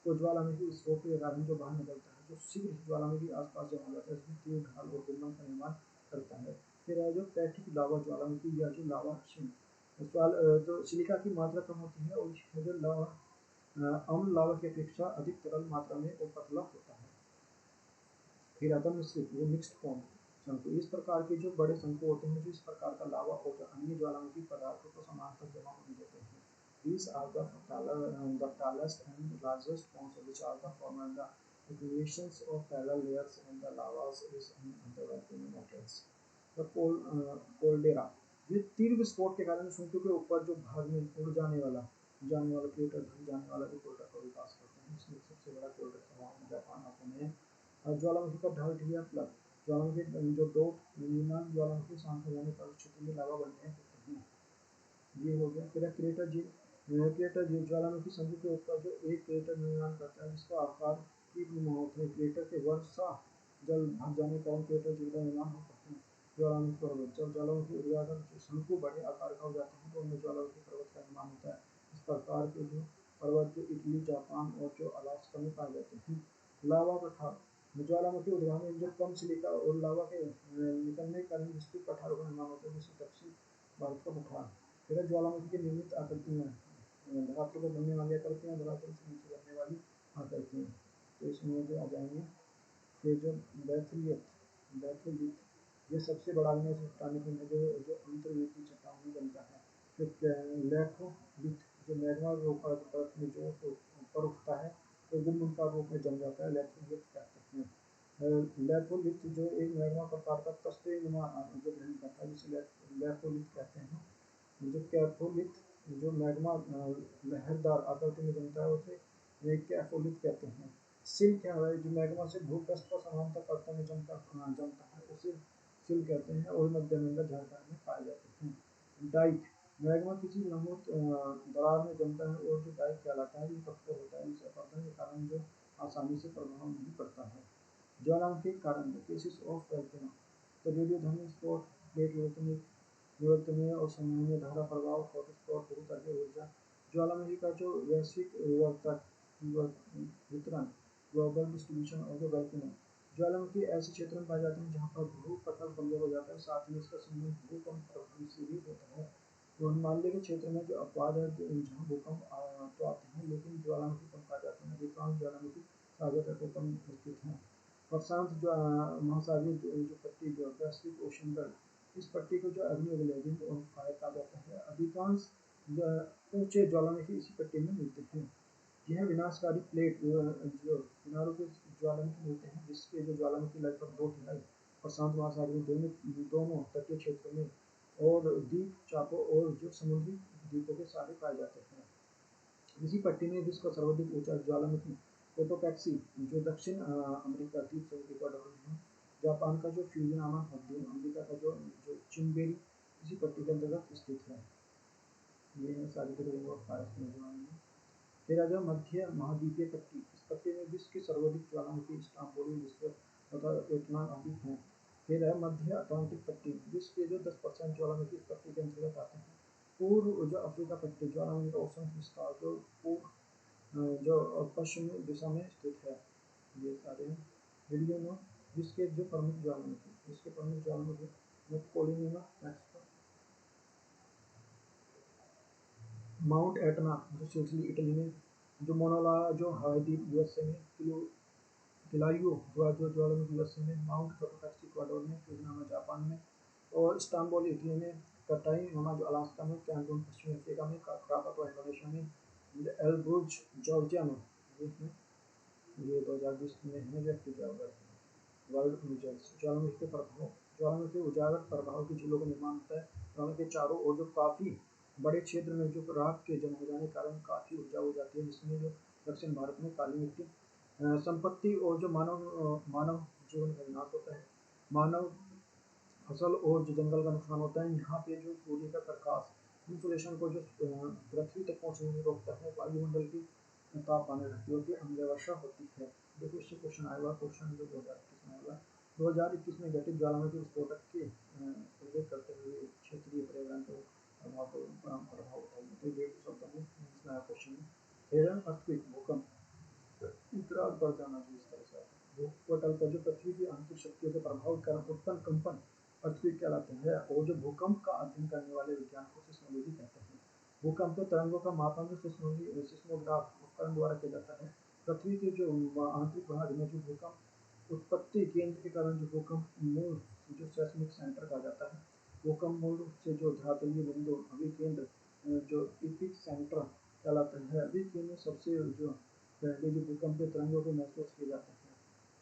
को ज्वालामुखी विस्फोट के कारण जो बाहर निकलता है, जो शीघ्र ज्वालामुखी आसपास जमा जाता है, इसमें तीव्र ढाल और गुम्मन का निर्माण करता है। फिर है जो पैठिक लावा ज्वालामुखी या जो लावा जो सिलिका की मात्रा कम होती है और जो लावा अम्ल लावा की अपेक्षा अधिक तरल मात्रा में और पतला होता है। फिर आता मिश्रित, वो मिक्स्ड फॉर्म शंकु। इस प्रकार के जो बड़े शंकु होते हैं, जो इस प्रकार का लावा और जो अन्य ज्वालामुखी पदार्थों को समानांतर जमा होने देते हैं। These are the tallest and largest forms which are the form and the accumulations of parallel layers and the lavas is in the volcanic matters. The caldera, ये तीव्र विस्फोट के कारण शंकु के ऊपर जो भाग में उड़ जाने वाला क्रेटर ढल जाने वाला जो कोल्डर का विकास करते हैं। इसमें सबसे बड़ा कोल्डर जापान आते हैं। ज्वालामुखी का ढल या प्लग, ज्वालामुखी जो दो निर्माण ज्वालामुखी शांत हो जाने पर क्षेत्र में लावा बनने होते हैं। ये हो गया। फिर क्रेटर जी ज्वालामुखी शंकु के ऊपर जो एक क्रेटर निर्माण करता है, जिसका आकार तीव्र होता है। क्रेटर के वर्षा जल भर जाने का क्रेटर जी का निर्माण हो सकते हैं। ज्वालामुखी पर्वत, जब ज्वालामुखी ऊर्ध्वाधर शंकु बड़े आकार का हो जाते हैं तो उनमें ज्वालामुखी पर्वत का निर्माण होता है। इस प्रकार के जो पर्वत जो इटली, जापान और जो अलास्का में पाए जाते हैं। लावा पठार, ज्वालामुखी उद्गार में जो कम सिलिका और लावा के निकलने के कारण विस्तृत पठारों का निर्माण होता है, जैसे दक्षिण भारत का पठार। फिर ज्वालामुखी की निर्मित आकृतियाँ, धरातल को बनने वाली आकृतियाँ, धरातल से नीचे बनने वाली आकृतियाँ, तो इसमें जो आ जाएंगे। फिर जो बैथोलिथ, ये सबसे बड़ा इनमें से चट्टानी पिंड है जो अंतर्वेदी चट्टान में बनता है। फिर लैथोलिथ, जो मैग्मा के ऊपर बर्फ में जो ऊपर उठता है तो गुम्बद का रूप में जम जाता है, लैथोलिथ कहते हैं। लैथोलिथ जो एक मैग्मा प्रकार का तस्ते नुमा जो ग्रहण करता है, जिसे लैथोलिथ कहते हैं। जो कैथोलिथ जो मैग्मा लहरदार आकृति में जमता है, उसे कैथोलिथ कहते हैं। सिल क्या है, जो मैग्मा से भूपृष्ठ पर समानांतर परतों में जमता है, उसे सिल कहते हैं और मध्यमंडल झारखंड में पाए जाते हैं। डाइक, मैग्मा किसी लंबवत दरार में जमता है और जो डाइक कहलाता है, ये कठोर होता है, इसे अपरदन के कारण जो आसानी से प्रभाव नहीं पड़ता है। ज्वालामुखी के कारण केसेस ऑफ वोल्केनो, तो रेडियोधर्मी स्पॉट, प्लेट विवर्तनीय और सामान्य धारा प्रभाव, हॉटस्पॉट, भूतलीय ऊर्जा। ज्वालामुखी का जो वैश्विक वितरण, global distribution of the volcano. ज्वालामुखी ऐसे क्षेत्र में पाए जाते हैं जहाँ पर भूपटल कमजोर हो जाता है, साथ ही इसका संबंध भूकंप प्रभाव से भी होता है। तो हिमालय के क्षेत्र में जो अपवाद है, जहाँ भूकंप तो आते हैं, लेकिन ज्वालामुखी कम पाए जाते हैं। अधिकांश ज्वालामुखी सागर तटों पर स्थित हैं। प्रशांत महासागरीय जो पट्टी, जो पैसिफिक ओशन बेल्ट, इस पट्टी को जो अग्नि और फायर कहा जाता है। अधिकांश ऊंचे ज्वालामुखी इसी पट्टी में मिलते हैं। यह विनाशकारी प्लेट जो किनारों के ज्वालामुखी मिलते हैं, जिसके जो ज्वालामुखी लगभग 2/3 प्रशांत महासागरीय दोनों तटीय क्षेत्रों में और द्वीप चापों और जो समुद्री द्वीपों के सारे पाए जाते हैं। इसी पट्टी में विश्व का सर्वाधिक ऊंचा ज्वालामुखी कोटोपैक्सी जो दक्षिण अमेरिका द्वीप समूह के इक्वाडोर में है। जापान का जो फ्यूजियामा, मध्य अमेरिका का जो चिम्बेरी इसी पट्टी के अंतर्गत स्थित है। ये है सारी रिंग ऑफ फायर में। फिर आ जाओ मध्य महाद्वीपीय पट्टी। इस पट्टी में विश्व की सर्वाधिक ज्वालामुखी स्टाम्बोली, विश्व तथा एटना आदि हैं। फिर है मध्य अटलांटिक पट्टी, विश्व के जो 10% ज्वालामुखी इस पट्टी के अंतर्गत आते हैं। पूर्व जो अफ्रीका पट्टी, ज्वालामुखी का औसत विस्तार जो पूर्व जो पश्चिमी दिशा में स्थित है। ये सारे वीडियो में विश्व के जो प्रमुख ज्वालामुखी कोलिनिमा, माउंट एटना जो सिसिली इटली में, जो मोनाला जो हवाई द्वीप यूएसए में, किलायू जो ज्वालामुखी यूएसए में, माउंट कोटोपैक्सी इक्वाडोर में, फ्यूजियामा जापान में, और इस्तांबुल इटली में, कटाई मामा जो अलास्का में, कैंकुन पश्चिमी अफ्रीका में, क्राकातो इंडोनेशिया में, एलब्रुज जॉर्जिया में। ये 2020 में है व्यक्त किया हुआ वर्ल्ड रिजल्ट्स। ज्वालामुखी के प्रभाव, ज्वालामुखी उजागर प्रभाव की झीलों का निर्माण होता है। ज्वालामुखी के चारों ओर जो काफ़ी बड़े क्षेत्र में जो राख के जम हो जाने के कारण काफ़ी ऊर्जा हो जाती है, जिसमें जो दक्षिण भारत में काली मिट्टी संपत्ति और जो मानव जीवन का विनाश होता है, मानव फसल और जो जंगल का नुकसान होता है। यहाँ पे जो सूर्य का प्रकाश इंसुलेशन को जो पृथ्वी तक पहुंचने में रोकता है, वायुमंडल की तापमान वृद्धि की अम्लवर्षा होती है। देखो इससे क्वेश्चन आएगा, क्वेश्चन जो 2021 में आएगा, 2021 में घटित ज्वालामुखी विस्फोटक के उल्लेख करते हुए क्षेत्रीय पर्यावरण को प्रभाव बताइए। तो ये शब्द में इसमें आया क्वेश्चन में हिरण अर्थक्वेक भूकंप उत्तरार्ध पर जाना चाहिए। इस तरह से भूपटल पर जो पृथ्वी की आंतरिक शक्तियों के प्रभाव के कारण उत्पन्न कंपन अर्थक्वेक कहलाते हैं, और जो भूकंप का अध्ययन करने वाले विज्ञान को सिस्मोलॉजी कहते हैं। भूकंप के तरंगों का मापन जो सिस्मोग्राफ उपकरण द्वारा किया जाता है। पृथ्वी के जो आंतरिक भाग में जो भूकंप उत्पत्ति केंद्र के कारण जो भूकंप मूल जो सेस्मिक सेंटर कहा जाता है, भूकंप मूल से जो धरातलीय बिंदु अभिकेंद्र जो इपिक सेंटर कहलाता है। अभिकेंद्र सबसे जो पहले जो भूकंप के तरंगों को महसूस किए जाते हैं,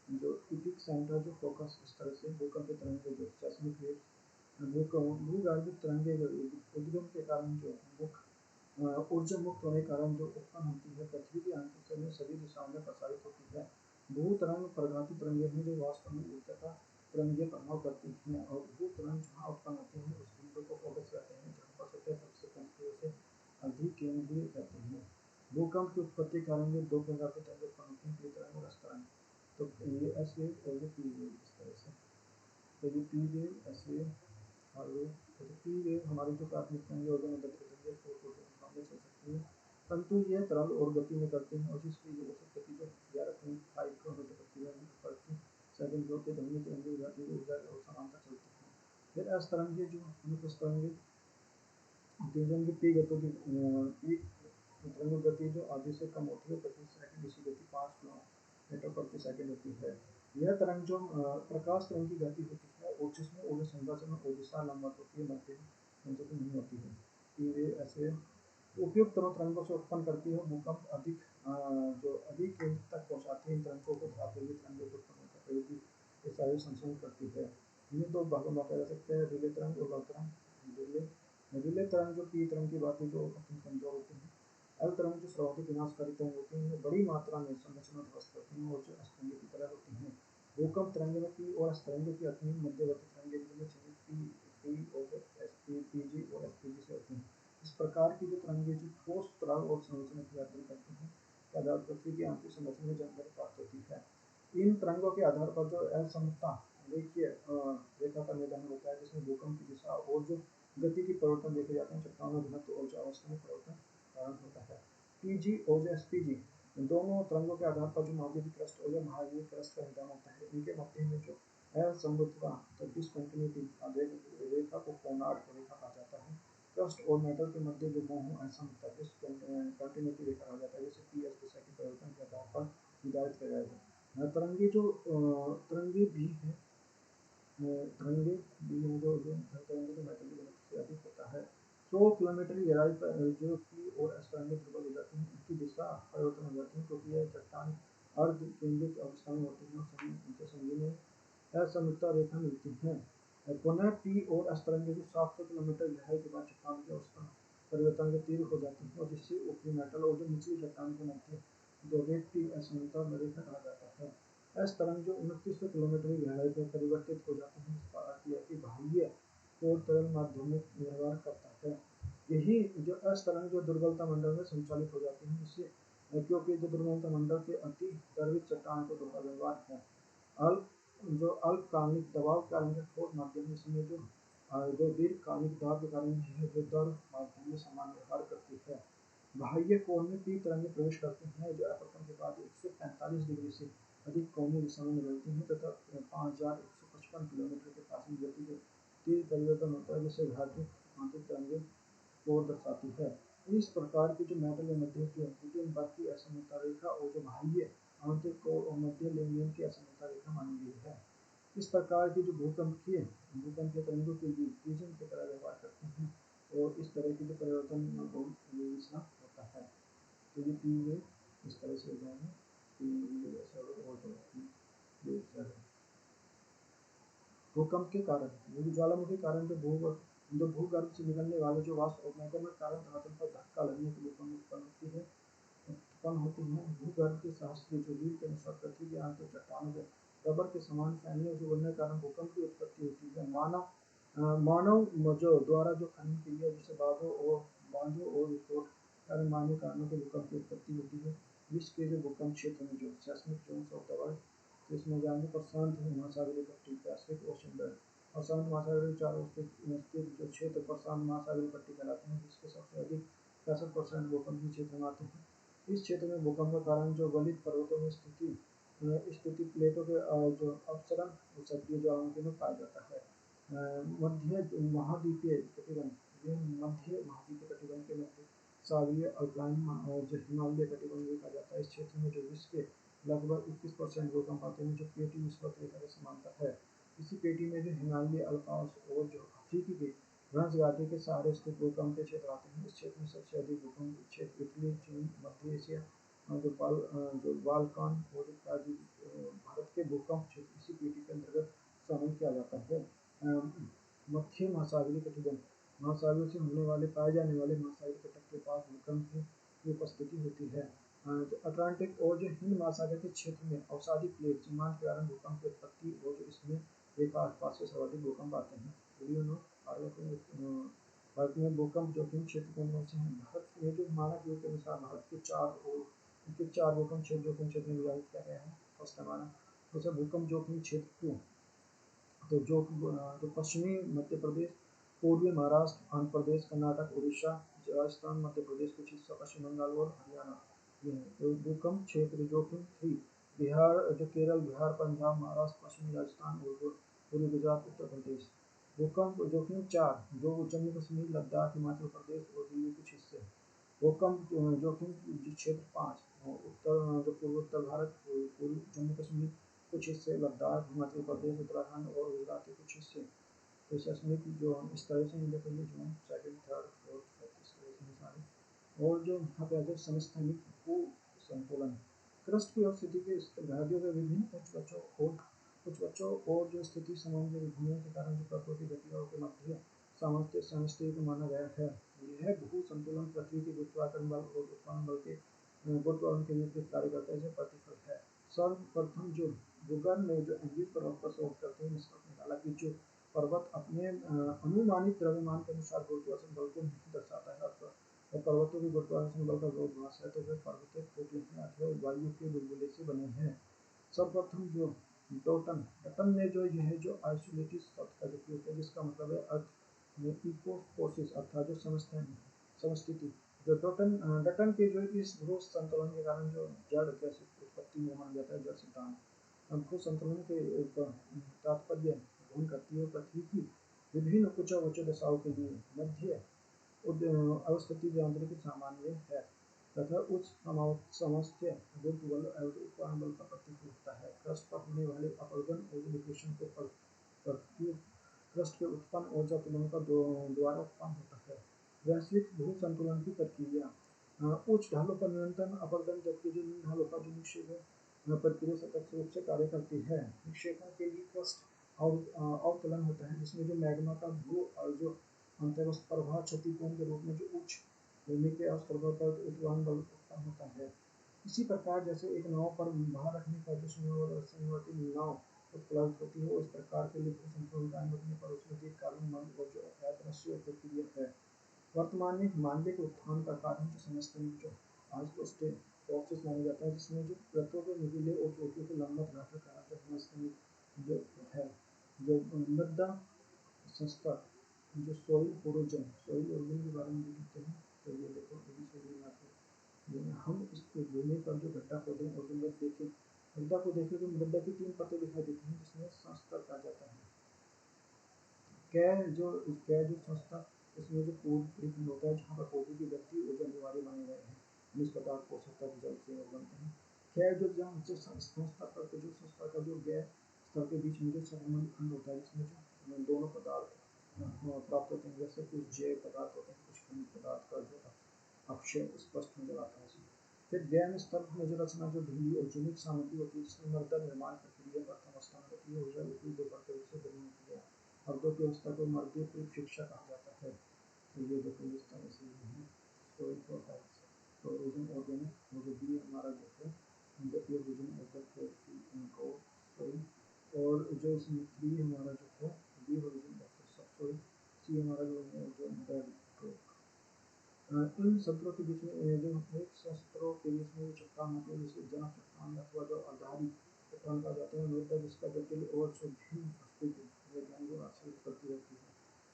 जो इपिक सेंटर जो फोकस, इस तरह से भूकंप के तरंगे जो सेस्मिक वेव्स भूगर्भिक तरंगे उद्गम के कारण जो ऊर्जा मुक्त होने के कारण जो उत्पन्न होती है, पृथ्वी की आंतरिक में सभी दिशाओं में प्रसारित होती है। भू तरंग प्रघाती तरंगे हैं जो वास्तव में ऊर्जा का तरंगीय प्रभाव करती हैं, और भू तरंग जहाँ उत्पन्न होती है उस बिंदु को फोकस करते हैं जहाँ पर सतह सबसे कमजोर से अधिक केंद्रीय रहते हैं। भूकंप की उत्पत्ति कारण ये दो प्रकार के तरंग उत्पन्न होते हैं, पी तरंग और एस तरंग। तो ये एस वेव और ये पी वेव, इस तरह से। तो ये पी वेव, एस वेव और ये पी वेव हमारी जो प्राथमिक तरंगे और जो चल सकती है, परंतु यह तरल और गति में करते हैं, और जिसकी औसत गति जो 11.5 किलोमीटर प्रति सेकंड जो कि ध्वनि तरंगे ऊर्जा और समांतर चलती है। फिर एस तरंगे जो अनुप्रस्थ तरंगे की पी तरंग गति जो आधे से कम होती है प्रति सेकंड, इसी गति 5 किलोमीटर प्रति सेकंड होती है। यह तरंग जो प्रकाश तरंग की गति होती है, और जिसमें ऊर्जा संरचना और दिशा लंबवत होती है, मध्य नहीं होती है। ये ऐसे उपयुक्त तरंगों से उत्पन्न करती है। भूकंप अधिक जो अधिक केंद्र तक पहुंचाती है, इन तरंगों को धातु तरंगों को उत्पन्न करती है, इस संचरण करती है। इन्हें दो भागों में बांटा जा सकता है, रिले तरंग और लौ तरंग। रिले तरंग जो पी तरंग की बात है जो अत्यंत कमजोर होती है। एल तरंग जो सर्वाधिक विनाशकारी तरंग होती है, बड़ी मात्रा में संरचना ध्वस्त करती हैं और जो अस्तरंग की तरह होती हैं। भूकंप तरंगे में पी और अस्तरंग की अति मध्यवर्ती तरंगे जिनमें पी और पीजी और एसपीजी से होती हैं। इस प्रकार की जो तरंगे जो ठोस तरल और संरचना की अध्ययन करती हैं, पदार्थ पृथ्वी की आंतरिक संरचना में जानकारी प्राप्त होती है। इन तरंगों के आधार पर जो असमता देखिए रेखा का निर्धारण होता है, जिसमें भूकंप की दिशा और जो गति की परिवर्तन देखे जाते हैं, चट्टानों घनत्व और जो अवस्था में परिवर्तन कारण होता है। पीजी और एसपीजी दोनों तरंगों के आधार पर जो महाद्वीपीय क्रस्ट और जो महाद्वीपीय क्रस्ट का निर्धारण होता है, इनके मध्य में जो असमता तो डिसकंटिन्यूटी रेखा को कोनार्ड रेखा कहा जाता है। क्रस्ट और मेटल के मध्य जो मोह असमता डिसकंटिन्यूटी रेखा कहा जाता है, जैसे पी एस दिशा के परिवर्तन के आधार पर निर्धारित किया जाएगा। तरंगे जो तरंगे भी है, तरंगे भी है जो तरंगे जो मेटल की घनत्व से अधिक होता है। 100 किलोमीटर की गहराई पर जो पी और एस तरंगे दुर्बल हो जाती हैं, इनकी दिशा परिवर्तन हो जाती है, क्योंकि यह चट्टान अर्ध केंद्रित अवस्था में होती है और उनके संगी में असमता रेखा मिलती है। पुनः पी और एस तरंगे जो 700 किलोमीटर गहराई के बाद चट्टान की अवस्था परिवर्तन के तीव्र हो जाती है, और जिससे ऊपरी मेटल और जो निचली चट्टान के मध्य जो रेखा असमता रेखा कहा जाता है। एस तरंग जो 2900 किलोमीटर की गहराई पर परिवर्तित हो जाते हैं, इसका अर्थ यह कि बाह्य और तरल माध्यमिक व्यवहार करता है। यही जो एस तरंग जो दुर्बलता मंडल में संचालित हो जाती है, जिससे क्योंकि जो दुर्बलता मंडल के अति गर्वित चट्टान को दोहरा व्यवहार है। जो अल्पकालिक दबाव के कारण ठोस माध्यम में जो दीर्घकालिक दाब के कारण जो दर माध्यम में समान व्यवहार करती है। बाह्य कोण में पी तरंगे प्रवेश करती हैं, जो अपतन के बाद 145 डिग्री से अधिक कोणीय दिशा में निकलती हैं तथा 5155 किलोमीटर के पास में गति के तीव्र परिवर्तन होता है, जिससे घातक आंतरिक तरंगे को दर्शाती है। इस प्रकार की जो मेटल या मध्य की हिडनबर्ग की असमता रेखा और जो बाह्य आंतरिक कोण और मध्य लेनियन की असमता रेखा मानी गई है। इस प्रकार की जो भूकंप के तरंगों के बीच प्रिज्म की तरह व्यवहार करते हैं, और इस तरह की जो परिवर्तन होता है। तो ये पी वे इस तरह से हो जाएंगे, भूकंप के कारण ज्वालामुखी कारण जो भूगर्भ से निकलने वाले जो वाष्प और मैग्मा कारण धरातल पर धक्का लगने से भूकंप उत्पन्न होती है। भूगर्भ के शास्त्रीय जो रील के अनुसार पृथ्वी के आंतरिक चट्टानों के रबर के समान फैलने और जुड़ने के कारण भूकंप की उत्पत्ति होती है। मानव मानव जो द्वारा जो खनन क्रिया जैसे बांधों और विस्फोट कारण मानवीय कारणों के भूकंप की उत्पत्ति होती है। विश्व के जो भूकंप क्षेत्र में जो seismic zones of the world, तो इसमें जाएंगे प्रशांत महासागरीय पट्टी पैसिफिक ओशन बेल्ट। प्रशांत महासागर के चारों स्थित जो क्षेत्र प्रशांत महासागरीय पट्टी कहलाते हैं, जिसके सबसे अधिक 65% भूकंप के क्षेत्र में आते हैं। इस क्षेत्र में भूकंप का कारण जो गलित पर्वतों में स्थिति प्लेटों के जो अपसरण सक्रिय ज्वालामुखी में पाया जाता है। मध्य महाद्वीपीय कटिबंध, मध्य महाद्वीपीय कटिबंध के मध्य सागरीय अल्पाइन जो हिमालय कटिबंध भी कहा जाता है। इस क्षेत्र में जो विश्व के लगभग 21% भूकंप आते हैं, जो पेटी विस्फोट रेखा के समांतर है। इसी पेटी में जो हिमालय अल्पास और जो अफ्रीकी के ब्रंश घाटी के सहारे स्थित भूकंप के क्षेत्र आते हैं। इस क्षेत्र में सबसे अधिक भूकंप क्षेत्र इटली, चीन, मध्य एशिया, जो बाल्कान और भारत के भूकंप क्षेत्र इसी पेटी के अंतर्गत शामिल किया जाता है। मध्य महासागरीय कटिबंध, महासागरों से होने वाले पाए जाने वाले महासागरीय तट के पास भूकंप की उपस्थिति होती है। जो अटलांटिक और जो हिंद महासागर के क्षेत्र में अवसादी प्लेट चिन्हांकन के कारण भूकंप की उत्पत्ति और जो इसमें एक आसपास के सर्वाधिक भूकंप आते हैं। भारत में भूकंप जोखिम क्षेत्र कौन कौन से हैं? भारत में जो मानक योग के अनुसार भारत के चार भूकंप क्षेत्र में विभाजित किया गया है। फर्स्ट हमारा दूसरा भूकंप जोखिम क्षेत्र 2, तो जो पश्चिमी मध्य प्रदेश, पूर्वी महाराष्ट्र, आंध्र प्रदेश, कर्नाटक, उड़ीसा, राजस्थान, मध्य प्रदेश, कुछ हिस्सा पश्चिम बंगाल और हरियाणा, ये है। तो भूकंप क्षेत्र जोखिम 3 बिहार, जो केरल, बिहार, पंजाब, महाराष्ट्र, पश्चिमी राजस्थान और पूर्वी गुजरात, उत्तर प्रदेश। भूकंप जोखिम 4 जो जम्मू कश्मीर, लद्दाख, हिमाचल प्रदेश और दिल्ली कुछ हिस्से। भूकंप जोखिम क्षेत्र 5 उत्तर जो पूर्वोत्तर भारत, पूर्वी जम्मू कश्मीर कुछ हिस्से, लद्दाख, हिमाचल प्रदेश, उत्तराखंड और गुजरात के कुछ हिस्से। तो सेस्मिक जो हम इस तरह से देखेंगे, zone second, third, fourth, fifth, इस तरह से सारे। और जो यहाँ पे आते समस्थानिक भू संतुलन, क्रस्ट की और स्थिति के घाटियों के विभिन्न कुछ बच्चों और जो स्थिति समुद्र के घूमने के कारण जो प्रकृति गतियों के मध्य समस्या को माना गया है। यह भू संतुलन पृथ्वी के गुरुत्वाकर्षण बल और उत्पादन बल के गुरुत्वाकर्षण के विपरीत कार्य करता है, जो प्रतिफल है। सर्वप्रथम जो बुगन ने जो एंगल पर्वत पर शोध करते हैं, निष्कर्ष निकाला कि जो पर्वत अपने अनुमानित द्रव्यमान के अनुसार गुरुत्वाकर्षण बल को नहीं दर्शाता है, और पर्वतों के गुरुत्वाकर्षण बल का विरोधाभास है, तो वे पर्वतीय खोखले हैं अथवा वायु के बुलबुले से बने हैं। सर्वप्रथम जो डटन ने जो यह जो आइसोलेटेड शब्द का उपयोग किया, जिसका मतलब है अर्थ में इकोपोसिस अर्थात जो समस्थिति। जो डटन के जो इस भू संतुलन के कारण जो जड़ जैसे उत्पत्ति में माना जाता है जड़ सिद्धांत। भू संतुलन के तात्पर्य ग्रहण करती है पृथ्वी की विभिन्न उच्च दशाओं के लिए मध्य अवस्थिति जो आंतरिक सामान्य है तथा उच्च समस्या गुरुत्व बल और उत्पादन बल का प्रतीक होता है। क्रस्ट पर होने वाले अपवर्तन और डिप्रेशन को क्रस्ट के उत्पन्न ऊर्जा तुलना का द्वारा उत्पन्न होता है। वैश्विक भू संतुलन की प्रक्रिया उच्च ढालों पर निरंतर अपवर्तन, जबकि जो निम्न ढालों पर जो निक्षेपण प्रक्रिया सतत रूप से कार्य करती है। निक्षेपण के लिए क्रस्ट अवतलन होता है, जिसमें जो मैग्मा का भू और जो अंतर्गत प्रवाह क्षतिपूर्ण के रूप में जो उच्च भूमि के स्तर पर उत्पादन बल उत्पन्न होता है। इसी प्रकार जैसे एक नाव पर भार रखने पर जो संवर्ती नाव उपलब्ध होती है, उस प्रकार के लिए भू संतुलन कायम रखने पर उसमें दीर्घकालीन मंद और जो अदृश्य प्रक्रिया है। वर्तमान में हिमालय के उत्थान का कारण जो समस्थानिक जो प्रोसेस माना जाता है, जिसमें जो पर्वतों के नुकीले और चोटियों के लंबवत घाटों का जो समस्थानिक जो है, जो मृदा संस्था, जो सॉइल ओरिजिन के बारे में देखते हैं। तो ये देखो हम इस भूमि पर जो गड्ढा खोदें और मृदा को देखें तो मृदा की 3 परतें दिखाई देती हैं, जिसमें संस्था कहा जाता है। जो संस्था, इसमें जो पूर्व होता है, जहाँ पर पौधे की वृद्धि और जो अनिवार्य माने गए हैं, खनिज पदार्थ पोषक तत्व जल से बनते हैं। खैर जो संस्था का जो गैर स्तर के बीच में जो संबंध खंड होता है, जिसमें जो दोनों पदार्थ प्राप्त होते हैं, जैसे कुछ जैव पदार्थ होते हैं, कुछ खनिज पदार्थ का जो अक्षय स्पष्ट नजर आता है। फिर गैर स्तर में जो रचना जो ढीली और जनिक सामग्री होती है, जिसमें मृदा निर्माण प्रक्रिया प्रथम अवस्था में होती है, ऊर्जा विपरीत रूप से बनी होती है, और दो की अवस्था को मर्दीय पूर्व शिक्षा कहा जाता है। तो ये देखो इस तरह से है सोइल प्रोफाइल्स, तो ओरिजिन ऑर्गेनिक और जो बी हमारा जो है ओरिजिन ऑफ द सोइल, और जो इसमें बी हमारा जो है B origin of the sorry C हमारा जो इन सत्रों के बीच में जो एक सत्रों के बीच में चट्टान होती है जिसे जनक चट्टान अथवा जो आधारी चट्टान कहा जाता है, मृदा जिसका जटिल और भिन्न अस्तित्व वैज्ञानिकों आश्चर्य करती रहती है।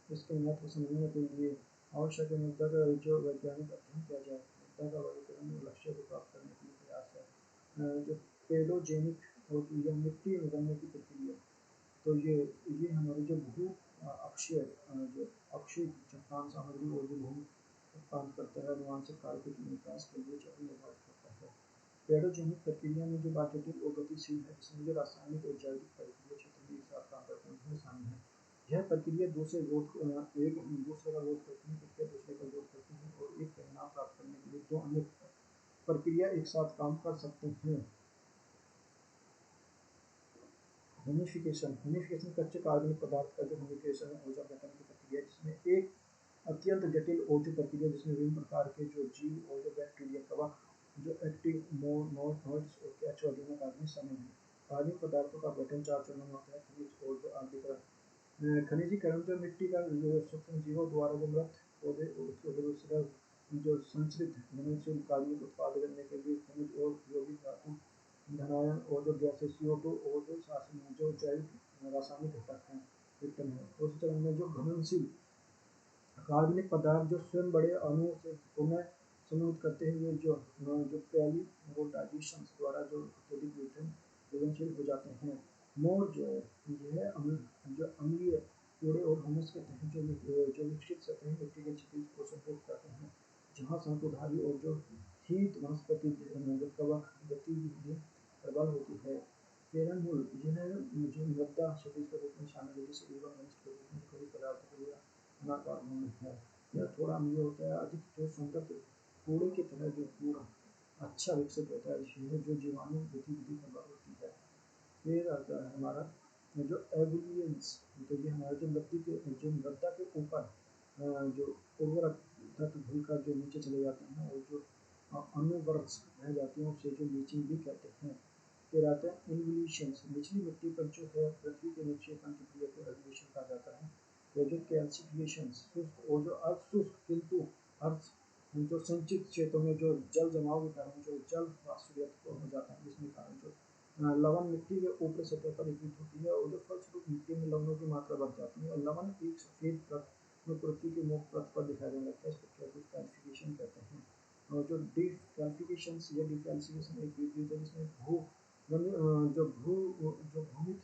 इसके महत्व समझने के लिए आवश्यक है मृदा का जो वैज्ञानिक अध्ययन किया जाए। मृदा का वर्गीकरण लक्ष्य को प्राप्त करने के लिए प्रयास है। जो पेडोजेनिक होती है मिट्टी में बनने की प्रक्रिया, तो ये हमारी जो भू अक्षीय जो अक्षीय चट्टान सामग्री और जो भूमि उत्पादन करता है अनुवांशिक कार्य के विकास के लिए जो निर्धारित करता है। पेडोजेनिक प्रक्रिया में जो बात जटिल और गतिशील है, जिसमें जो रासायनिक और जैविक प्रक्रिया क्षेत्र में एक साथ काम करते हैं शामिल है। यह प्रक्रिया दूसरे एक दूसरे का विरोध करती है, प्रक्रिया दूसरे का विरोध करती है और एक परिणाम प्राप्त करने के लिए दो अन्य प्रक्रिया एक साथ काम कर सकते हैं। ह्यूमिफिकेशन कच्चे कार्बनिक पदार्थ का जो ह्यूमिफिकेशन है ऊर्जा गठन की प्रक्रिया, जिसमें एक अत्यंत जटिल और जो प्रक्रिया जिसमें विभिन्न प्रकार के जो जीव और जो बैक्टीरिया कवक जो एक्टिव नोड्स और कैचवालियों कार्बन शामिल है। कार्बनिक पदार्थों का गठन 4 चरणों में होता है। खनिज और जो आर्द्रीकरण, खनिजीकरण जो मिट्टी का जो सूक्ष्म जीवों द्वारा जो मृत पौधे और उसके दूसरा जो संचरित घुलनशील कार्बनिक उत्पादन करने के लिए खनिज और यौगिक धातु धनायन और जो गैसें CO2 और जो शासन जो जैविक रासायनिक घटक हैं विघटन है। उस चरण में जो घुलनशील कार्बनिक पदार्थ जो स्वयं बड़े अणुओं से पुनः समूहित करते हुए जो पैलिवोल्टाइजेशन द्वारा जो अत्यधिक विघटनशील हो जाते हैं। मोर जो है यह जो अम्लीय कूड़े और ह्यूमस के तहत जो विकसित सतही मिट्टी के क्षतिज को संतुलित करते हैं, जहाँ शंकुधारी और जो हीट वनस्पति जो कवक गतिविधि प्रबल होती है। पेरामूल यह जो मृदा क्षतिज के रूप में शामिल है, जिसे एवं घनिष्ठ के रूप में कई पदार्थ के लिए अनाकार होना है। यह थोड़ा अम्लीय होता है, अधिक जो संगत कूड़े की तरह जो पूरा अच्छा विकसित होता है, इसमें जो जीवाणु गतिविधि प्रबल होती है। फिर आता है हमारा जो एबुलियंस, तो ये हमारे जो मृदा के ऊपर जो उर्वरक तत्व भूलकर जो नीचे चले जाते हैं और जो अनुवर्ष रह जाती हैं उसे जो लीचिंग भी कहते हैं। फिर आता है इन्वोल्यूशन, निचली मिट्टी पर जो है पृथ्वी के निक्षेपण की क्रिया को एवोल्यूशन कहा जाता है। तो जो कैल्सिफिकेशन शुष्क और जो अर्धशुष्क किंतु अर्ध जो संचित क्षेत्रों में जो जल जमाव के कारण जो जल वाष्पीकृत हो जाता है, जिसमें कारण जो लवण मिट्टी के ऊपरी सतह पर एकत्रित होती है और जो फलस्वरूप मिट्टी में लवणों की मात्रा बढ़ जाती है। लवण एक सफेद परत जो पृथ्वी के मुख पृष्ठ पर दिखाई देने लगता है, इसको कैल्सिफिकेशन कहते हैं। और जो डिकैल्सिफिकेशन या डिकैल्सिफिकेशन एक विधि है जिसमें जो